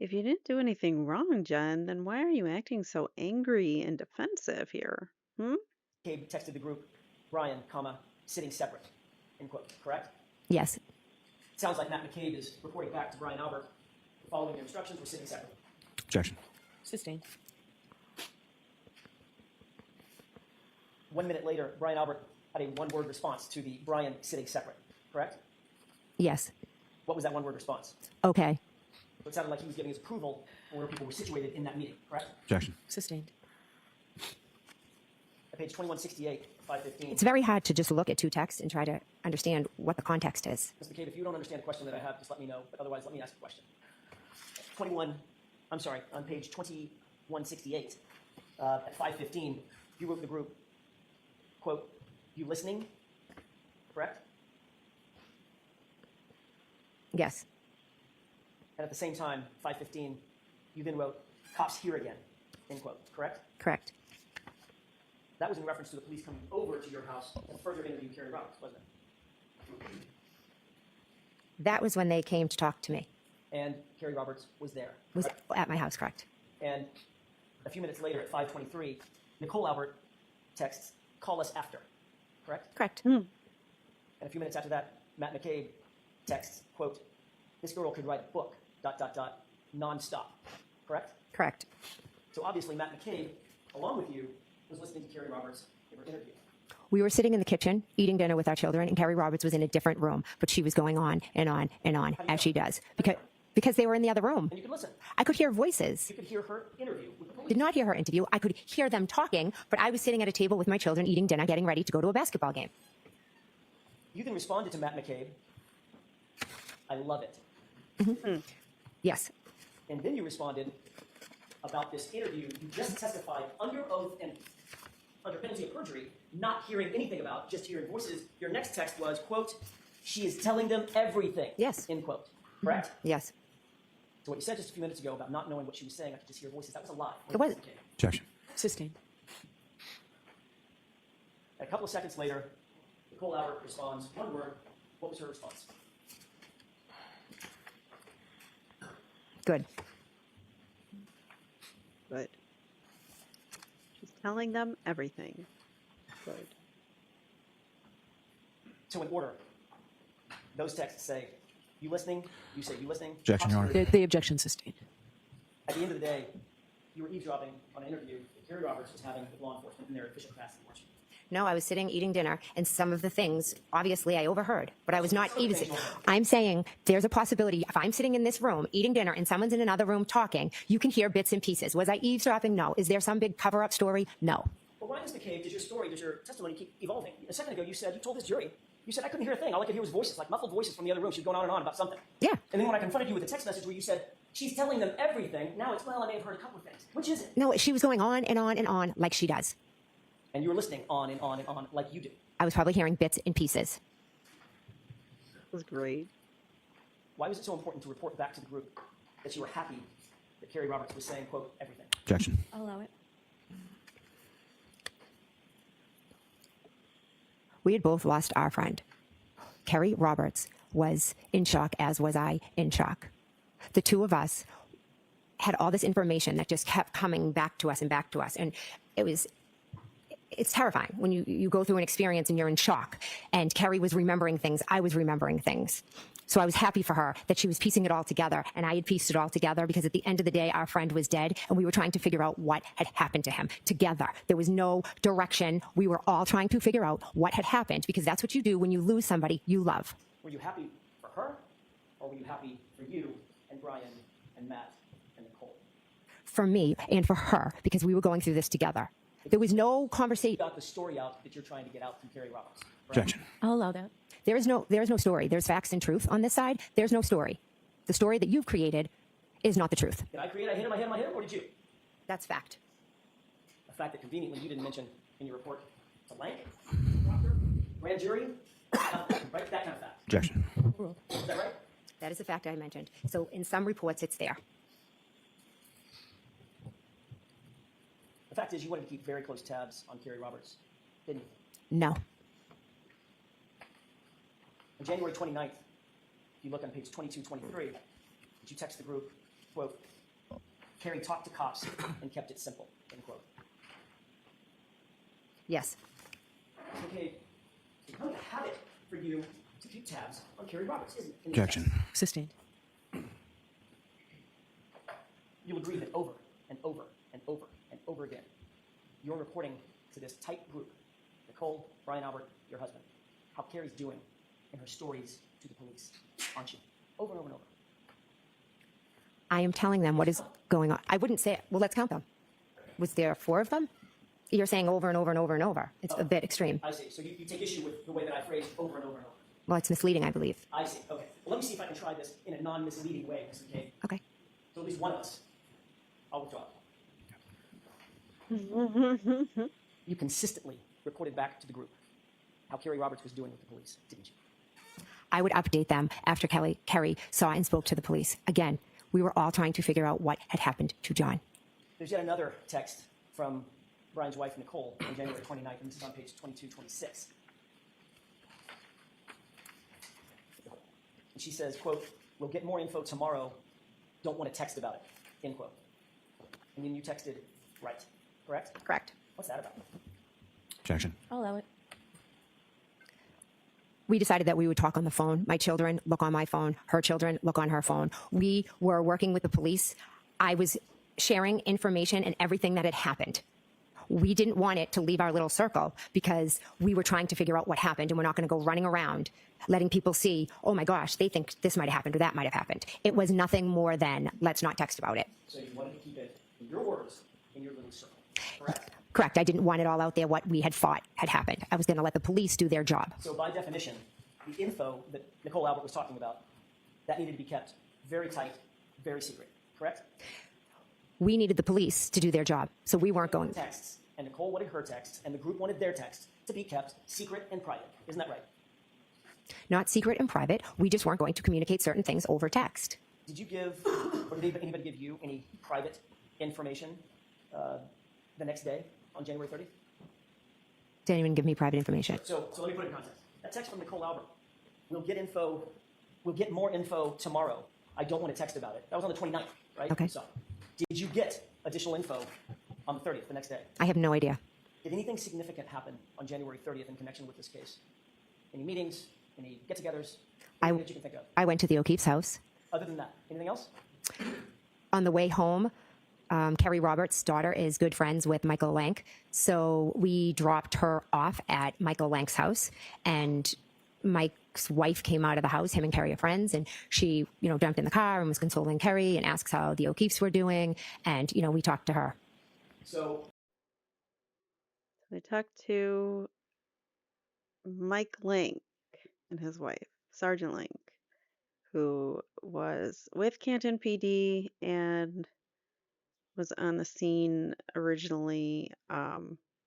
If you didn't do anything wrong, Jen, then why are you acting so angry and defensive here? texted the group, Brian, comma, sitting separate, end quote, correct? Yes. It sounds like Matt McCabe is reporting back to Brian Albert, following their instructions, we're sitting separate. Objection. Sustained. 1 minute later, Brian Albert had a one-word response to the Brian sitting separate, correct? Yes. What was that one-word response? Okay. So it sounded like he was giving his approval for where people were situated in that meeting, correct? Objection. Sustained. At page 2168, 515. It's very hard to just look at two texts and try to understand what the context is. Mr. McCabe, if you don't understand the question that I have, just let me know. But otherwise, let me ask a question. On page 2168, at 515, you wrote in the group, quote, you listening, correct? Yes. And at the same time, 515, you then wrote, cops here again, end quote, correct? Correct. That was in reference to the police coming over to your house and further interview Carrie Roberts, wasn't it? That was when they came to talk to me. And Carrie Roberts was there. Was correct? at my house, correct? And a few minutes later, at 523, Nicole Albert texts, call us after, correct? Correct. And a few minutes after that, Matt McCabe texts, quote, this girl could write a book, nonstop, correct? Correct. So obviously Matt McCabe, along with you, was listening to Carrie Roberts in her interview. We were sitting in the kitchen eating dinner with our children, and Carrie Roberts was in a different room, but she was going on and on and on, as she does, because they were in the other room. And you could listen. I could hear voices. You could hear her interview with the police. Did not hear her interview. I could hear them talking, but I was sitting at a table with my children eating dinner, getting ready to go to a basketball game. You then responded to Matt McCabe, I love it. Yes. And then you responded about this interview you just testified under oath and under penalty of perjury, not hearing anything about, just hearing voices. Your next text was, quote, she is telling them everything. Yes. End quote. Correct? Yes. So what you said just a few minutes ago about not knowing what she was saying, I could just hear voices, that was a lie. It was. Okay. Objection. Sustained. A couple of seconds later, Nicole Albert responds, one word. What was her response? Good. Good. She's telling them everything. Good. So in order, those texts say, you listening? You say, you listening? Objection, Your Honor. The objection sustained. At the end of the day, you were eavesdropping on an interview that Carrie Roberts was having with law enforcement in their official capacity, weren't you? No, I was sitting eating dinner, and some of the things, obviously, I overheard, but I was not even. I'm saying there's a possibility if I'm sitting in this room eating dinner and someone's in another room talking, you can hear bits and pieces. Was I eavesdropping? No. Is there some big cover-up story? No. Well, why, Ms. McCabe, does your testimony keep evolving? A second ago, you told this jury, you said I couldn't hear a thing. All I could hear was voices, like muffled voices from the other room. She was going on and on about something. Yeah. And then when I confronted you with a text message where you said, she's telling them everything, now it's, well, I may have heard a couple of things. Which is it? No, she was going on and on and on like she does. And you were listening on and on and on like you do. I was probably hearing bits and pieces. That was great. Why was it so important to report back to the group that you were happy that Carrie Roberts was saying, quote, everything? Objection. I'll allow it. We had both lost our friend. Carrie Roberts was in shock, as was I in shock. The two of us had all this information that just kept coming back to us and back to us. And it's terrifying when you go through an experience and you're in shock. And Carrie was remembering things. I was remembering things. So I was happy for her that she was piecing it all together, and I had pieced it all together because at the end of the day, our friend was dead, and we were trying to figure out what had happened to him together. There was no direction. We were all trying to figure out what had happened, because that's what you do when you lose somebody you love. Were you happy for her, or were you happy for you and Brian and Matt and Nicole? For me and for her, because we were going through this together. There was no You conversation. got the story out that you're trying to get out from Carrie Roberts. Right? Objection. I'll allow that. There is no story. There's facts and truth on this side. There's no story. The story that you've created is not the truth. Did I create I hit him, or did you? That's fact. A fact that conveniently you didn't mention in your report. It's a blank, grand jury, right? That kind of fact. Objection. Is that right? That is a fact I mentioned. So in some reports, it's there. The fact is you wanted to keep very close tabs on Carrie Roberts, didn't you? No. On January 29th, if you look on page 2223, did you text the group, quote, Carrie talked to cops and kept it simple, end quote. Yes. Okay, it's becoming a habit for you to keep tabs on Carrie Roberts, isn't it? Objection. Sustained. You'll agree that over and over and over and over again, you're reporting to this tight group, Nicole, Brian Albert, your husband, how Carrie's doing in her stories to the police, aren't you? Over and over and over. I am telling them what is going on. I wouldn't say it. Well, let's count them. Was there 4 of them? You're saying over and over and over and over. It's a bit extreme. I see. So you take issue with the way that I phrased over and over and over. Well, it's misleading, I believe. I see. Okay. Well, let me see if I can try this in a non-misleading way, Ms. McCabe. Okay. So at least one of us. I'll withdraw. You consistently reported back to the group how Carrie Roberts was doing with the police, didn't you? I would update them after Kerry saw and spoke to the police. Again, we were all trying to figure out what had happened to John. There's yet another text from Brian's wife, Nicole, on January 29th, and this is on page 2226. And she says, quote, we'll get more info tomorrow. Don't want to text about it, end quote. And then you texted, right, correct? Correct. What's that about? Objection. I'll allow it. We decided that we would talk on the phone. My children look on my phone. Her children look on her phone. We were working with the police. I was sharing information and everything that had happened. We didn't want it to leave our little circle because we were trying to figure out what happened, and we're not going to go running around letting people see, oh my gosh, they think this might have happened or that might have happened. It was nothing more than let's not text about it. So you wanted to keep it, in your words, in your little circle, correct? Correct. I didn't want it all out there what we had thought had happened. I was going to let the police do their job. So by definition, the info that Nicole Albert was talking about, that needed to be kept very tight, very secret, correct? We needed the police to do their job, so we weren't going. Texts, and Nicole wanted her texts, and the group wanted their texts to be kept secret and private. Isn't that right? Not secret and private. We just weren't going to communicate certain things over text. Did you give, or did anybody give you any private information the next day on January 30th? Didn't even give me private information. So let me put it in context. That text from Nicole Albert, we'll get more info tomorrow. I don't want to text about it. That was on the 29th, right? Okay. So did you get additional info on the 30th, the next day? I have no idea. Did anything significant happen on January 30th in connection with this case? Any meetings, any get-togethers, anything that you can think of? I went to the O'Keefe's house. Other than that, anything else? On the way home, Carrie Roberts' daughter is good friends with Michael Lank. So we dropped her off at Michael Lank's house, and Mike's wife came out of the house. Him and Carrie are friends, and she, jumped in the car and was consoling Carrie and asked how the O'Keefes were doing. And, we talked to her. So They talked to Mike Link and his wife, Sergeant Link, who was with Canton PD and was on the scene originally.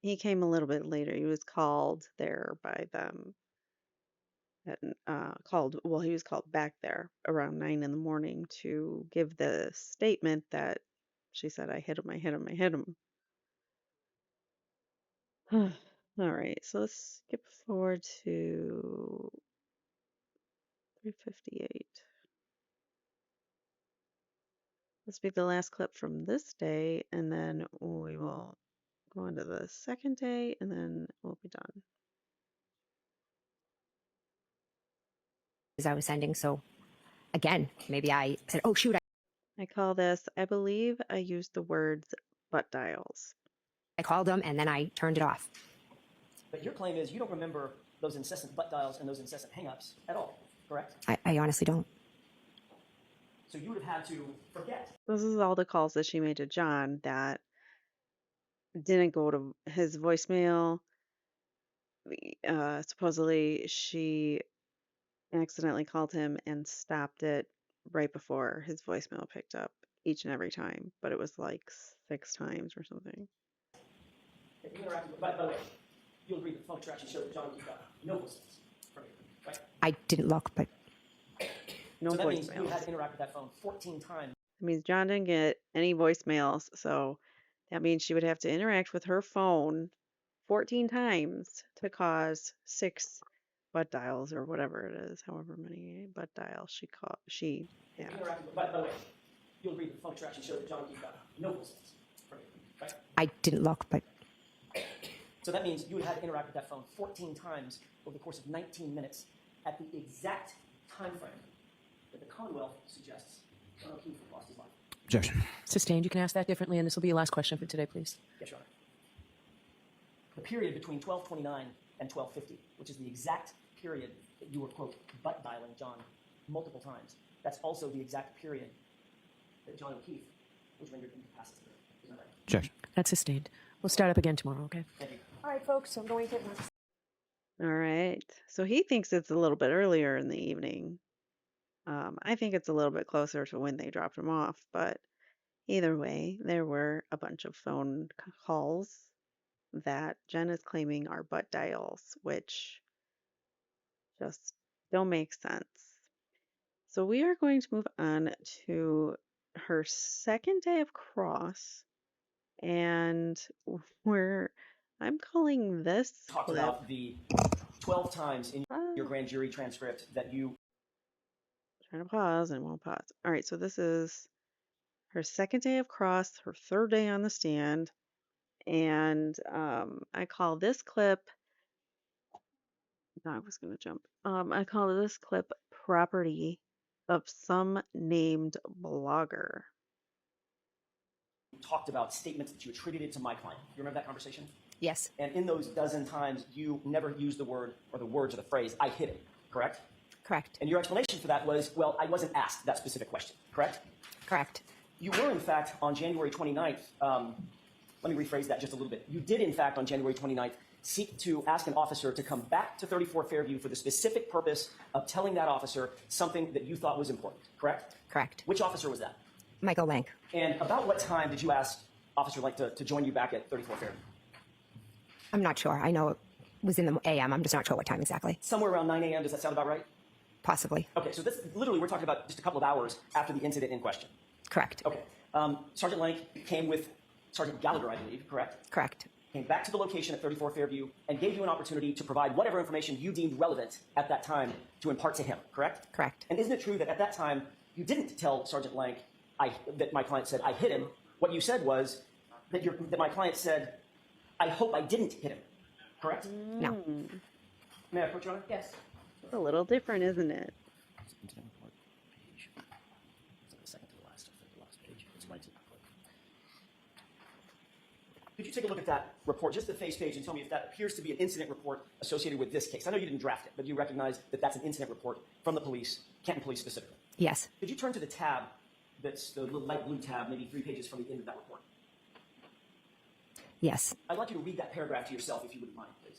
He came a little bit later. He was called there by them. He was called back there around 9 in the morning to give the statement that she said, I hit him. All right, so let's skip forward to 3:58. This will be the last clip from this day, and then we will go on to the second day, and then we'll be done. As I was sending, so again, maybe I said, oh, shoot, I call this, I believe I used the words butt dials. I called them, and then I turned it off. but your claim is you don't remember those incessant butt dials and those incessant hang-ups at all, correct? I honestly don't. So you would have had to forget. This is all the calls that she made to John that didn't go to his voicemail. Supposedly she accidentally called him and stopped it right before his voicemail picked up each and every time, but it was like 6 times or something. You interacted with, by the way, you'll agree that the phone traction showed that John got no voicemails from you, right? I didn't look, but No So that means you had voicemails. to interact with that phone 14 times. That means John didn't get any voicemails, so that means she would have to interact with her phone 14 times to cause 6 butt dials or whatever it is, however many butt dials she had. By the way, you'll agree that the phone extraction showed that John O'Keefe got no voicemails from you, right? I didn't look, but So that means you would have had to interact with that phone 14 times over the course of 19 minutes at the exact time frame that the Commonwealth suggests John O'Keefe lost his life. Objection. Sustained. You can ask that differently, and this will be your last question for today, please. Yes, Your Honor. The period between 12:29 and 12:50, which is the exact period that you were, quote, butt dialing John multiple times, that's also the exact period that John O'Keefe was rendered incapacitated. Is that right? Objection. That's sustained. We'll start up again tomorrow, okay? Thank you. All right, folks, I'm going to take my All right. So he thinks it's a little bit earlier in the evening. I think it's a little bit closer to when they dropped him off, but either way, there were a bunch of phone calls that Jen is claiming are butt dials, which just don't make sense. So we are going to move on to her second day of cross, and I'm calling this Talked clip. about the 12 times in your Ah, grand jury transcript that you trying to pause and it won't pause. All right, so this is her second day of cross, her third day on the stand, and I call this clip. No, I was gonna jump. I call this clip property of some named blogger. talked about statements that you attributed to my client. You remember that conversation? yes, And in those dozen times, you never used the word or the words or the phrase, I hit him, correct? correct, And your explanation for that was, well, I wasn't asked that specific question, correct? correct, You were, in fact, on January 29th, let me rephrase that just a little bit. You did, in fact, on January 29th, seek to ask an officer to come back to 34 Fairview for the specific purpose of telling that officer something that you thought was important, correct? correct. Which officer was that? Michael Lank. And about what time did you ask Officer Lank to join you back at 34 Fairview? I'm not sure. I know it was in the AM. I'm just not sure what time exactly. Somewhere around 9 a.m., does that sound about right? Possibly. Okay, so this literally, we're talking about just a couple of hours after the incident in question. Correct. Okay, Sergeant Lank came with Sergeant Gallagher, I believe, correct? Correct. Came back to the location at 34 Fairview and gave you an opportunity to provide whatever information you deemed relevant at that time to impart to him, correct? Correct. And isn't it true that at that time you didn't tell Sergeant Lank that my client said I hit him? What you said was that my client said, I hope I didn't hit him, correct? No. May I approach, Your Honor? Yes. It's a little different, isn't it? Incident report page. It's like the second to the last page. It's right to the report. Could you take a look at that report, just the face page, and tell me if that appears to be an incident report associated with this case? I know you didn't draft it, but you recognize that that's an incident report from the police, Canton Police specifically. Yes. Could you turn to the tab that's the little light blue tab, maybe 3 pages from the end of that report? Yes. I'd like you to read that paragraph to yourself, if you wouldn't mind, please.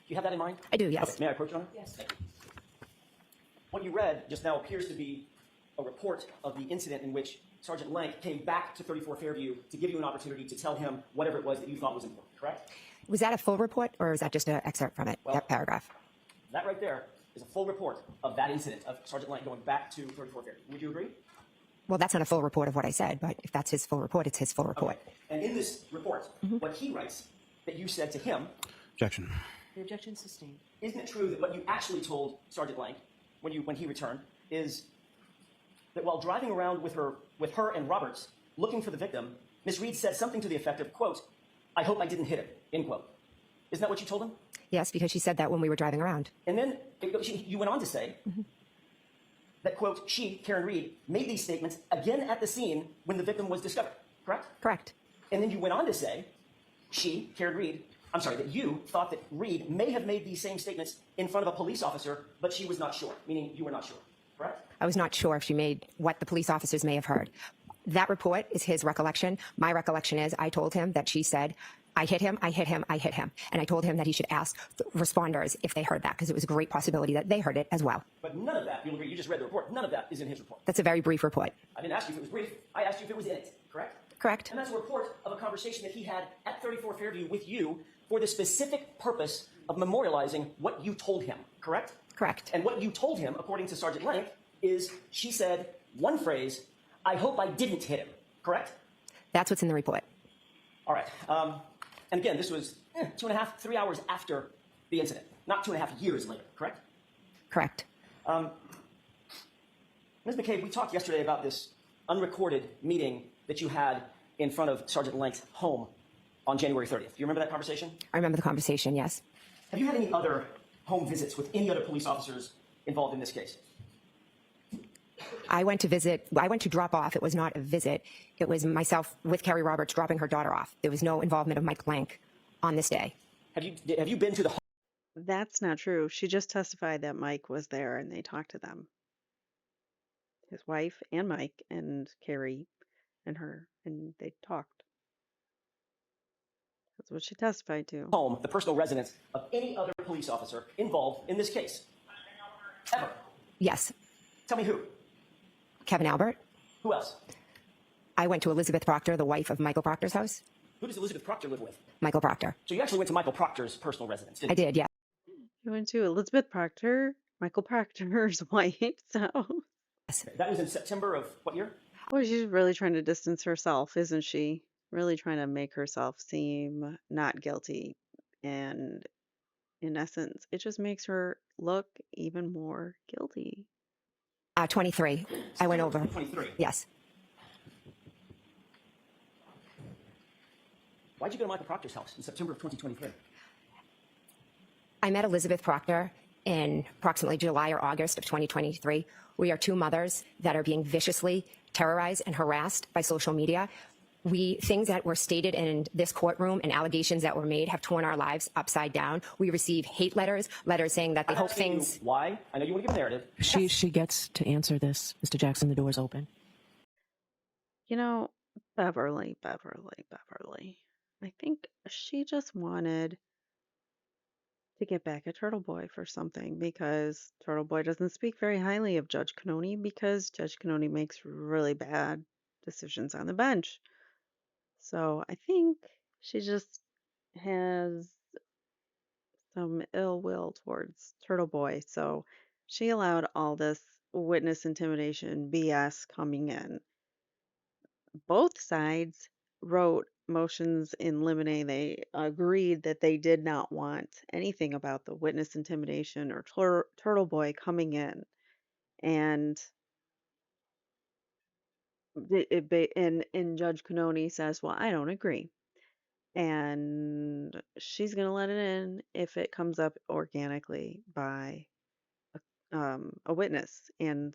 Do you have that in mind? I do, yes. Okay, may I approach, Your Honor? Yes. Thank you. What you read just now appears to be a report of the incident in which Sergeant Lank came back to 34 Fairview to give you an opportunity to tell him whatever it was that you thought was important, correct? Was that a full report or is that just an excerpt from it, Well- that paragraph? That right there is a full report of that incident of Sergeant Lank going back to 34 Fairview. Would you agree? Well, that's not a full report of what I said, but if that's his full report, it's his full report. Okay. And in this report, what he writes that you said to him, Objection. The objection sustained. isn't it true that what you actually told Sergeant Lank when he returned is that while driving around with her and Roberts looking for the victim, Miss Reed said something to the effect of, quote, I hope I didn't hit him, end quote. Isn't that what you told him? Yes, because she said that when we were driving around. And then you went on to say that, quote, she, Karen Reed, made these statements again at the scene when the victim was discovered, correct? Correct. And then you went on to say, she, Karen Reed, I'm sorry, that you thought that Reed may have made these same statements in front of a police officer, but she was not sure, meaning you were not sure, correct? I was not sure if she made what the police officers may have heard. That report is his recollection. My recollection is I told him that she said, I hit him, I hit him, I hit him. And I told him that he should ask the responders if they heard that, because it was a great possibility that they heard it as well. But none of that, you'll agree, you just read the report, none of that is in his report. That's a very brief report. I didn't ask you if it was brief, I asked you if it was in it, correct? Correct. And that's a report of a conversation that he had at 34 Fairview with you for the specific purpose of memorializing what you told him, correct? Correct. And what you told him, according to Sergeant Lank, is she said one phrase, "I hope I didn't hit him," correct? That's what's in the report. All right. And again, this was 2.5, 3 hours after the incident, not 2.5 years later, correct? Correct. Ms. McCabe, we talked yesterday about this unrecorded meeting that you had in front of Sergeant Lang's home on January 30th. Do you remember that conversation? I remember the conversation, yes. Have you had any other home visits with any other police officers involved in this case? I went to drop off. It was not a visit. It was myself with Carrie Roberts dropping her daughter off. There was no involvement of Mike Blank on this day. Have you been to the home? That's not true. She just testified that Mike was there and they talked to them. His wife and Mike and Carrie and her, and they talked. That's what she testified to. Home, the personal residence of any other police officer involved in this case? Ever? Yes. Tell me who? Kevin Albert. Who else? I went to Elizabeth Proctor, the wife of Michael Proctor's house. Who does Elizabeth Proctor live with? Michael Proctor. So you actually went to Michael Proctor's personal residence, didn't I you? did, yeah. You went to Elizabeth Proctor, Michael Proctor's wife's house. That was in September of what year? Well, she's really trying to distance herself, isn't she? Really trying to make herself seem not guilty. And in essence, it just makes her look even more guilty. 23. I went over. 23. Yes. Why'd you go to Michael Proctor's house in September of 2023? I met Elizabeth Proctor in approximately July or August of 2023. We are two mothers that are being viciously terrorized and harassed by social media. Things that were stated in this courtroom and allegations that were made have torn our lives upside down. We receive hate letters saying that they hope things. Why? I know you want to give a narrative. She gets to answer this. Mr. Jackson, the door is open. You know, Beverly. I think she just wanted to get back at Turtle Boy for something because Turtle Boy doesn't speak very highly of Judge Cannoni because Judge Cannoni makes really bad decisions on the bench. So I think she just has some ill will towards Turtle Boy. So she allowed all this witness intimidation BS coming in. Both sides wrote motions in limine. They agreed that they did not want anything about the witness intimidation or Turtle Boy coming in. And and Judge Cannoni says, "Well, I don't agree." And she's going to let it in if it comes up organically by a witness. And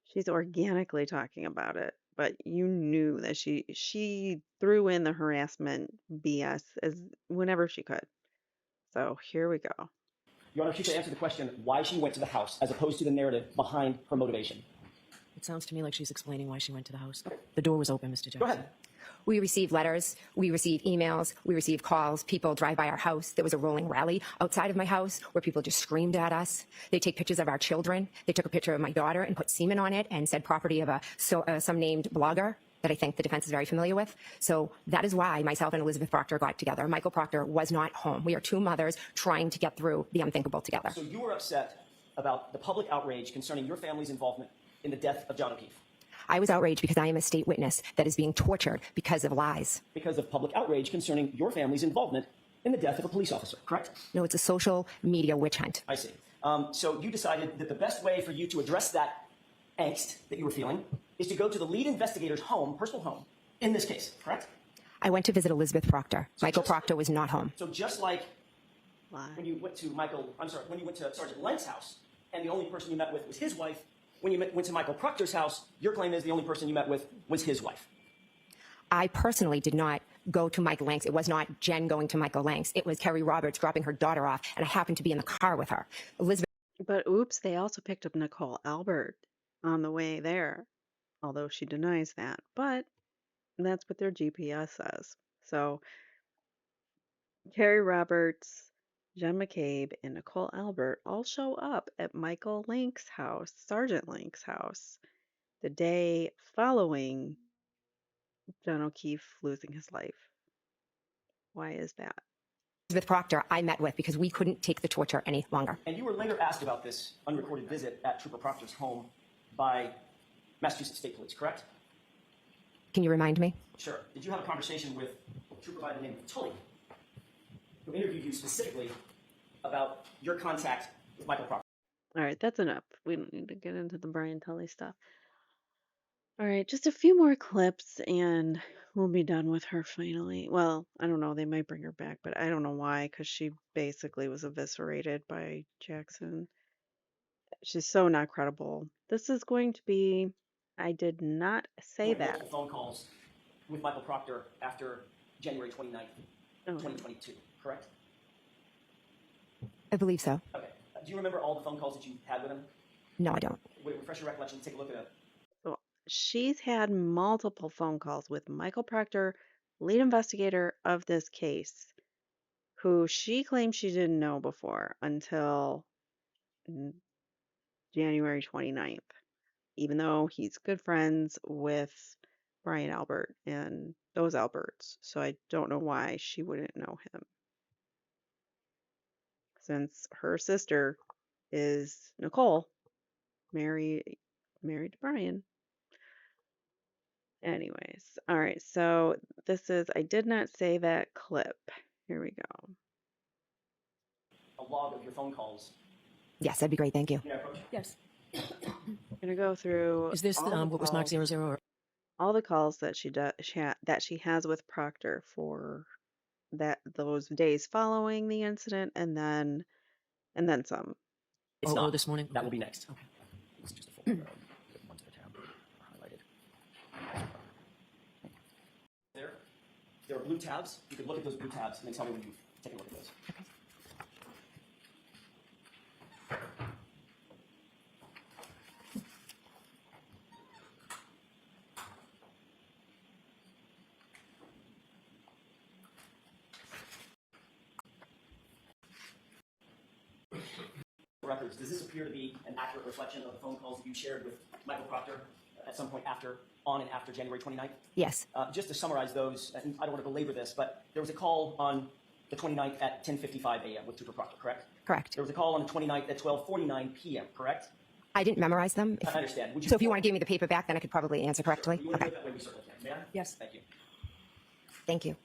she's organically talking about it, but you knew that she threw in the harassment BS as whenever she could. So here we go. Your Honor, she should answer the question why she went to the house as opposed to the narrative behind her motivation. It sounds to me like she's explaining why she went to the house. The door was open, Mr. Jackson. Go ahead. We receive letters, we receive emails, we receive calls. People drive by our house. There was a rolling rally outside of my house where people just screamed at us. They take pictures of our children. They took a picture of my daughter and put semen on it and said property of some named blogger that I think the defense is very familiar with. So that is why myself and Elizabeth Proctor got together. Michael Proctor was not home. We are two mothers trying to get through the unthinkable together. So you were upset about the public outrage concerning your family's involvement in the death of John O'Keefe. I was outraged because I am a state witness that is being tortured because of lies. Because of public outrage concerning your family's involvement in the death of a police officer, correct? No, it's a social media witch hunt. I see. So you decided that the best way for you to address that angst that you were feeling is to go to the lead investigator's home, personal home, in this case, correct? I went to visit Elizabeth Proctor. Michael Proctor was not home. So just like Why? when you went to when you went to Sergeant Lang's house and the only person you met with was his wife, when you went to Michael Proctor's house, your claim is the only person you met with was his wife. I personally did not go to Michael Lang's. It was not Jen going to Michael Lang's. It was Carrie Roberts dropping her daughter off, and I happened to be in the car with her. Elizabeth. But oops, they also picked up Nicole Albert on the way there, although she denies that. But that's what their GPS says. So Carrie Roberts, Jen McCabe, and Nicole Albert all show up at Michael Lank's house, Sergeant Lank's house, the day following John O'Keefe losing his life. Why is that? with Proctor, I met with because we couldn't take the torture any longer. And you were later asked about this unrecorded visit at Trooper Proctor's home by Massachusetts State Police, correct? Can you remind me? Sure. Did you have a conversation with a trooper by the name of Tully, who interviewed you specifically about your contact with Michael Proctor? All right, that's enough. We don't need to get into the Brian Tully stuff. All right, just a few more clips and we'll be done with her finally. Well, I don't know. They might bring her back, but I don't know why, because she basically was eviscerated by Jackson. She's so not credible. This is going to be, I did not say that. Multiple phone calls with Michael Proctor after January 29th, Oh, 2022, correct? I believe so. Okay. Do you remember all the phone calls that you had with him? No, I don't. Would it refresh your recollection? Take a look at it. so she's had multiple phone calls with Michael Proctor, lead investigator of this case, who she claims she didn't know before until January 29th, even though he's good friends with Brian Albert and those Alberts. So I don't know why she wouldn't know him, since her sister is Nicole, married to Brian. Anyways, all right, so this is, I did not say that clip. Here we go. A log of your phone calls. Yes, that'd be great. Thank you. May I approach? Yes. I'm gonna go through. Is this all the what was Mark calls- 00? all the calls that she has with Proctor for those days following the incident, and then some. It's Oh, not. this morning? That will be next. Okay. It's just a folder of ones that are highlighted. There are blue tabs. You could look at those blue tabs and then tell me when you've taken a look at those. Records. Does this appear to be an accurate reflection of the phone calls that you shared with Michael Proctor at some point on and after January 29th? Yes. Just to summarize those, and I don't want to belabor this, but there was a call on the 29th at 10:55 a.m. with Trooper Proctor, correct? Correct. There was a call on the 29th at 12:49 p.m., correct? I didn't memorize them. I understand. Would So if you want to give me the paper back, then I could probably answer correctly. You want to Okay. do it that way, we certainly can. May I? Yes. Thank you. Thank you.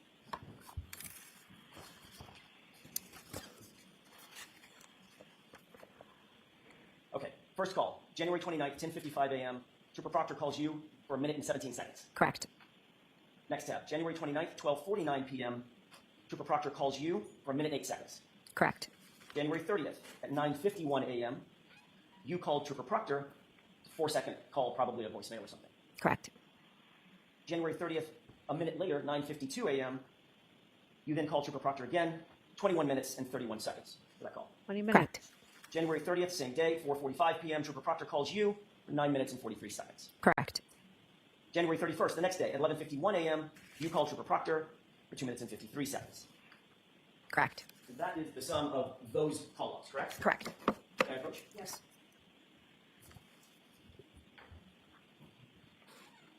Okay, first call, January 29th, 10:55 a.m. Trooper Proctor calls you for a minute and 17 seconds. Correct. Next tab, January 29th, 12:49 p.m. Trooper Proctor calls you for a minute and 8 seconds. Correct. January 30th at 9:51 a.m. You called Trooper Proctor, 4-second call, probably a voicemail or something. Correct. January 30th, a minute later, 9:52 a.m. You then called Trooper Proctor again, 21 minutes and 31 seconds for that call. 20 minutes. Correct. January 30th, same day, 4:45 p.m. Trooper Proctor calls you for 9 minutes and 43 seconds. Correct. January 31st, the next day, at 11:51 a.m. You called Trooper Proctor for 2 minutes and 53 seconds. Correct. That is the sum of those call logs, correct? Correct. Can I approach? Yes.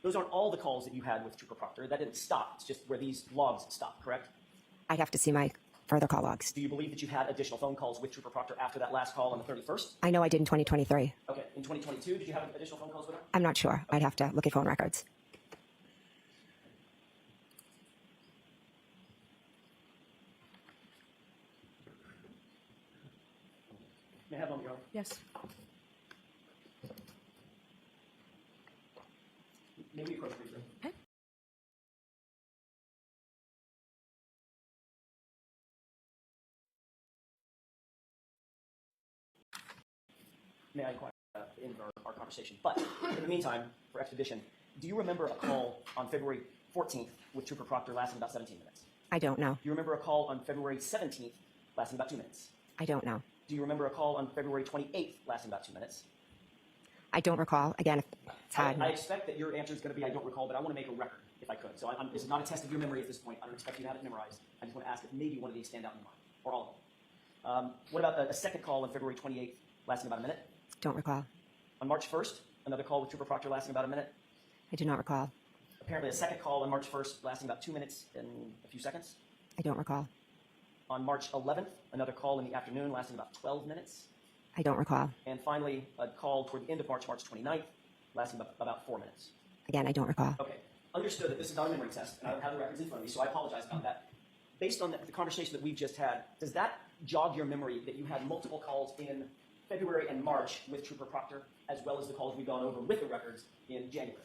Those aren't all the calls that you had with Trooper Proctor. That didn't stop. It's just where these logs stop, correct? I'd have to see my further call logs. Do you believe that you had additional phone calls with Trooper Proctor after that last call on the 31st? I know I did in 2023. Okay. In 2022, did you have additional phone calls with him? I'm not sure. I'd have to look at phone records. May I have one, Your Honor? Yes. Maybe approach briefly. Okay. May I inquire in our conversation? But in the meantime, for expedition, do you remember a call on February 14th with Trooper Proctor lasting about 17 minutes? I don't know. Do you remember a call on February 17th lasting about 2 minutes? I don't know. Do you remember a call on February 28th lasting about 2 minutes? I don't recall. Again, it's hard. I expect that your answer is going to be I don't recall, but I want to make a record if I could. So this is not a test of your memory at this point. I don't expect you to have it memorized. I just want to ask if maybe one of these stand out in your mind, or all of them. What about a second call on February 28th lasting about a minute? Don't recall. On March 1st, another call with Trooper Proctor lasting about a minute. I do not recall. Apparently a second call on March 1st lasting about 2 minutes and a few seconds. I don't recall. On March 11th, another call in the afternoon lasting about 12 minutes. I don't recall. And finally, a call toward the end of March, March 29th, lasting about 4 minutes. Again, I don't recall. Okay. Understood that this is not a memory test, and I don't have the records in front of me, so I apologize about that. Based on the conversation that we've just had, does that jog your memory that you had multiple calls in February and March with Trooper Proctor, as well as the calls we've gone over with the records in January?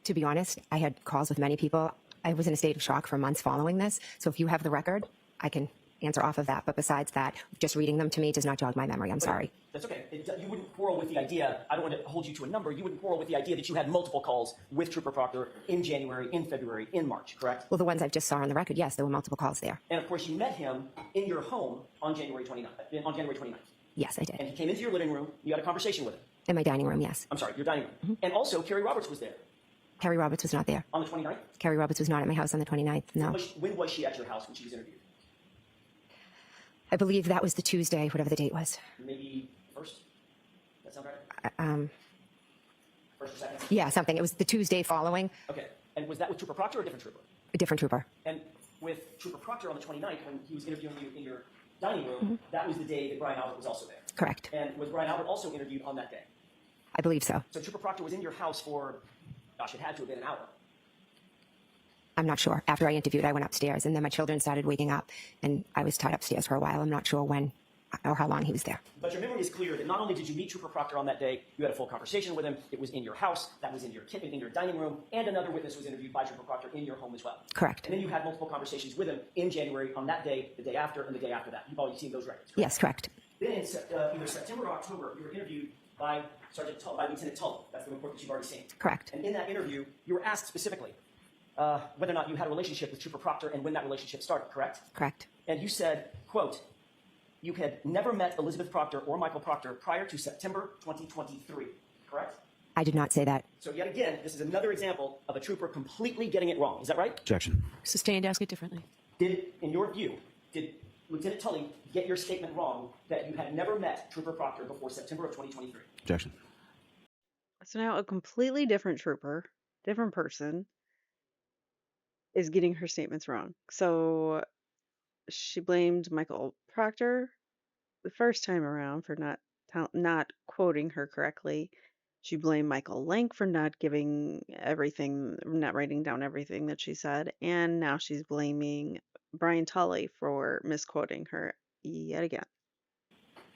To be honest, I had calls with many people. I was in a state of shock for months following this. So if you have the record, I can answer off of that. But besides that, just reading them to me does not jog my memory. I'm sorry. That's okay. You wouldn't quarrel with the idea, I don't want to hold you to a number, you wouldn't quarrel with the idea that you had multiple calls with Trooper Proctor in January, in February, in March, correct? Well, the ones I've just saw on the record, yes, there were multiple calls there. And of course, you met him in your home on January 29th. Yes, I did. And he came into your living room, you had a conversation with him. In my dining room, yes. I'm sorry, your dining room. And also, Kerry Roberts was there Kerry Roberts was not there. on the 29th. Kerry Roberts was not at my house on the 29th, no. When was she at your house when she was interviewed? I believe that was the Tuesday, whatever the date was. Maybe first? That sound right? First or second? Yeah, something. It was the Tuesday following. Okay. And was that with Trooper Proctor or a different trooper? A different trooper. And with Trooper Proctor on the 29th, when he was interviewing you in your dining room, that was the day that Brian Albert was also there. Correct. And was Brian Albert also interviewed on that day? I believe so. So Trooper Proctor was in your house for, gosh, it had to have been an hour. I'm not sure. After I interviewed, I went upstairs, and then my children started waking up, and I was tied upstairs for a while. I'm not sure when or how long he was there. But your memory is clear that not only did you meet Trooper Proctor on that day, you had a full conversation with him. It was in your house, that was in your kitchen, in your dining room, and another witness was interviewed by Trooper Proctor in your home as well. Correct. And then you had multiple conversations with him in January on that day, the day after, and the day after that. You've already seen those records. Correct? Yes, correct. Then in either September or October, you were interviewed by Lieutenant Tully. That's the report that you've already seen. Correct. And in that interview, you were asked specifically whether or not you had a relationship with Trooper Proctor and when that relationship started, correct? Correct. And you said, quote, you had never met Elizabeth Proctor or Michael Proctor prior to September 2023, correct? I did not say that. So yet again, this is another example of a trooper completely getting it wrong. Is that right? Objection. Sustained, ask it differently. In your view, did Lieutenant Tully get your statement wrong that you had never met Trooper Proctor before September of 2023? Objection. So now a completely different trooper, different person, is getting her statements wrong. So she blamed Michael Proctor the first time around for not quoting her correctly. She blamed Michael Lank for not giving everything, not writing down everything that she said, and now she's blaming Brian Tully for misquoting her yet again.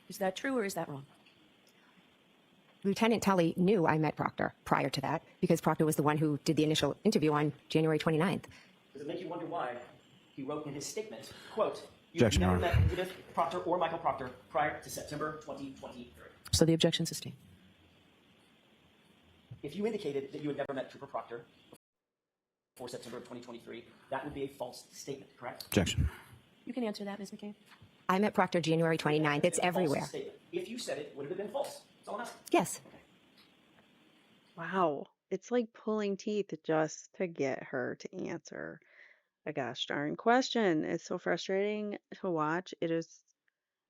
Is that true or is that wrong? Lieutenant Tully knew I met Proctor prior to that because Proctor was the one who did the initial interview on January 29th. Does it make you wonder why he wrote in his statement, quote, you Objection, never Your met Honor. Elizabeth Proctor or Michael Proctor prior to September 2023? So the objection sustained. If you indicated that you had never met Trooper Proctor before September of 2023, that would be a false statement, correct? Objection. You can answer that, Ms. McCabe. I met Proctor January 29th. It's a false everywhere. statement. If you said it, would it have been false? That's all I'm asking. Yes. Wow. It's like pulling teeth just to get her to answer a gosh darn question. It's so frustrating to watch. It is,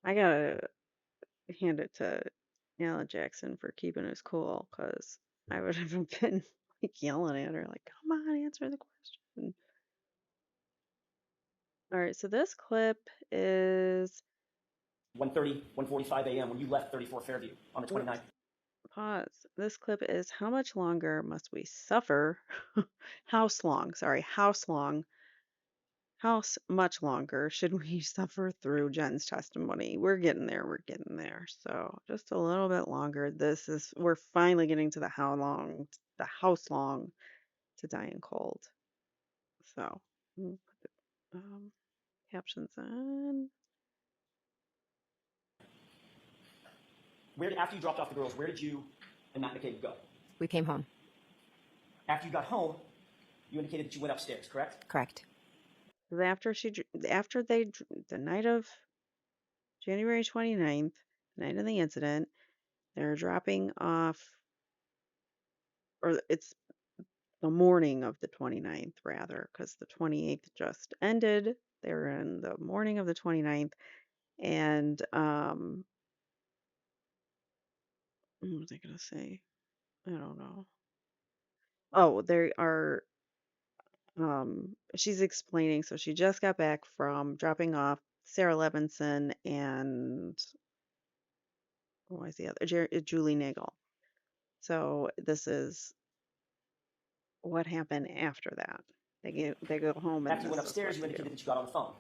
I gotta hand it to Alan Jackson for keeping us cool because I would have been like yelling at her, like, come on, answer the question. All right, so this clip is 1:30, 1:45 a.m. when you left 34 Fairview on the 29th. pause. This clip is how much longer must we suffer? House long, sorry, house long. How much longer should we suffer through Jen's testimony? We're getting there. We're getting there. So just a little bit longer. We're finally getting to the house long to die in cold. So we'll put the captions on. After you dropped off the girls, where did you and Matt McCabe go? We came home. After you got home, you indicated that you went upstairs, correct? Correct. The night of January 29th, the night of the incident, they're dropping off, or it's the morning of the 29th, rather, because the 28th just ended. They're in the morning of the 29th, and what was I going to say? I don't know. Oh, they are she's explaining. So she just got back from dropping off Sarah Levinson and what was the other? Julie Nagel. So this is what happened after that. They go home and After you went this is what upstairs, you they indicated do. that you got on the phone.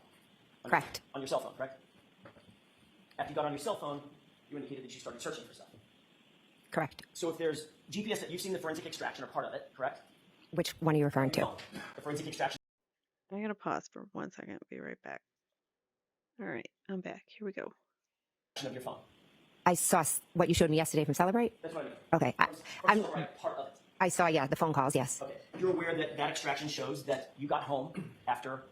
Correct. On your cell phone, correct? After you got on your cell phone, you indicated that you started searching for stuff. Correct. So if there's GPS, that you've seen the forensic extraction or part of it, correct? Which one are you referring to? No. The forensic extraction I gotta pause for 1 second. Be right back. All right, I'm back. Here we go. of your phone. I saw what you showed me yesterday from Celebrate. That's what I mean. Okay. I'm, Part of it. I saw, yeah, the phone calls, yes. Okay. You're aware that that extraction shows that you got home after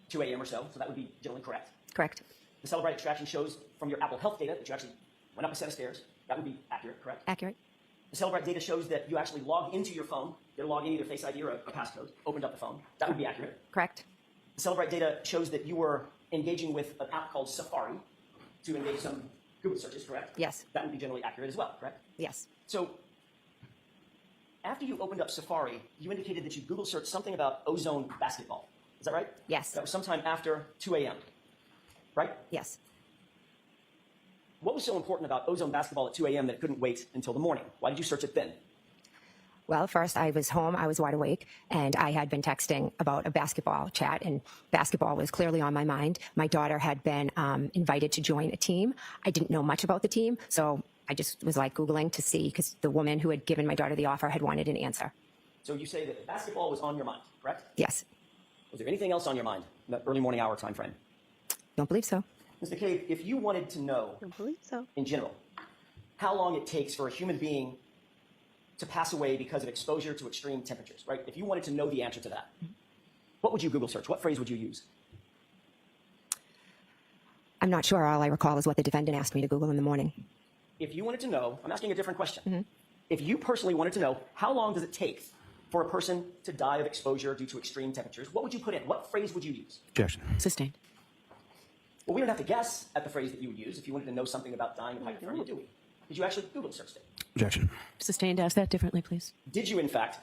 2 a.m. or so that would be generally correct. Correct. The Celebrate extraction shows from your Apple Health data that you actually went up a set of stairs. That would be accurate, correct? Accurate. The Celebrate data shows that you actually logged into your phone, did a login, either Face ID or a passcode, opened up the phone. That would be accurate. Correct. The Celebrate data shows that you were engaging with an app called Safari to engage some Google searches, correct? Yes. That would be generally accurate as well, correct? Yes. So after you opened up Safari, you indicated that you Google searched something about ozone basketball. Is that right? Yes. That was sometime after 2 a.m., right? Yes. What was so important about ozone basketball at 2 a.m. that it couldn't wait until the morning? Why did you search it then? Well, first I was home, I was wide awake, and I had been texting about a basketball chat, and basketball was clearly on my mind. My daughter had been invited to join a team. I didn't know much about the team, so I just was like Googling to see, because the woman who had given my daughter the offer had wanted an answer. So you say that basketball was on your mind, correct? Yes. Was there anything else on your mind in that early morning hour time frame? Don't believe so. Ms. McCabe, if you wanted to know, I believe so. in general, how long it takes for a human being to pass away because of exposure to extreme temperatures, right? If you wanted to know the answer to that, what would you Google search? What phrase would you use? I'm not sure. All I recall is what the defendant asked me to Google in the morning. If you wanted to know, I'm asking a different question. If you personally wanted to know, how long does it take for a person to die of exposure due to extreme temperatures, what would you put in? What phrase would you use? Objection. Sustained. Well, we don't have to guess at the phrase that you would use if you wanted to know something about dying of hypothermia, do we? Did you actually Google search it? Objection. Sustained. Ask that differently, please. Did you, in fact,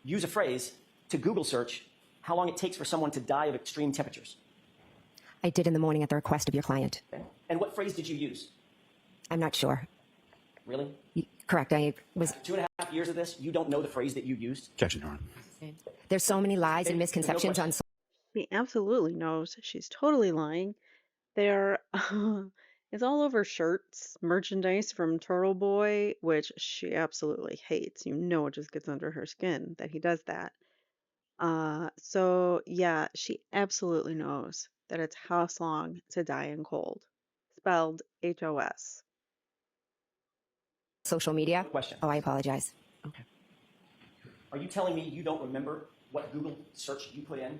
use a phrase to Google search how long it takes for someone to die of extreme temperatures? I did in the morning at the request of your client. Okay. And what phrase did you use? I'm not sure. Really? Correct. I was. 2.5 years of this, you don't know the phrase that you used? Objection, Your Honor. Sustained. There's so many lies and No misconceptions on. She absolutely knows. She's totally lying. There, it's all over shirts, merchandise from Turtle Boy, which she absolutely hates. You know, it just gets under her skin that he does that. So yeah, she absolutely knows that it's house long to die in cold, spelled HOS. Social media. Question. Oh, I apologize. Okay. Are you telling me you don't remember what Google search you put in?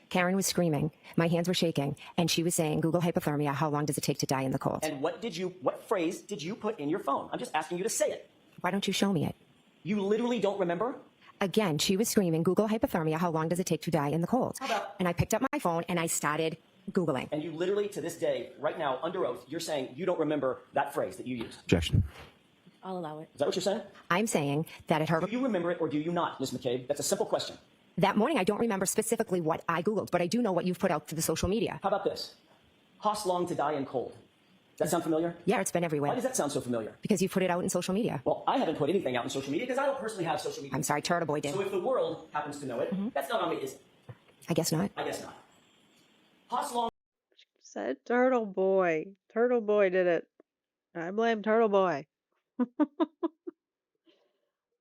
Karen was screaming. My hands were shaking, and she was saying, "Google hypothermia. How long does it take to die in the cold?" And what phrase did you put in your phone? I'm just asking you to say it. Why don't you show me it? You literally don't remember? Again, she was screaming, "Google hypothermia. How long does it take to die in the cold?" How about- And I picked up my phone and I started Googling. And you literally, to this day, right now, under oath, you're saying you don't remember that phrase that you used. Objection. I'll allow it. Is that what you're saying? I'm saying that at her Do you remember it or do you not, Ms. McCabe? That's a simple question. that morning, I don't remember specifically what I Googled, but I do know what you've put out to the social media. How about this? Hoss long to die in cold. Does that sound familiar? Yeah, it's been Why everywhere does that sound so familiar? because you put it out in social media. Well, I haven't put anything out in social media because I don't personally have social media. I'm sorry, Turtle Boy did. So if the world happens to know it, that's not on me, is it? I guess not. I guess not. Hoss long Said Turtle Boy. Turtle Boy did it. I blame Turtle Boy.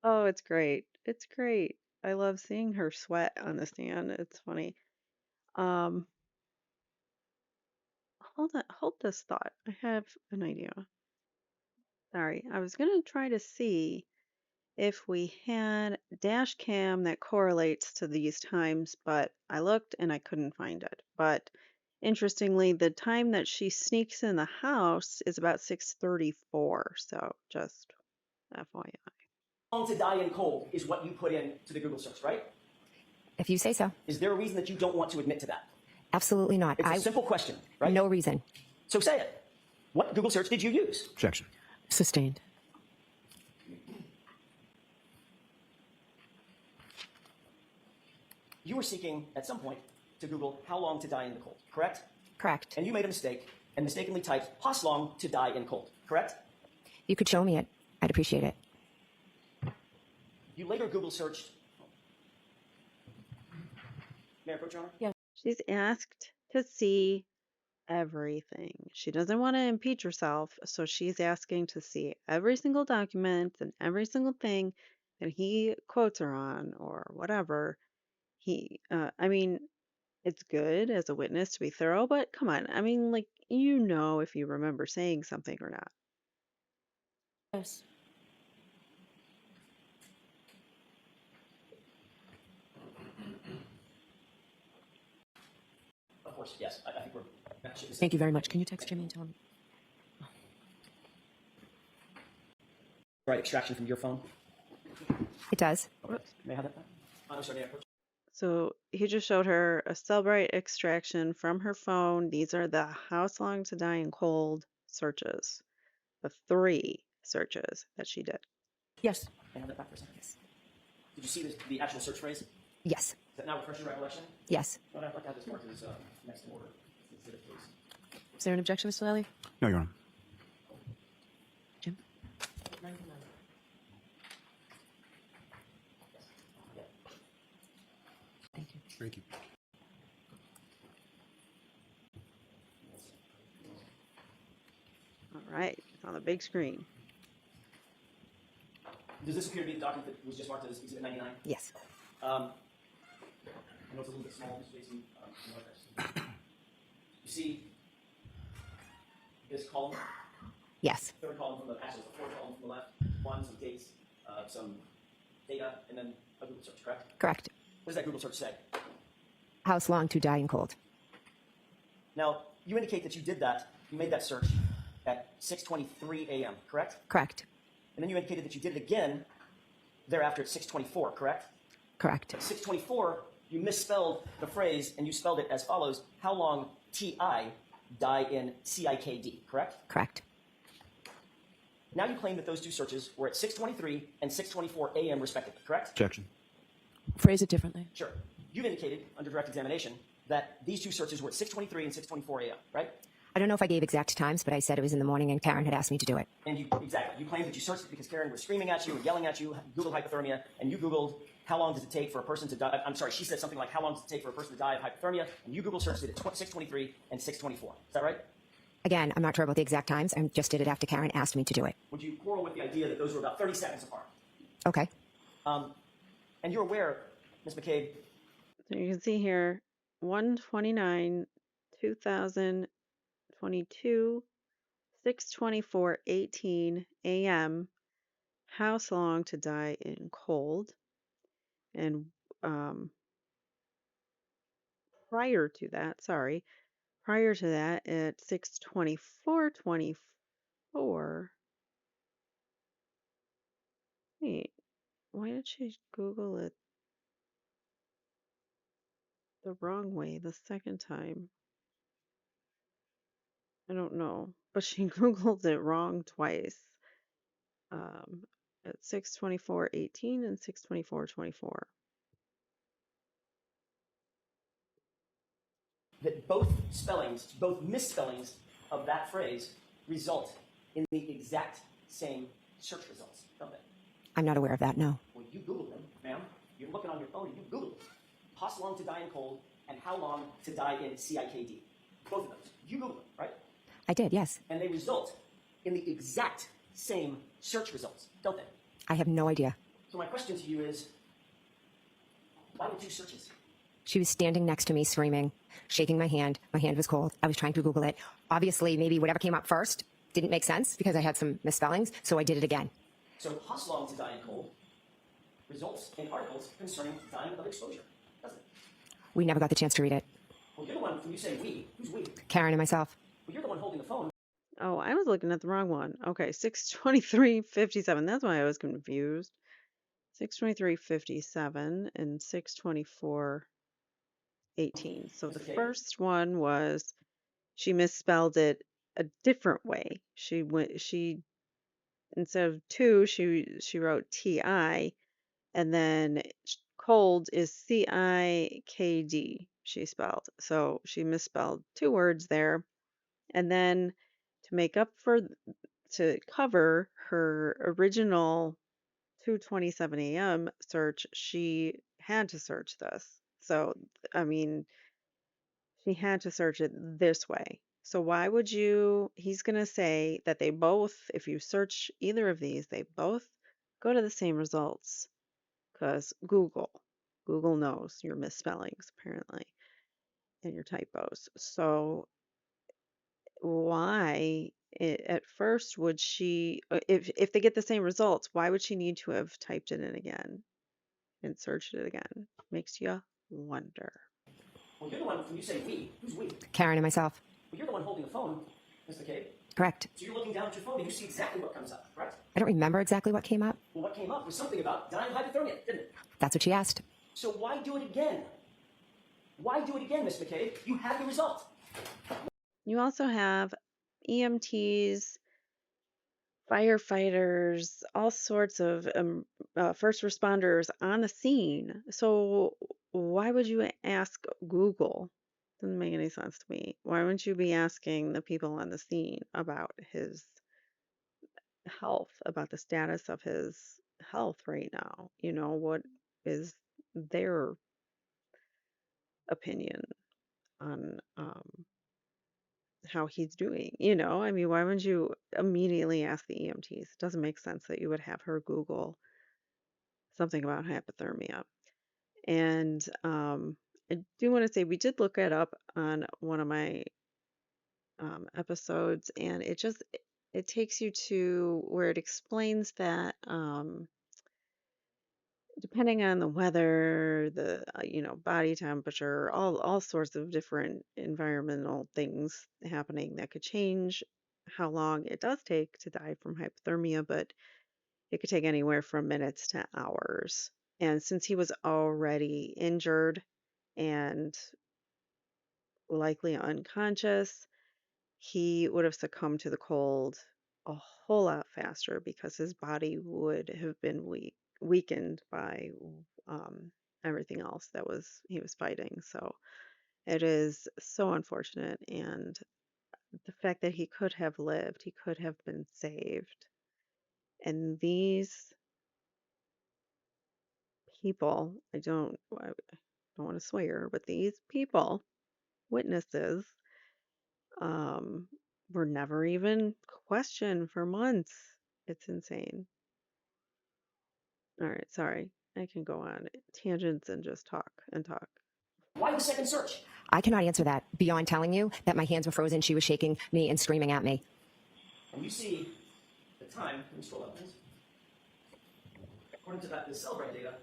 Oh, it's great. It's great. I love seeing her sweat on the stand. It's funny. Um, hold this thought. I have an idea. Sorry, I was gonna try to see if we had dash cam that correlates to these times, but I looked and I couldn't find it. But interestingly, the time that she sneaks in the house is about 6:34. So just FYI. to die in cold is what you put in to the Google search, right? If you say so. Is there a reason that you don't want to admit to that? Absolutely not. It's a simple question, right? No reason. So say it. What Google search did you use? Objection. Sustained. You were seeking at some point to Google how long to die in the cold, correct? Correct. And you made a mistake and mistakenly typed long to die in cold, correct? You could show me it. I'd appreciate it. You later Google searched. May I approach, Your Honor? Yeah. She's asked to see everything. She doesn't want to impeach herself, so she's asking to see every single document and every single thing that he quotes her on or whatever. I mean, it's good as a witness to be thorough, but come on. I mean, like, if you remember saying something or not. Yes. Of course, yes. I think we're. Thank you very much. Can you text Jimmy and tell him? Right, extraction from your phone. It does. Okay. May I have that back? I'm sorry, may I approach? So he just showed her a Cellbrite extraction from her phone. These are the House Long to Die in Cold searches, the 3 searches that she did. Yes. May I have that back for a second? Did you see the actual search phrase? Does Yes. that now refresh your recollection? Yes. Well, I'd like to have this marked as next in order. Exhibit, please. Is there an objection, Mr. Lally? No, Your Honor. Jim? Thank you. Thank you. All right, it's on the big screen. Does this appear to be the document that was just marked as Exhibit 99? Yes. I know it's a little bit small, Mr. Jason. You see this column? Yes. Third column from the actually the fourth column from the left. Some dates, some data, and then a Google search, correct? Correct. What does that Google search say? House Long to Die in Cold. Now, you indicate that you did that, you made that search at 6:23 a.m., correct? Correct. And then you indicated that you did it again thereafter at 6:24, correct? Correct. At 6:24, you misspelled the phrase and you spelled it as follows: how long T-I die in C-I-K-D, correct? Correct. Now you claim that those two searches were at 6:23 and 6:24 a.m. respectively, correct? Objection. Phrase it differently. Sure. You've indicated under direct examination that these two searches were at 6:23 and 6:24 a.m., right? I don't know if I gave exact times, but I said it was in the morning and Karen had asked me to do it. And you claimed that you searched it because Karen was screaming at you and yelling at you, Googled hypothermia, and you Googled how long does it take for a person to die. I'm sorry, she said something like how long does it take for a person to die of hypothermia, and you Google searched it at 6:23 and 6:24. Is that right? Again, I'm not sure about the exact times. I just did it after Karen asked me to do it. Would you quarrel with the idea that those were about 30 seconds apart? Okay. And you're aware, Ms. McCabe, So you can see here 129, 2022, 6:24:18 a.m. House Long to Die in Cold. And prior to that at 6:24:24. Wait, why did she Google it the wrong way the second time? I don't know, but she Googled it wrong twice. At 6:24:18 and 6:24:24. that both misspellings of that phrase result in the exact same search results, don't they? I'm not aware of that, no. Well, you Googled them, ma'am. You're looking on your phone and you Googled how long to die in cold and how long to die in CIKD. Both of those. You Googled them, right? I did, yes. And they result in the exact same search results, don't they? I have no idea. So my question to you is, why the two searches? She was standing next to me screaming, shaking my hand. My hand was cold. I was trying to Google it. Obviously, maybe whatever came up first didn't make sense because I had some misspellings, so I did it again. So how long to die in cold results in articles concerning dying of exposure, doesn't it? We never got the chance to read it. Well, you're the one, when you say we, who's we? Karen and myself. Well, you're the one holding the phone. Oh, I was looking at the wrong one. Okay, 6:23:57. That's why I was confused. 6:23:57 and 6:24:18. So the Okay. first one was she misspelled it a different way. She instead of two, she wrote TI and then cold is CIKD, she spelled. So she misspelled 2 words there. And then to make up for, to cover her original 2:27 a.m. search, she had to search this. So, I mean, she had to search it this way. So why would you, he's going to say that they both, if you search either of these, they both go to the same results because Google knows your misspellings apparently and your typos. So why at first would she, if they get the same results, why would she need to have typed it in again and searched it again? Makes you wonder. Well, you're the one, when you say we, who's we? Karen and myself. Well, you're the one holding the phone, Ms. McCabe. Correct. So you're looking down at your phone and you see exactly what comes up, correct? I don't remember exactly what came up. Well, what came up was something about dying of hypothermia, didn't it? That's what she asked. So why do it again? Why do it again, Ms. McCabe? You have the result. You also have EMTs, firefighters, all sorts of first responders on the scene. So why would you ask Google? Doesn't make any sense to me. Why wouldn't you be asking the people on the scene about his health, about the status of his health right now? You know, what is their opinion on how he's doing? You know, I mean, why wouldn't you immediately ask the EMTs? It doesn't make sense that you would have her Google something about hypothermia. And I do want to say we did look it up on one of my episodes, and it takes you to where it explains that depending on the weather, the body temperature, all sorts of different environmental things happening that could change how long it does take to die from hypothermia, but it could take anywhere from minutes to hours. And since he was already injured and likely unconscious, he would have succumbed to the cold a whole lot faster because his body would have been weakened by everything else that he was fighting. So it is so unfortunate, and the fact that he could have lived, he could have been saved. And these people, I don't want to swear, but these people, witnesses, um, were never even questioned for months. It's insane. All right, sorry. I can go on tangents and just talk and talk. Why the second search? I cannot answer that beyond telling you that my hands were frozen. She was shaking me and screaming at me. And you see the time, let me scroll up, please. According to the Celebrate data,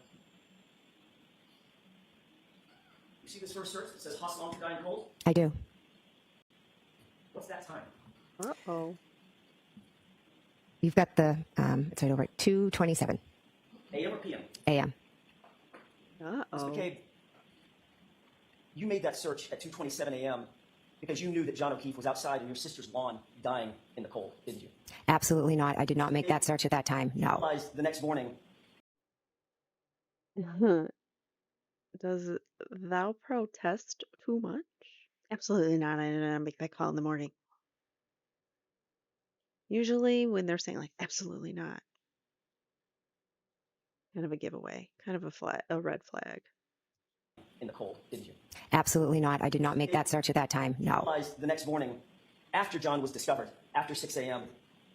you see this first search that says hostile to dying cold? I do. What's that time? Uh-oh. You've got the, it's right over at 2:27 AM or PM? a.m. Ms. Uh-oh. McCabe, you made that search at 2:27 a.m. because you knew that John O'Keefe was outside in your sister's lawn dying in the cold, didn't you? Absolutely not. I did not make that search at that time. You No. realized the next morning. Does thou protest too much? Absolutely not. I didn't make that call in the morning. Usually when they're saying like absolutely not, kind of a giveaway, kind of a red flag. In the cold, didn't you? Absolutely not. I did not make that search at that time. You No. realized the next morning, after John was discovered, after 6 a.m.,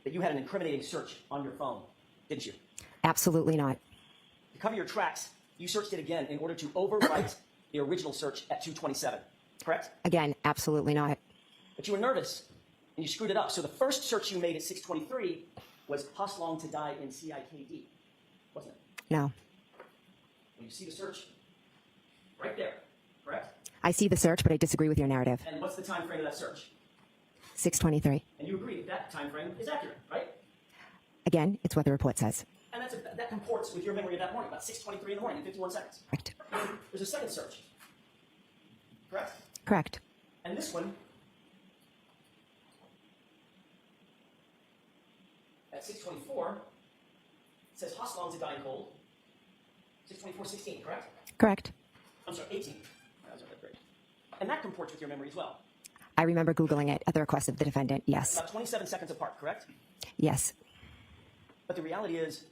that you had an incriminating search on your phone, didn't you? Absolutely not. To cover your tracks, you searched it again in order to overwrite the original search at 2:27, correct? Again, absolutely not. But you were nervous, and you screwed it up. So the first search you made at 6:23 was Hoslong to die in CIKD, wasn't it? No. And you see the search right there, correct? I see the search, but I disagree with your narrative. And what's the time frame of that search? 6:23. And you agree that that time frame is accurate, right? Again, it's what the report says. And that comports with your memory of that morning, about 6:23 in the morning, 51 seconds. Correct. There's a second search, correct? Correct. And this one, at 6:24, says Hoslong to dying cold. 624, 16, correct? Correct. I'm sorry, 18. That was great. And that comports with your memory as well. I remember Googling it at the request of the defendant. Yes. About 27 seconds apart, correct? Yes. But the reality is,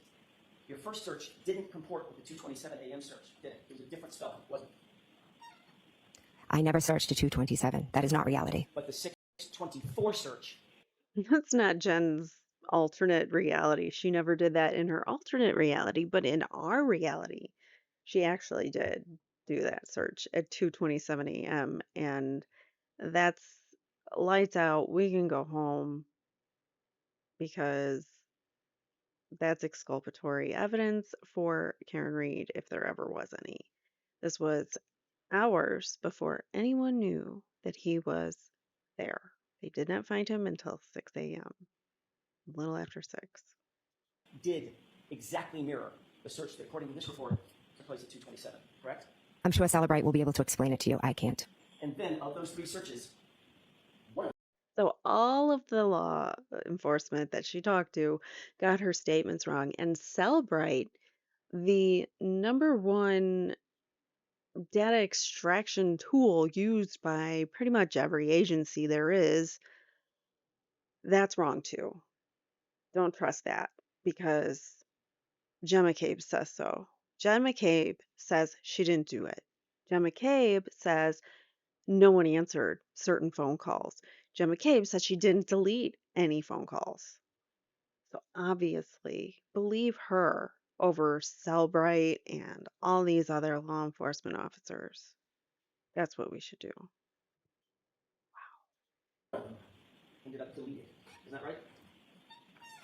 your first search didn't comport with the 2:27 a.m. search, did it? It was a different spelling, wasn't it? I never searched a 227. That is not reality. But the 624 search, That's not Jen's alternate reality. She never did that in her alternate reality, but in our reality, she actually did do that search at 2:27 a.m. and that's lights out. We can go home because that's exculpatory evidence for Karen Reed if there ever was any. This was hours before anyone knew that he was there. They did not find him until 6 a.m., a little after 6. did exactly mirror the search that, according to this report, took place at 2:27, correct? I'm sure Celebrite will be able to explain it to you. I can't. And then, of those 3 searches, one of So all of the law enforcement that she talked to got her statements wrong. And Cellbrite, the number one data extraction tool used by pretty much every agency there is, that's wrong too. Don't trust that because Jen McCabe says so. Jen McCabe says she didn't do it. Jen McCabe says no one answered certain phone calls. Jen McCabe said she didn't delete any phone calls. So obviously, believe her over Cellbrite and all these other law enforcement officers. That's what we should do. them ended up deleted. Isn't that right?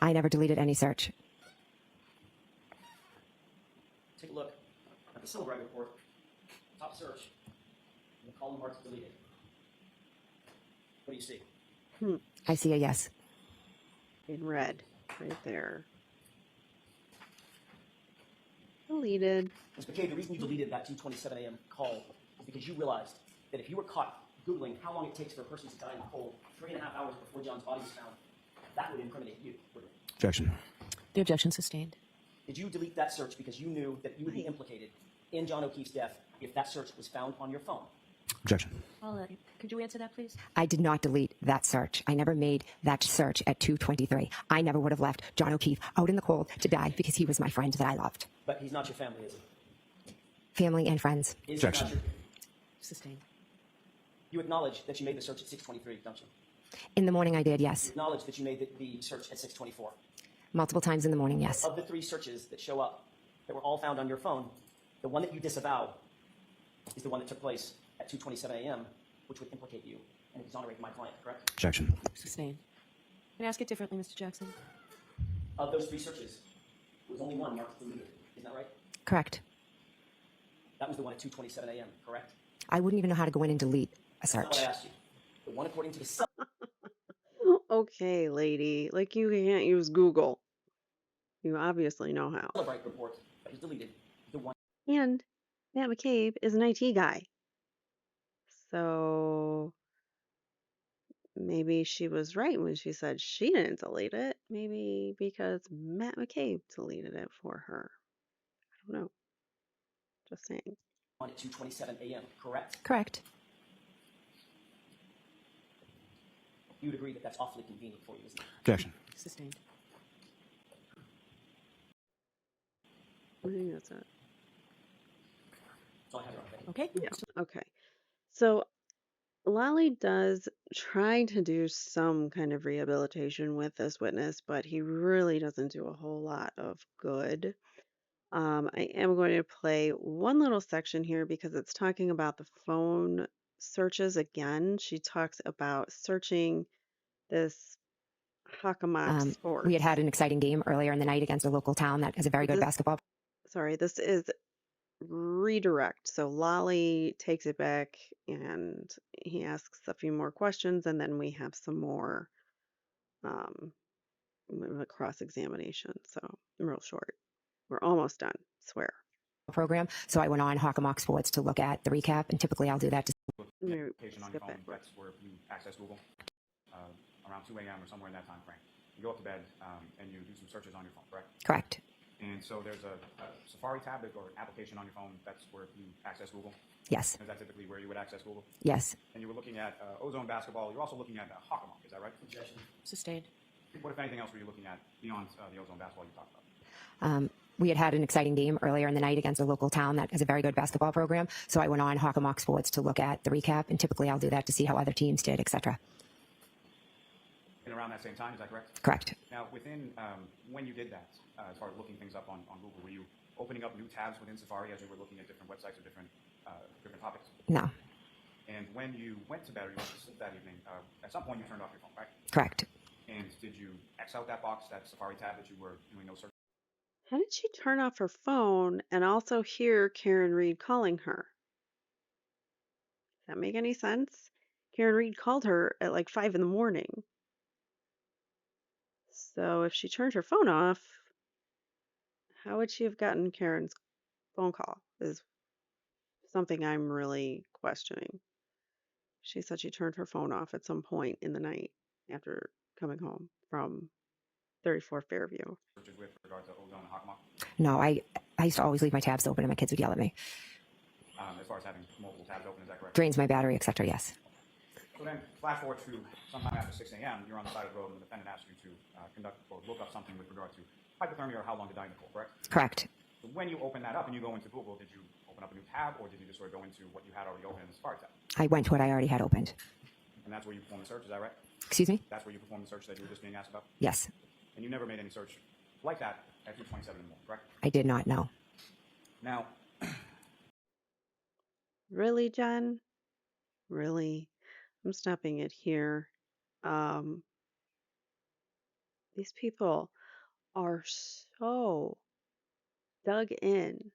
I never deleted any search. Take a look at the Celebrite report, top search, and the column marked deleted. What do you see? I see a yes. In red, right there. Deleted. Ms. McCabe, the reason you deleted that 2:27 a.m. call is because you realized that if you were caught Googling how long it takes for a person to die in the cold 3.5 hours before John's body was found, that would incriminate you, wouldn't it? Objection. The objection sustained. Did you delete that search because you knew that you would be implicated in John O'Keefe's death if that search was found on your phone? Objection. Could you answer that, please? I did not delete that search. I never made that search at 2:23. I never would have left John O'Keefe out in the cold to die because he was my friend that I loved. But he's not your family, is he? Family and friends. Is he not Objection. Sustained. You acknowledge that you made the search at 6:23, don't you? In the morning, I did, You yes. acknowledge that you made the search at 6:24. Multiple times in the morning, yes. Of the 3 searches that show up, that were all found on your phone, the one that you disavow is the one that took place at 2:27 a.m., which would implicate you and exonerate my client, correct? Objection. Sustained. Can I ask it differently, Mr. Jackson? Of those 3 searches, there was only one marked deleted. Isn't that right? Correct. That was the one at 2:27 a.m., correct? I wouldn't even know how to go in and delete a That's not what search. I asked you. The one according to the Okay, lady. Like you can't use Google. You obviously know how. Celebrite report that was deleted, the one And Matt McCabe is an IT guy. So maybe she was right when she said she didn't delete it. Maybe because Matt McCabe deleted it for her. I don't know. Just saying. at 2:27 a.m., correct? Correct. You would agree that that's awfully convenient for you, isn't it? Objection. Sustained. I think that's it. That's all I have already. Okay. Yeah. Okay. So Lally does try to do some kind of rehabilitation with this witness, but he really doesn't do a whole lot of good. I am going to play one little section here because it's talking about the phone searches again. She talks about searching this Hockomock Sports. We had an exciting game earlier in the night against a local town that has a very good basketball. Sorry, this is redirect. So Lolly takes it back and he asks a few more questions, and then we have some more cross-examination. So real short. We're almost done, swear. Program. So I went on Hockomock Sports to look at the recap, and typically I'll do that. Application on your Skip phone, backwards. that's where you access Google around 2 a.m. or somewhere in that time frame. You go up to bed and you do some searches on your phone, correct? Correct. And so there's a Safari tab or an application on your phone. That's where you access Google. Yes. Is that typically where you would access Google? Yes. And you were looking at Ozone basketball. You're also looking at Hockomock. Is that right? Objection. Sustained. What, if anything else, were you looking at beyond the Ozone basketball you talked about? We had an exciting game earlier in the night against a local town that has a very good basketball program. So I went on Hockomock Sports to look at the recap, and typically I'll do that to see how other teams did, etc. And around that same time, is that correct? Correct. Now, within when you did that, as far as looking things up on Google, were you opening up new tabs within Safari as you were looking at different websites or different topics? No. And when you went to bed or you went to sleep that evening, at some point you turned off your phone, right? Correct. And did you X out that box, that Safari tab that you were doing no search? How did she turn off her phone and also hear Karen Reed calling her? Does that make any sense? Karen Reed called her at like 5 in the morning. So if she turned her phone off, how would she have gotten Karen's phone call? Is something I'm really questioning. She said she turned her phone off at some point in the night after coming home from 34 Fairview. Searches with regard to Ozone and Hockomock, No, I used to always leave my tabs open and my kids would yell at me. as far as having multiple tabs open, is that correct? Drains my battery, etc. Yes. So then, flash forward to sometime after 6 a.m., you're on the side of the road and the defendant asks you to conduct or look up something with regard to hypothermia or how long to die in the pool, correct? Correct. So when you open that up and you go into Google, did you open up a new tab or did you just sort of go into what you had already open in the Safari tab? I went to what I already had opened. And that's where you perform the search, is that right? Excuse me? That's where you perform the search that you were just being asked about? Yes. And you never made any search like that at 2:27 in the morning, correct? I did not know. Now, Really, Jen? Really? I'm stopping it here. These people are so dug in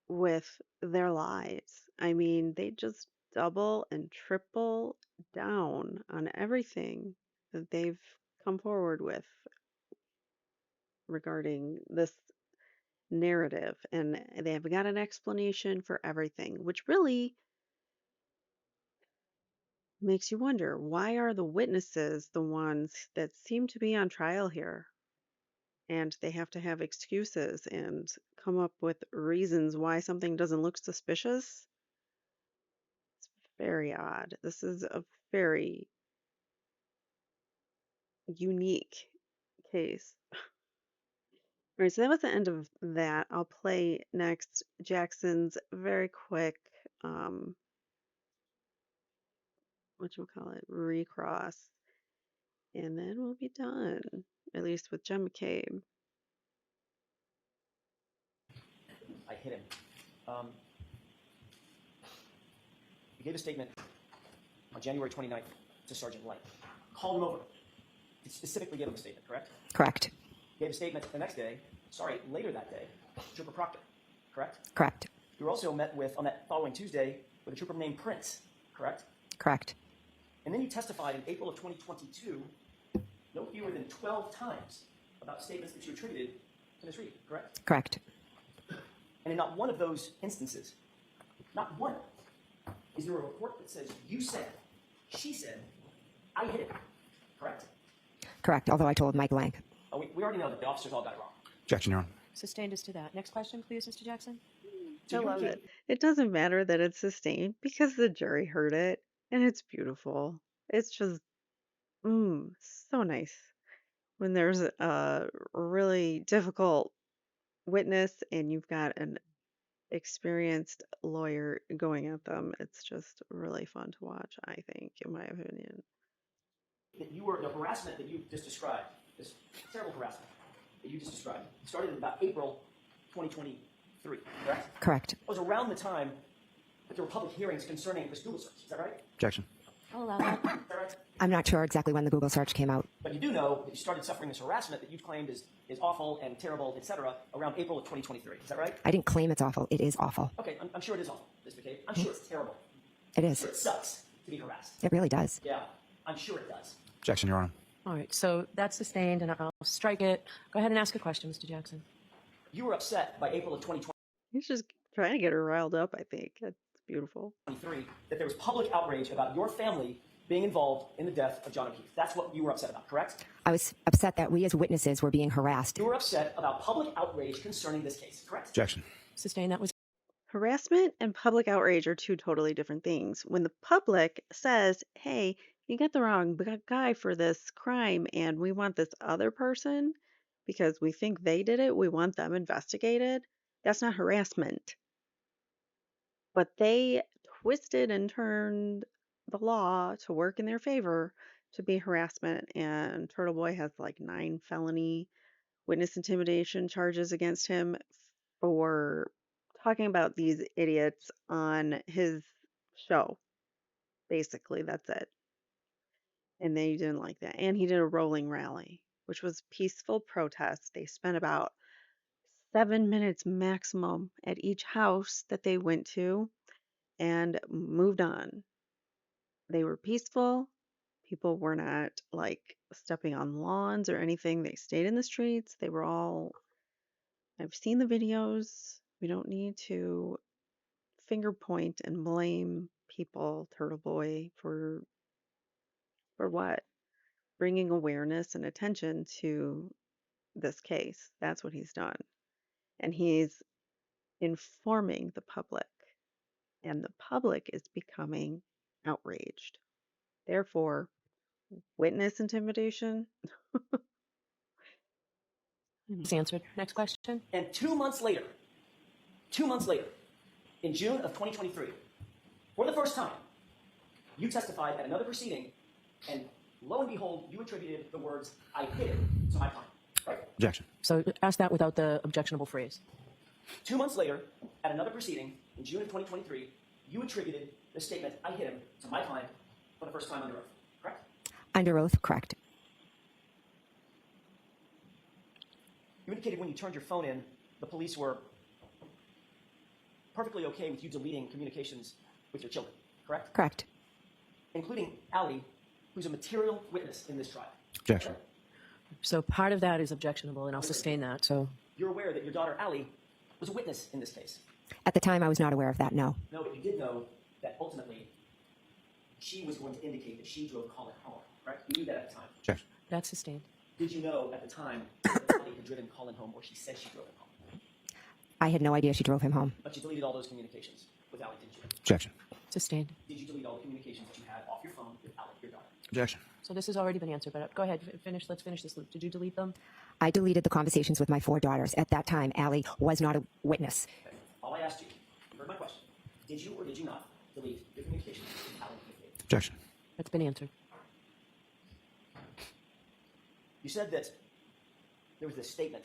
with their lives. I mean, they just double and triple down on everything that they've come forward with regarding this narrative. And they've got an explanation for everything, which really makes you wonder, why are the witnesses the ones that seem to be on trial here? And they have to have excuses and come up with reasons why something doesn't look suspicious. It's very odd. This is a very unique case. All right, so that was the end of that. I'll play next Jackson's very quick, recross. And then we'll be done, at least with Jen McCabe. I hit him. He gave a statement on January 29th to Sergeant Light. Called him over. He specifically gave him a statement, correct? Correct. Gave a statement the next day, later that day, Trooper Proctor, correct? Correct. You were also met with, on that following Tuesday, with a trooper named Prince, correct? Correct. And then you testified in April of 2022, no fewer than 12 times, about statements that you attributed to Ms. Reed, correct? Correct. And in not one of those instances, not one, is there a report that says you said, she said, I hit it, correct? Correct. Although I told Mike blank. Oh, we already know that the officers all got it wrong. Objection, Your Honor. Sustained as to that. Next question, please, Mr. Jackson. I love it. It doesn't matter that it's sustained because the jury heard it and it's beautiful. It's just, so nice when there's a really difficult witness and you've got an experienced lawyer going at them. It's just really fun to watch, I think, in my opinion. That you were, the harassment that you just described, this terrible harassment that you just described, started in about April 2023, correct? Correct. It was around the time that there were public hearings concerning this Google search. Is that right? Objection. I'll allow that. Is that right? I'm not sure exactly when the Google search came out. But you do know that you started suffering this harassment that you've claimed is awful and terrible, etc., around April of 2023. Is that right? I didn't claim it's awful. It is awful. Okay, I'm sure it is awful, Ms. McCabe. I'm sure it's terrible. It I'm is. sure it sucks to be harassed. It really does. Yeah, I'm sure it does. Objection, Your Honor. All right, so that's sustained, and I'll strike it. Go ahead and ask a question, Mr. Jackson. You were upset by April of 2023 He's just trying to get her riled up, I think. It's beautiful. that there was public outrage about your family being involved in the death of John O'Keefe. That's what you were upset about, correct? I was upset that we as witnesses were being harassed. You were upset about public outrage concerning this case, correct? Objection. Sustained. That was Harassment and public outrage are two totally different things. When the public says, hey, you got the wrong guy for this crime, and we want this other person because we think they did it, we want them investigated, that's not harassment. But they twisted and turned the law to work in their favor to be harassment. And Turtle Boy has like 9 felony witness intimidation charges against him for talking about these idiots on his show. Basically, that's it. And they didn't like that. And he did a rolling rally, which was peaceful protest. They spent about 7 minutes maximum at each house that they went to and moved on. They were peaceful. People were not like stepping on lawns or anything. They stayed in the streets. They were all, I've seen the videos. We don't need to finger point and blame people, Turtle Boy, for what? Bringing awareness and attention to this case. That's what he's done. And he's informing the public. And the public is becoming outraged. Therefore, witness intimidation. answered. Next question. And 2 months later, in June of 2023, for the first time, you testified at another proceeding, and lo and behold, you attributed the words, I hit him, to my client. Right? Objection. So ask that without the objectionable phrase. 2 months later, at another proceeding, in June of 2023, you attributed the statement, I hit him, to my client for the first time under oath. Correct? Under oath, correct. You indicated when you turned your phone in, the police were perfectly okay with you deleting communications with your children, correct? Correct. Including Allie, who's a material witness in this trial. Objection. So part of that is objectionable, and I'll sustain that. So You're aware that your daughter Allie was a witness in this case. At the time, I was not aware of that, no. No, but you did know that ultimately she was going to indicate that she drove Colin home, correct? You knew that at the time. Objection. that's sustained. Did you know at the time that Allie had driven Colin home, or she said she drove him home? I had no idea she drove him home. But you deleted all those communications with Allie, didn't you? Objection. Sustained. Did you delete all the communications that you had off your phone with Allie, your daughter? Objection. So this has already been answered, but go ahead, finish. Let's finish this loop. Did you delete them? I deleted the conversations with my 4 daughters. At that time, Allie was not a witness. Okay. All I asked you, you heard my question. Did you or did you not delete your communications with Allie McCabe? Objection. That's been answered. You said that there was this statement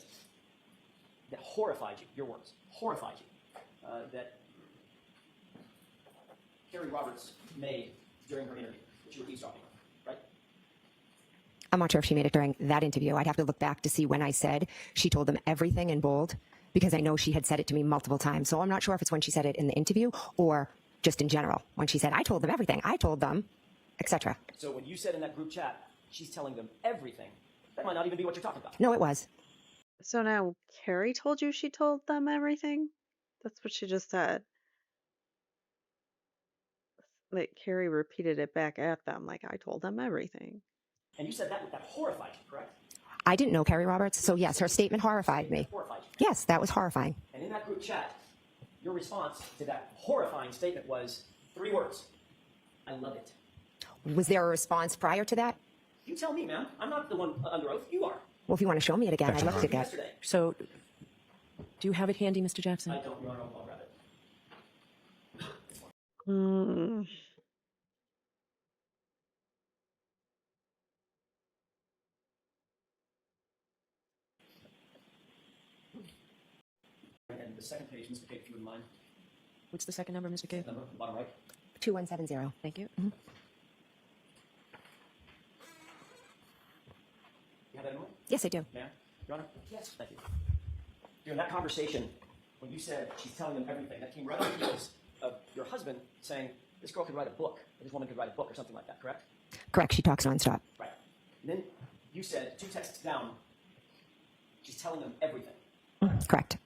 that horrified you, your words, horrified you, that Carrie Roberts made during her interview, that you were eavesdropping on, right? I'm not sure if she made it during that interview. I'd have to look back to see when I said she told them everything in bold, because I know she had said it to me multiple times. So I'm not sure if it's when she said it in the interview or just in general, when she said, I told them everything. I told them, etc. So when you said in that group chat, she's telling them everything, that might not even be what you're talking about. No, it was. So now Carrie told you she told them everything? That's what she just said. Like Carrie repeated it back at them, like I told them everything. And you said that horrified you, correct? I didn't know Carrie Roberts, so yes, her statement horrified me. Horrified you. Yes, that was horrifying. And in that group chat, your response to that horrifying statement was 3 words. I love it. Was there a response prior to that? You tell me, man. I'm not the one under oath. You are. Well, if you want to show me it again, I'd love to get. Yesterday. So do you have it handy, Mr. Jackson? I don't. You want to I'll grab it. Hmm. And the second page, Mr. Cake, if you wouldn't mind. What's the second number, Mr. Cave? Number, bottom right. 2170. Thank you. Mm-hmm. You have that in mind? Yes, I do. Ma'am? Your Honor? Yes. Thank you. During that conversation, when you said she's telling them everything, that came right on the heels of your husband saying, this girl could write a book, or this woman could write a book, or something like that, correct? Correct. She talks nonstop. Right. And then you said, 2 texts down, she's telling them everything. Correct.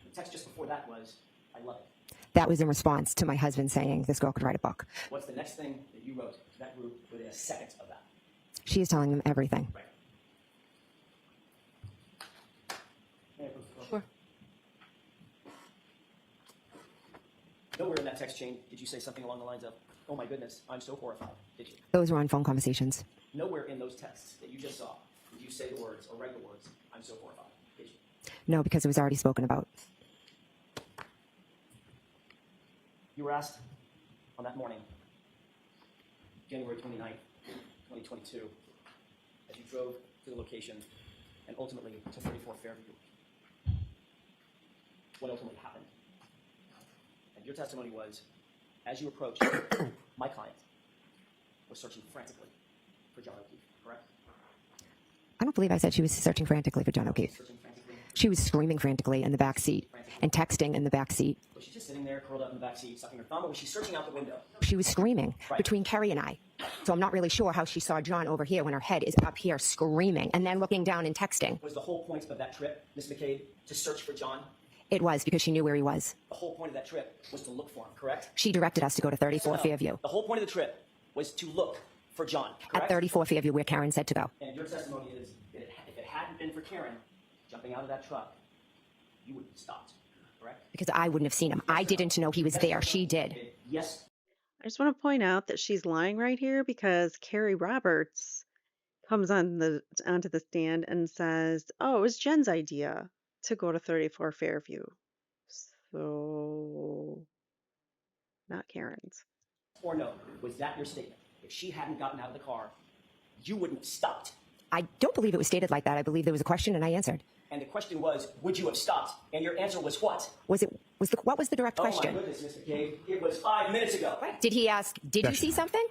The text just before that was, I love it. That was in response to my husband saying this girl could write a book. What's the next thing that you wrote to that group within a second of that? She is telling them everything. Right. Sure. Nowhere in that text chain did you say something along the lines of, "Oh my goodness, I'm so horrified," did you? Those were on phone conversations. Nowhere in those texts that you just saw did you say the words or write the words, "I'm so horrified," did you? No, because it was already spoken about. You were asked on that morning, January 29th, 2022, as you drove to the location and ultimately to 34 Fairview, what ultimately happened. And your testimony was, as you approached, my client was searching frantically for John O'Keefe, correct? I don't believe I said she was searching frantically for John O'Keefe. Searching frantically. She was screaming frantically in the back seat and texting in the back seat. Was she just sitting there, curled up in the back seat, sucking her thumb, or was she searching out the window? She was screaming Right. between Kerry and I. So I'm not really sure how she saw John over here when her head is up here screaming and then looking down and texting. Was the whole point of that trip, Ms. McCabe, to search for John? It was because she knew where he was. The whole point of that trip was to look for him, correct? She directed us to go to 34 No. Fairview. The whole point of the trip was to look for John, correct? At 34 Fairview, where Karen said to go. And your testimony is that if it hadn't been for Karen jumping out of that truck, you would have stopped, correct? Because I wouldn't have seen him. I didn't know he was there. She did. Yes. I just want to point out that she's lying right here because Carrie Roberts comes onto the stand and says, "Oh, it was Jen's idea to go to 34 Fairview." So, not Karen's. Or no? Was that your statement? If she hadn't gotten out of the car, you wouldn't have stopped. I don't believe it was stated like that. I believe there was a question and I answered. And the question was, would you have stopped? And your answer was what? What was the direct question? Oh my goodness, Mr. McCabe, it was 5 minutes ago. Did he ask, did you see something?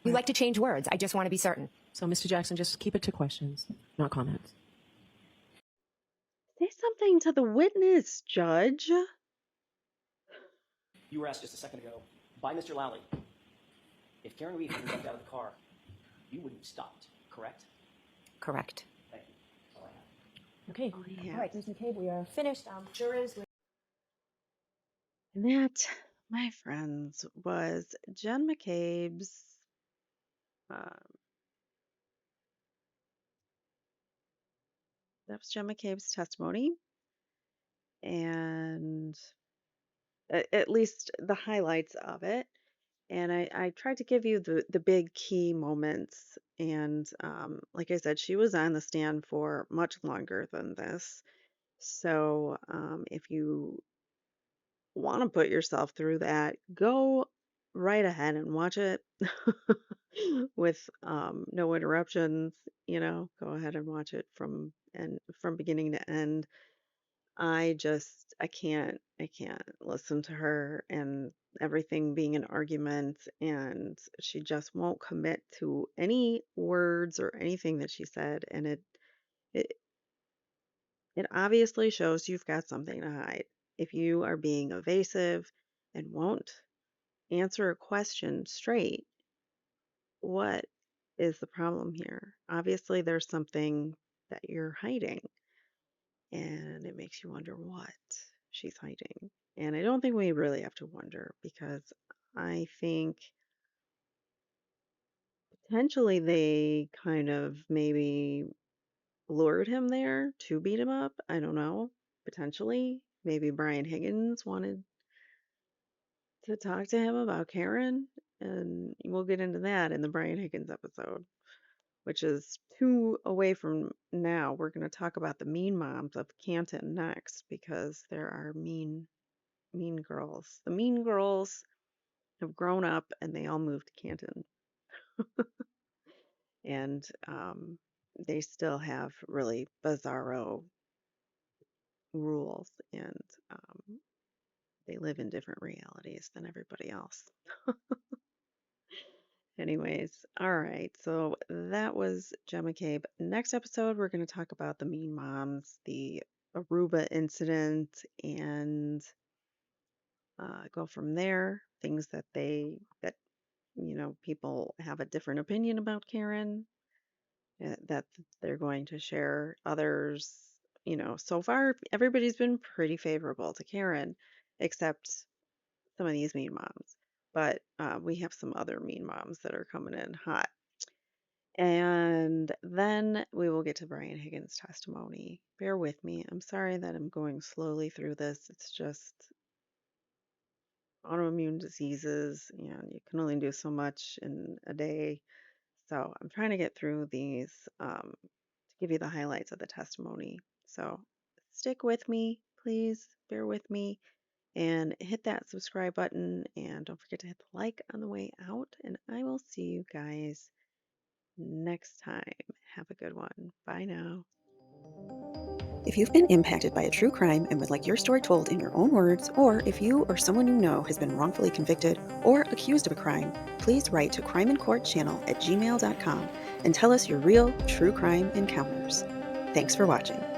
We like to change words. I just want to be certain. So, Mr. Jackson, just keep it to questions, not comments. Say something to the witness, Judge. You were asked just a second ago by Mr. Lally, if Karen Reed hadn't jumped out of the car, you wouldn't have stopped, correct? Correct. Thank you. That's all I have. Okay. Yeah. All right, Ms. McCabe, we are finished. Jurors, And that, my friends, was Jen McCabe's testimony, and at least the highlights of it. And I tried to give you the big key moments. And like I said, she was on the stand for much longer than this. So if you want to put yourself through that, go right ahead and watch it with no interruptions. Go ahead and watch it from beginning to end. I can't listen to her and everything being an argument, and she just won't commit to any words or anything that she said, and it it obviously shows you've got something to hide. If you are being evasive and won't answer a question straight, what is the problem here? Obviously there's something that you're hiding, and it makes you wonder what she's hiding. And I don't think we really have to wonder, because I think potentially they kind of maybe lured him there to beat him up. I don't know. Potentially. Maybe Brian Higgins wanted to talk to him about Karen. And we'll get into that in the Brian Higgins episode, which is 2 away from now. We're going to talk about the mean moms of Canton next, because there are mean girls. The mean girls have grown up and they all moved to Canton. And they still have really bizarro rules, and they live in different realities than everybody else. Anyways, all right. So that was Jen McCabe. Next episode, we're going to talk about the mean moms, the Aruba incident, and go from there. Things that people have a different opinion about Karen, that they're going to share. Others, so far everybody's been pretty favorable to Karen, except some of these mean moms, but we have some other mean moms that are coming in hot. And then we will get to Brian Higgins' testimony. Bear with me. I'm sorry that I'm going slowly through this. It's just autoimmune diseases, and you can only do so much in a day. So I'm trying to get through these to give you the highlights of the testimony. So stick with me, please. Bear with me and hit that subscribe button. And don't forget to hit the like on the way out. And I will see you guys next time. Have a good one. Bye now. If you've been impacted by a true crime and would like your story told in your own words, or if you or someone you know has been wrongfully convicted or accused of a crime, please write to crimeincourtchannel@gmail.com and tell us your real true crime encounters. Thanks for watching.